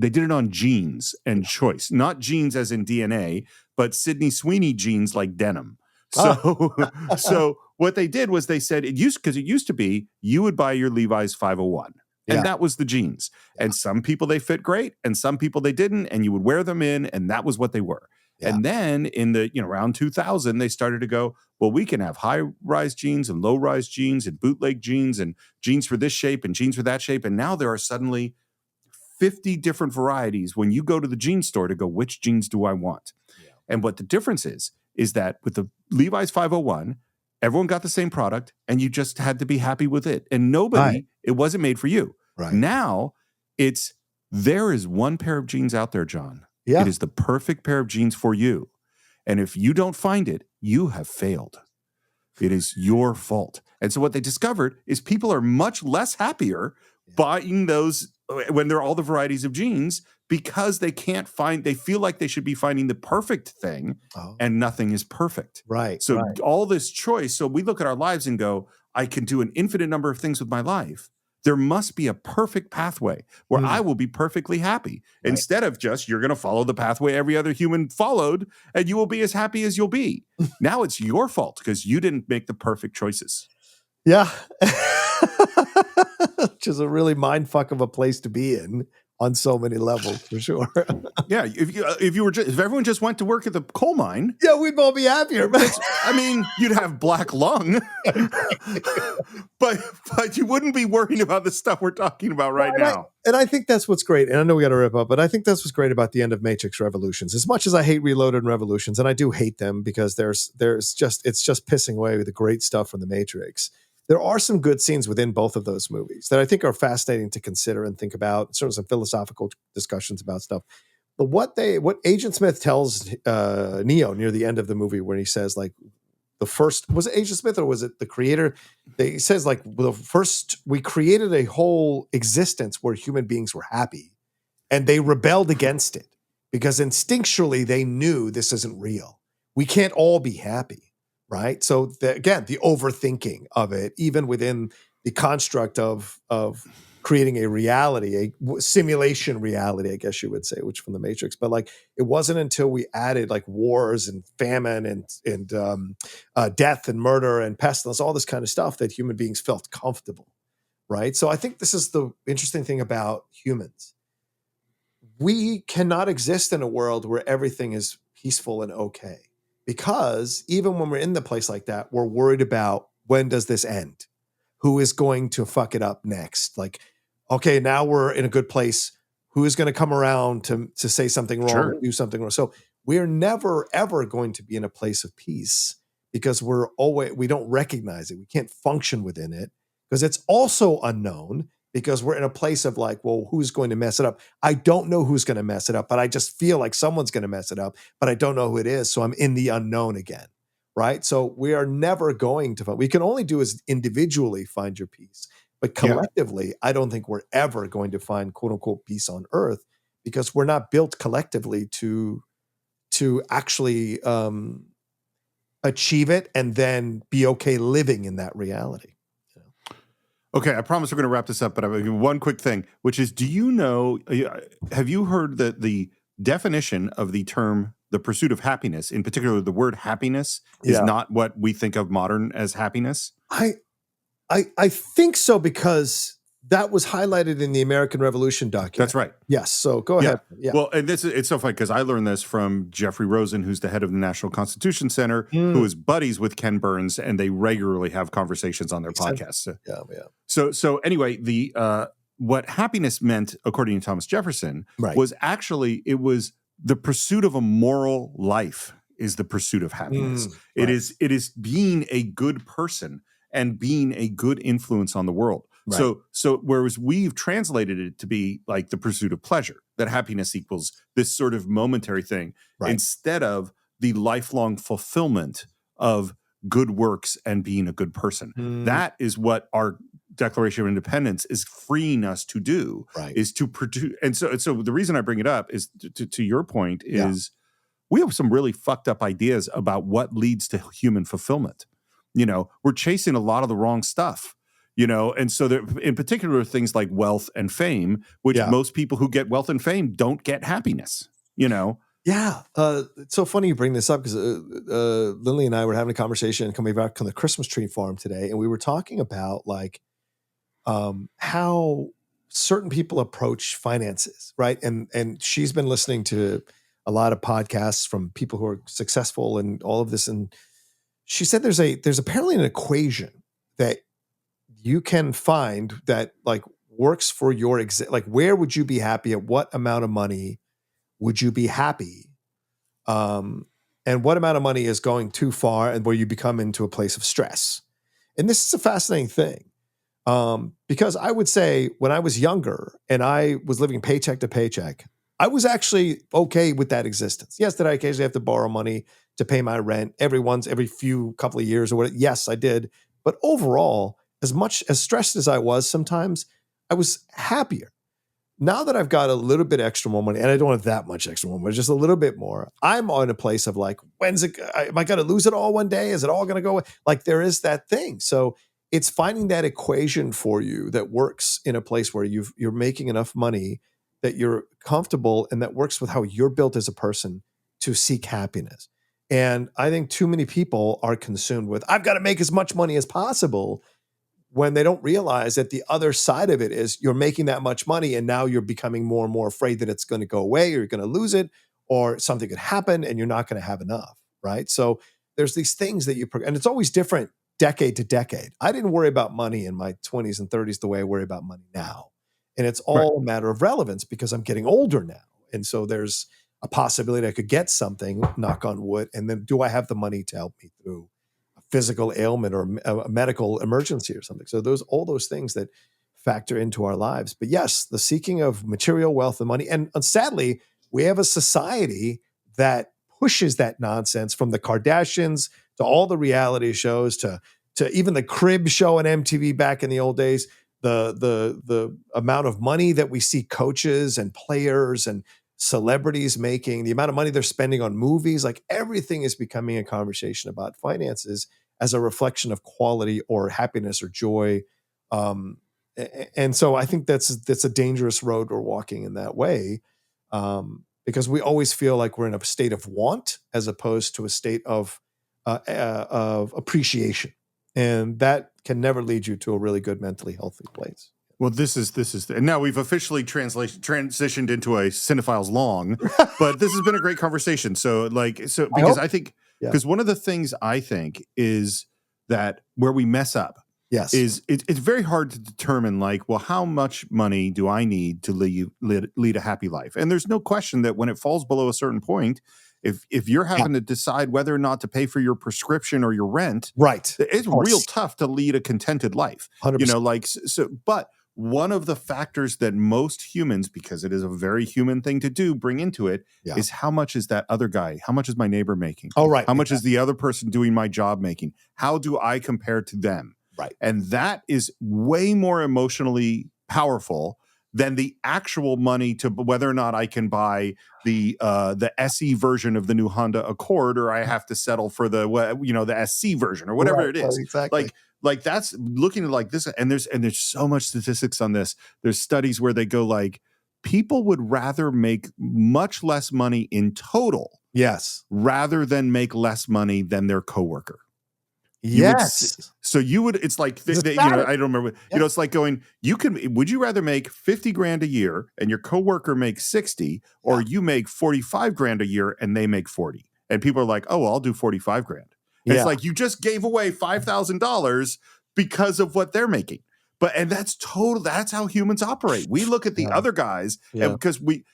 did it on genes and choice, not genes as in DNA, but Sydney Sweeney genes like denim. So what they did was they said it used to be you would buy your Levi's 501. And that was the jeans. And some people they fit great, and some people they didn't, and you would wear them in, and that was what they were. Yeah. And then in the around 2000, they started to go, well, we can have high-rise jeans and low-rise jeans and bootleg jeans and jeans for this shape and jeans for that shape. And now there are suddenly 50 different varieties when you go to the jean store to go, which jeans do I want? Yeah. And what the difference is that with the Levi's 501, everyone got the same product, and you just had to be happy with it. And it wasn't made for you. Right. Now, there is one pair of jeans out there, John. Yeah. It is the perfect pair of jeans for you. And if you don't find it, you have failed. It is your fault. And so what they discovered is people are much less happier buying those when there are all the varieties of jeans, because they feel like they should be finding the perfect thing, and nothing is perfect. Right. So all this choice. So we look at our lives and go, I can do an infinite number of things with my life. There must be a perfect pathway where I will be perfectly happy, instead of just, you're going to follow the pathway every other human followed and you will be as happy as you'll be. Now it's your fault because you didn't make the perfect choices. Yeah. Which is a really mind fuck of a place to be in on so many levels, for sure. Yeah, if everyone just went to work at the coal mine, we'd all be happier. You'd have black lung, but you wouldn't be worrying about the stuff we're talking about right now. And I think that's what's great. And I know we got to wrap up, but I think that's what's great about the end of Matrix Revolutions. As much as I hate Reloaded and Revolutions, and I do hate them because it's just pissing away with the great stuff from the Matrix. There are some good scenes within both of those movies that I think are fascinating to consider and think about. Sort of some philosophical discussions about stuff. But what Agent Smith tells Neo near the end of the movie, when he says, like, was it Agent Smith or was it the creator? He says, like, we created a whole existence where human beings were happy, and they rebelled against it because instinctually they knew this isn't real. We can't all be happy. Right. So again, the overthinking of it, even within the construct of creating a reality, simulation reality, I guess you would say, which from the Matrix. But like, it wasn't until we added like wars and famine and death and murder and pestilence, all this kind of stuff, that human beings felt comfortable, right? So I think this is the interesting thing about humans. We cannot exist in a world where everything is peaceful and okay, because even when we're in the place like that, we're worried about, when does this end? Who is going to fuck it up next? Like, okay, now we're in a good place. Who is going to come around to say something wrong Sure. or do something wrong? So we're never, ever going to be in a place of peace, because we don't recognize it. We can't function within it, because it's also unknown, because we're in a place of like, well, who's going to mess it up? I don't know who's going to mess it up, but I just feel like someone's going to mess it up, but I don't know who it is. So I'm in the unknown again. Right. So we are never going to, we can only do is individually find your peace, but collectively, I don't think we're ever going to find quote unquote peace on earth, because we're not built collectively to actually achieve it and then be okay living in that reality. Okay, I promise we're going to wrap this up, but I have one quick thing, which is, do you know, have you heard that the definition of the term the pursuit of happiness, in particular the word happiness, is not what we think of modern as happiness? I think so, because that was highlighted in the American Revolution document. That's right. Yes. So go ahead. Yeah. Well, and it's so funny because I learned this from Jeffrey Rosen, who's the head of the National Constitution Center, who is buddies with Ken Burns, and they regularly have conversations on their podcasts. So anyway, what happiness meant, according to Thomas Jefferson, was actually, it was the pursuit of a moral life is the pursuit of happiness. It is being a good person and being a good influence on the world. Right. So whereas we've translated it to be like the pursuit of pleasure, that happiness equals this sort of momentary thing, instead of the lifelong fulfillment of good works and being a good person. That is what our Declaration of Independence is freeing us to do, is to produce. And so the reason I bring it up is to your point is we have some really fucked up ideas about what leads to human fulfillment. You know, we're chasing a lot of the wrong stuff. You know, and so there, in particular, things like wealth and fame, which most people who get wealth and fame don't get happiness, you know? Yeah. It's so funny you bring this up, because Lily and I were having a conversation coming back from the Christmas tree farm today, and we were talking about like how certain people approach finances, right? And she's been listening to a lot of podcasts from people who are successful and all of this, and she said there's apparently an equation that you can find that like works for your like, where would you be happy, at what amount of money would you be happy, and what amount of money is going too far and where you become into a place of stress. And this is a fascinating thing, because I would say when I was younger and I was living paycheck to paycheck, I was actually okay with that existence. Yes, did I occasionally have to borrow money to pay my rent every few couple of years or what? Yes, I did. But overall, as much as stressed as I was sometimes, I was happier. Now that I've got a little bit extra more money, and I don't have that much extra more money, just a little bit more, I'm on a place of like, am I going to lose it all one day? Is it all going to go away? Like, there is that thing. So it's finding that equation for you that works in a place where you're making enough money that you're comfortable and that works with how you're built as a person to seek happiness. And I think too many people are consumed with, I've got to make as much money as possible, when they don't realize that the other side of it is you're making that much money and now you're becoming more and more afraid that it's going to go away, or you're going to lose it, or something could happen and you're not going to have enough, right? So there's these things that and it's always different decade to decade. I didn't worry about money in my 20s and 30s the way I worry about money now. And it's all a matter of relevance, because I'm getting older now. And so there's a possibility I could get something, knock on wood, and then do I have the money to help me through physical ailment or a medical emergency or something? So all those things that factor into our lives. But yes, the seeking of material wealth and money. And sadly, we have a society that pushes that nonsense, from the Kardashians to all the reality shows to even the crib show on MTV back in the old days. The amount of money that we see coaches and players and celebrities making, the amount of money they're spending on movies, like everything is becoming a conversation about finances as a reflection of quality or happiness or joy. And so I think that's a dangerous road we're walking in that way, because we always feel like we're in a state of want as opposed to a state of appreciation, and that can never lead you to a really good mentally healthy place. Well, this is, and now we've officially transitioned into a Cine-Files long, but this has been a great conversation. So, because I think, because one of the things I think is that where we mess up, yes, is it's very hard to determine, like, well, how much money do I need to lead a happy life? And there's no question that when it falls below a certain point, if you're having to decide whether or not to pay for your prescription or your rent, right, it's real tough to lead a contented life. 100%. But one of the factors that most humans, because it is a very human thing to do, bring into it is how much is that other guy? How much is my neighbor making? Oh, right. How much is the other person doing my job making? How do I compare to them? Right. And that is way more emotionally powerful than the actual money to whether or not I can buy the SE version of the new Honda Accord, or I have to settle for the SC version or whatever it is. Exactly. Like that's looking at like this, and there's so much statistics on this. There's studies where they go like, people would rather make much less money in total, rather than make less money than their coworker. So you would, it's like, I don't remember, it's like going, would you rather make 50 grand a year and your coworker makes 60, or you make 45 grand a year and they make 40? And people are like, oh, well, I'll do 45 grand. And it's like, you just gave away $5,000 because of what they're making. That's how humans operate. We look at the other guys, and because we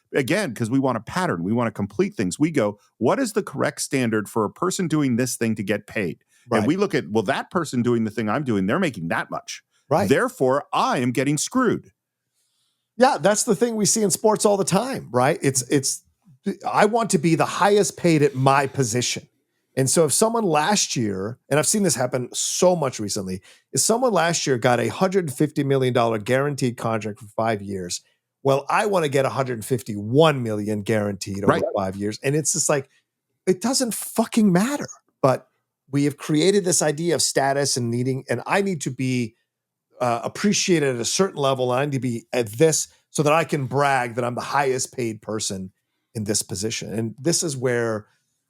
want a pattern, we want to complete things. We go, what is the correct standard for a person doing this thing to get paid? Right. And we look at, well, that person doing the thing I'm doing, they're making that much. Right. Therefore, I am getting screwed. Yeah, that's the thing we see in sports all the time, right? It's I want to be the highest paid at my position. And so if someone last year, and I've seen this happen so much recently, if someone last year got $150 million guaranteed contract for 5 years, well, I want to get $151 million guaranteed over 5 years. And it's just like, it doesn't fucking matter. But we have created this idea of status and needing, and I need to be appreciated at a certain level. And I need to be at this so that I can brag that I'm the highest paid person in this position. And this is where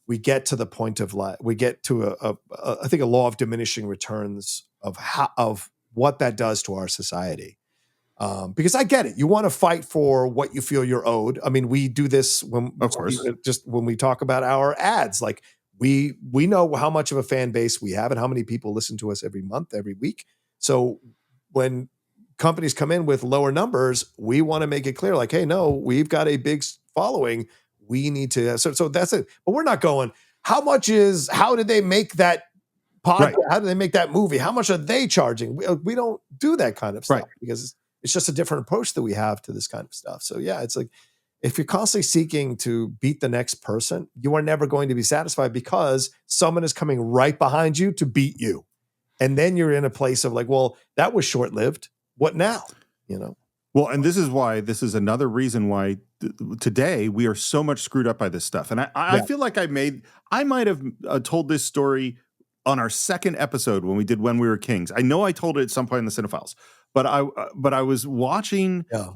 we get to the point of we get to I think a law of diminishing returns of what that does to our society. Because I get it, you want to fight for what you feel you're owed. I mean, we do this when we talk about our ads. Like we know how much of a fan base we have and how many people listen to us every month, every week. So when companies come in with lower numbers, we want to make it clear, like, hey, no, we've got a big following. We need to, so that's it. But we're not going, how did they make that podcast? Right. How did they make that movie? How much are they charging? We don't do that kind of stuff because it's just a different approach that we have to this kind of stuff. So yeah, it's like, if you're constantly seeking to beat the next person, you are never going to be satisfied because someone is coming right behind you to beat you. And then you're in a place of like, well, that was short-lived. What now? Well, and this is another reason why today we are so much screwed up by this stuff. And I feel like I might have told this story on our second episode when we did When We Were Kings. I know I told it at some point in the Cine-Files, but I was watching, there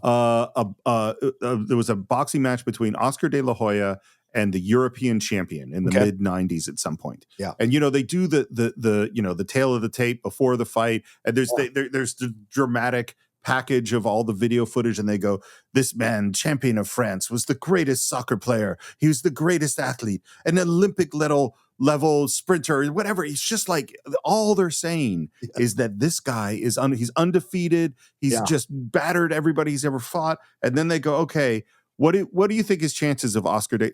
was a boxing match between Oscar De La Hoya and the European champion in the mid 90s at some point. Yeah. And, they do the tail of the tape before the fight. And there's the dramatic package of all the video footage, and they go, this man, champion of France, was the greatest soccer player. He was the greatest athlete, an Olympic level sprinter, whatever. It's just like, all they're saying is that this guy is he's undefeated. He's just battered everybody he's ever fought. And then they go, okay, what do you think his chances of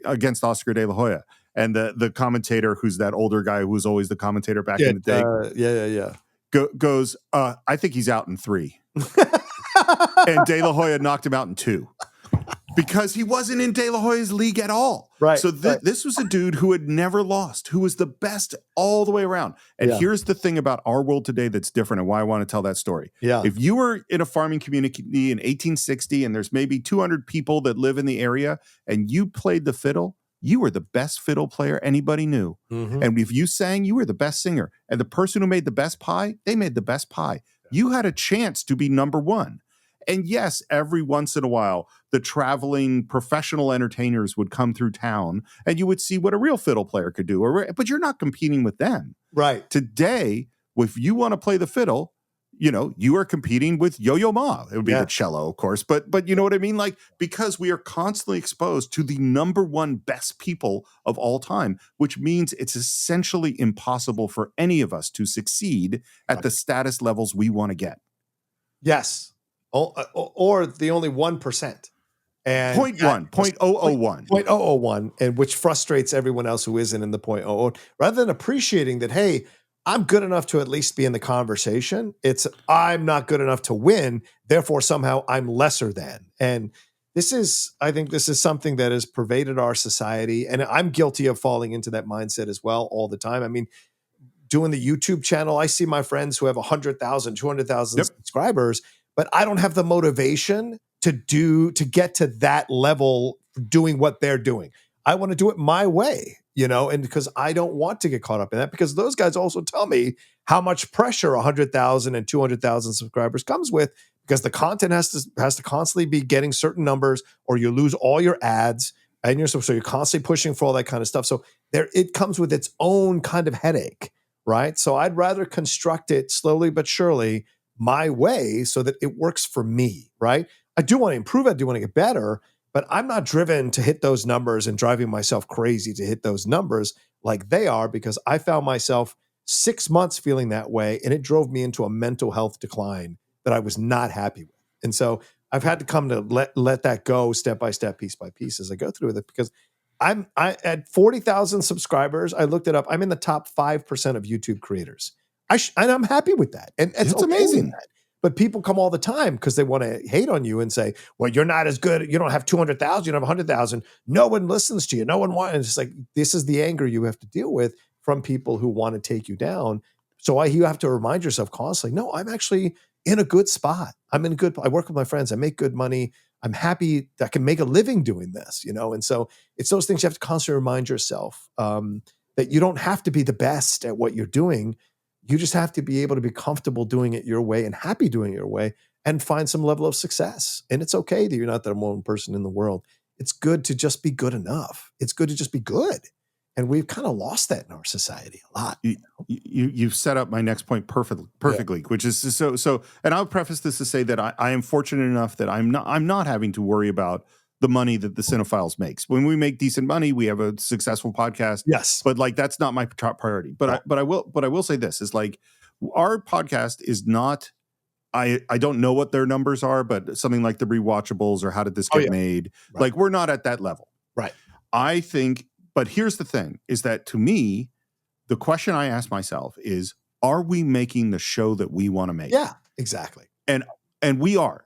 against Oscar De La Hoya? And the commentator, who's that older guy who was always the commentator back in the day, goes, I think he's out in 3. And De La Hoya knocked him out in 2 because he wasn't in De La Hoya's league at all. Right. So this was a dude who had never lost, who was the best all the way around. And here's the thing about our world today that's different, and why I want to tell that story. Yeah. If you were in a farming community in 1860 and there's maybe 200 people that live in the area and you played the fiddle, you were the best fiddle player anybody knew. Mm-hmm. And if you sang, you were the best singer. And the person who made the best pie, they made the best pie. You had a chance to be number one. And yes, every once in a while, the traveling professional entertainers would come through town and you would see what a real fiddle player could do. But you're not competing with them. Right. Today, if you want to play the fiddle, you are competing with Yo-Yo Ma. It would be the cello, of course. But you know what I mean? Like, because we are constantly exposed to the number one best people of all time, which means it's essentially impossible for any of us to succeed at the status levels we want to get. Yes. Or the only 1%. And 0.001. And which frustrates everyone else who isn't in the 0.00. Rather than appreciating that, hey, I'm good enough to at least be in the conversation, it's I'm not good enough to win, therefore somehow I'm lesser than. And I think this is something that has pervaded our society, and I'm guilty of falling into that mindset as well all the time. I mean, doing the YouTube channel, I see my friends who have 100,000, 200,000 subscribers, but I don't have the motivation to get to that level doing what they're doing. I want to do it my way, and because I don't want to get caught up in that, because those guys also tell me how much pressure 100,000 and 200,000 subscribers comes with, because the content has to constantly be getting certain numbers, or you lose all your ads, and so you're constantly pushing for all that kind of stuff. So it comes with its own kind of headache, right? So I'd rather construct it slowly but surely my way so that it works for me, right? I do want to improve. I do want to get better, but I'm not driven to hit those numbers and driving myself crazy to hit those numbers like they are, because I found myself 6 months feeling that way, and it drove me into a mental health decline that I was not happy with. And so I've had to come to let that go step by step, piece by piece as I go through with it, because I at 40,000 subscribers, I looked it up. I'm in the top 5% of YouTube creators. And I'm happy with that. And it's okay amazing. But people come all the time because they want to hate on you and say, well, you're not as good. You don't have 200,000. You don't have 100,000. No one listens to you. No one wants. And it's just like, this is the anger you have to deal with from people who want to take you down. So you have to remind yourself constantly, no, I'm actually in a good spot. I work with my friends. I make good money. I'm happy that I can make a living doing this, And so it's those things you have to constantly remind yourself that you don't have to be the best at what you're doing. You just have to be able to be comfortable doing it your way and happy doing it your way and find some level of success. And it's okay that you're not the one person in the world. It's good to just be good enough. It's good to just be good. And we've kind of lost that in our society a lot. You've set up my next point perfectly, which is so. And I'll preface this to say that I am fortunate enough that I'm not having to worry about the money that the Cine-Files makes. When we make decent money, we have a successful podcast. Yes, but like that's not my top priority. But I will say this is like our podcast is not. I don't know what their numbers are, but something like the rewatchables or how did this get made? Right. Like we're not at that level, right? I think. But here's the thing: is that to me, the question I ask myself is, are we making the show that we want to make? Yeah, exactly. And we are.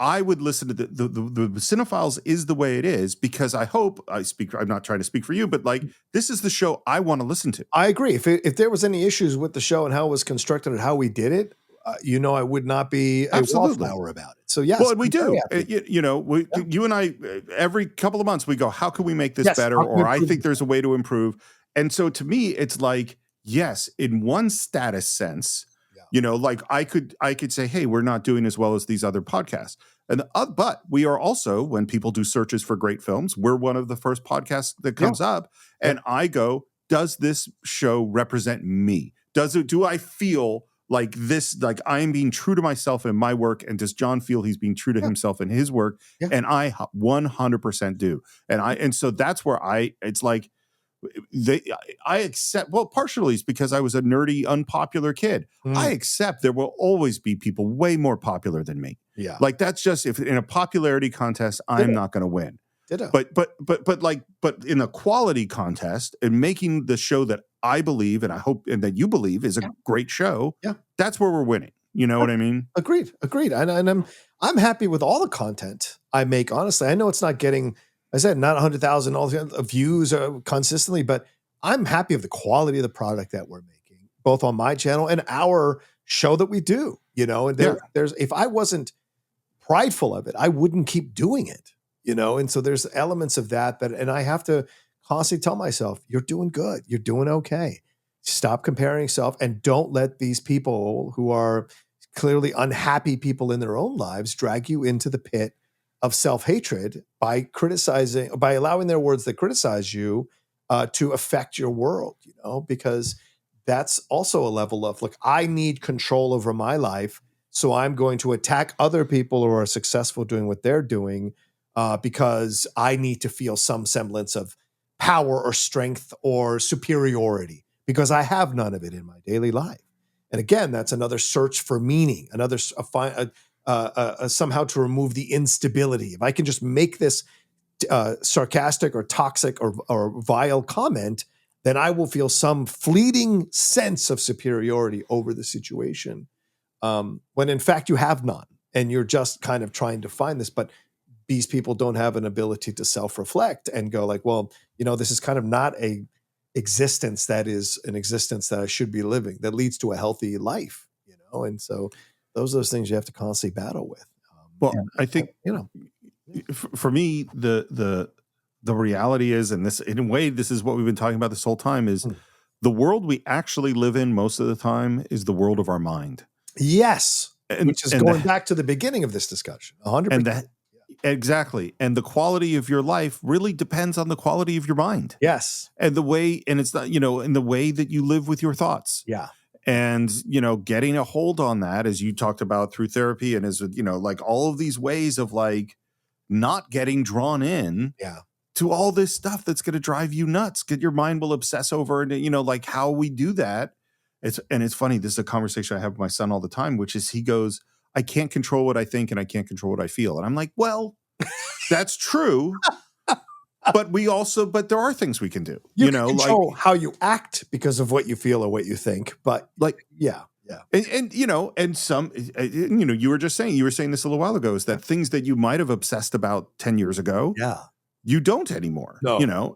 I would listen to the Cine-Files is the way it is because I'm not trying to speak for you, but like this is the show I want to listen to. I agree. If there was any issues with the show and how it was constructed and how we did it, I would not be a wallflower about it. So yes, well, we do. You and I, every couple of months we go, how can we make this better? Or I think there's a way to improve. And so to me, it's like, yes, in one status sense, like I could say, hey, we're not doing as well as these other podcasts. And but we are also, when people do searches for great films, we're one of the first podcasts that comes up. And I go, does this show represent me? Do I feel like this, like I am being true to myself in my work, and does John feel he's being true to himself in his work? Yeah. And I 100% do. And so that's where it's like, I accept, well, partially it's because I was a nerdy, unpopular kid. I accept there will always be people way more popular than me. Yeah. Like that's just, if in a popularity contest, I'm not going to win. Ditto. But in a quality contest and making the show that I believe, and I hope, and that you believe is a great show. Yeah. That's where we're winning. You know what I mean? Agreed. And I'm happy with all the content I make. Honestly, I know it's not getting, I said, not 100,000 all the views consistently, but I'm happy with the quality of the product that we're making, both on my channel and our show that we do. And there's, if I wasn't prideful of it, I wouldn't keep doing it. And so there's elements of that, and I have to constantly tell myself, you're doing good. You're doing okay. Stop comparing yourself and don't let these people who are clearly unhappy people in their own lives drag you into the pit of self-hatred by allowing their words that criticize you to affect your world, because that's also a level of, look, I need control over my life. So I'm going to attack other people who are successful doing what they're doing because I need to feel some semblance of power or strength or superiority because I have none of it in my daily life. And again, that's another search for meaning, another somehow to remove the instability. If I can just make this sarcastic or toxic or vile comment, then I will feel some fleeting sense of superiority over the situation. When in fact you have none, and you're just kind of trying to find this. But these people don't have an ability to self-reflect and go like, well, this is kind of not a existence that is an existence that I should be living that leads to a healthy life, and so those are those things you have to constantly battle with. I think for me the reality is, and this in a way this is what we've been talking about this whole time, is the world we actually live in most of the time is the world of our mind. Yes, which is going back to the beginning of this discussion, 100%. Exactly. And the quality of your life really depends on the quality of your mind. Yes. And it's not, in the way that you live with your thoughts. Yeah. And, getting a hold on that, as you talked about through therapy and as, like all of these ways of like not getting drawn in to all this stuff that's going to drive you nuts. Your mind will obsess over, and, like how we do that. It's funny. This is a conversation I have with my son all the time, which is he goes, I can't control what I think and I can't control what I feel. And I'm like, well, that's true. But there are things we can do. You can control how you act because of what you feel or what you think. But yeah. And you were saying this a little while ago, is that things that you might have obsessed about 10 years ago. Yeah. You don't anymore,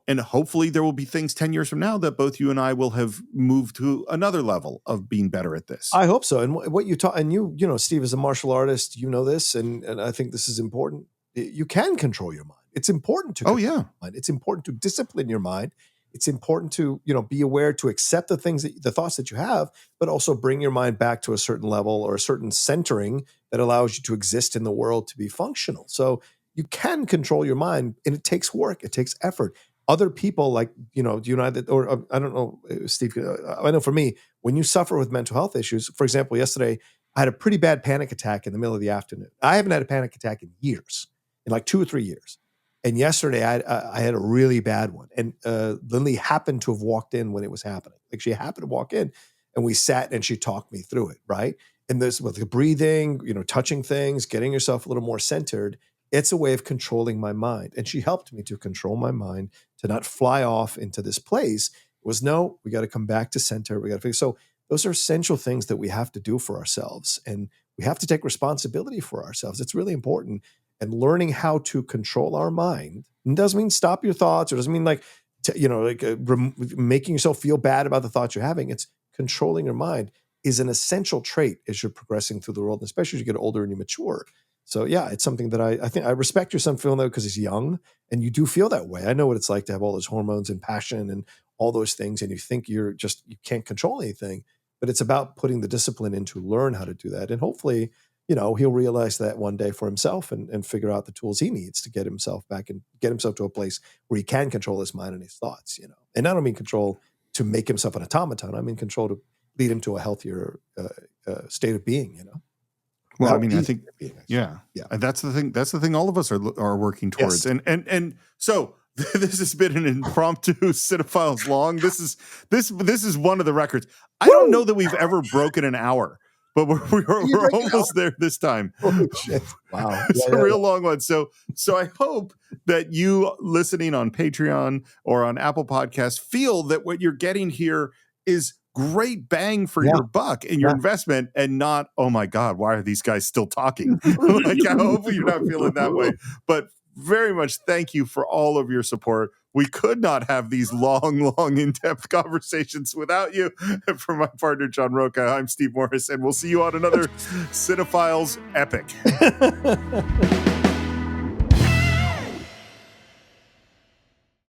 and hopefully there will be things 10 years from now that both you and I will have moved to another level of being better at this. I hope so. And what you taught, and Steve, as a martial artist, this, and I think this is important. You can control your mind. It's important to. It's important to discipline your mind. It's important to, be aware, to accept the thoughts that you have, but also bring your mind back to a certain level or a certain centering that allows you to exist in the world, to be functional. So you can control your mind, and it takes work. It takes effort. Other people, like, I don't know, Steve, I know for me, when you suffer with mental health issues, for example, yesterday, I had a pretty bad panic attack in the middle of the afternoon. I haven't had a panic attack in years, in like 2 or 3 years. And yesterday I had a really bad one. And Lindley happened to have walked in when it was happening. Like, she happened to walk in, and we sat and she talked me through it, right? And this, with the breathing, touching things, getting yourself a little more centered, it's a way of controlling my mind. And she helped me to control my mind, to not fly off into this place. It was, no, we got to come back to center. We got to fix. So those are essential things that we have to do for ourselves. And we have to take responsibility for ourselves. It's really important. And learning how to control our mind, it doesn't mean stop your thoughts, or doesn't mean making yourself feel bad about the thoughts you're having. It's controlling your mind is an essential trait as you're progressing through the world, and especially as you get older and you mature. So yeah, it's something that I think I respect your son feeling that, because he's young and you do feel that way. I know what it's like to have all those hormones and passion and all those things, and you think you can't control anything, but it's about putting the discipline in to learn how to do that. And hopefully, he'll realize that one day for himself and figure out the tools he needs to get himself back and get himself to a place where he can control his mind and his thoughts, And I don't mean control to make himself an automaton. I mean control to lead him to a healthier state of being, Well, I mean, I think, yeah. And that's the thing. That's the thing all of us are working towards. Yes. And so this has been an impromptu Cine-Files long. This is one of the records. I don't know that we've ever broken an hour, but we're almost there this time. Oh, shit. Wow. It's a real long one. So I hope that you listening on Patreon or on Apple Podcasts feel that what you're getting here is great bang for your buck and your investment, and not, oh my God, why are these guys still talking? Like, I hope you're not feeling that way. But very much thank you for all of your support. We could not have these long, in-depth conversations without you. And for my partner, John Rocha, I'm Steve Morris, and we'll see you on another Cine-Files Epic.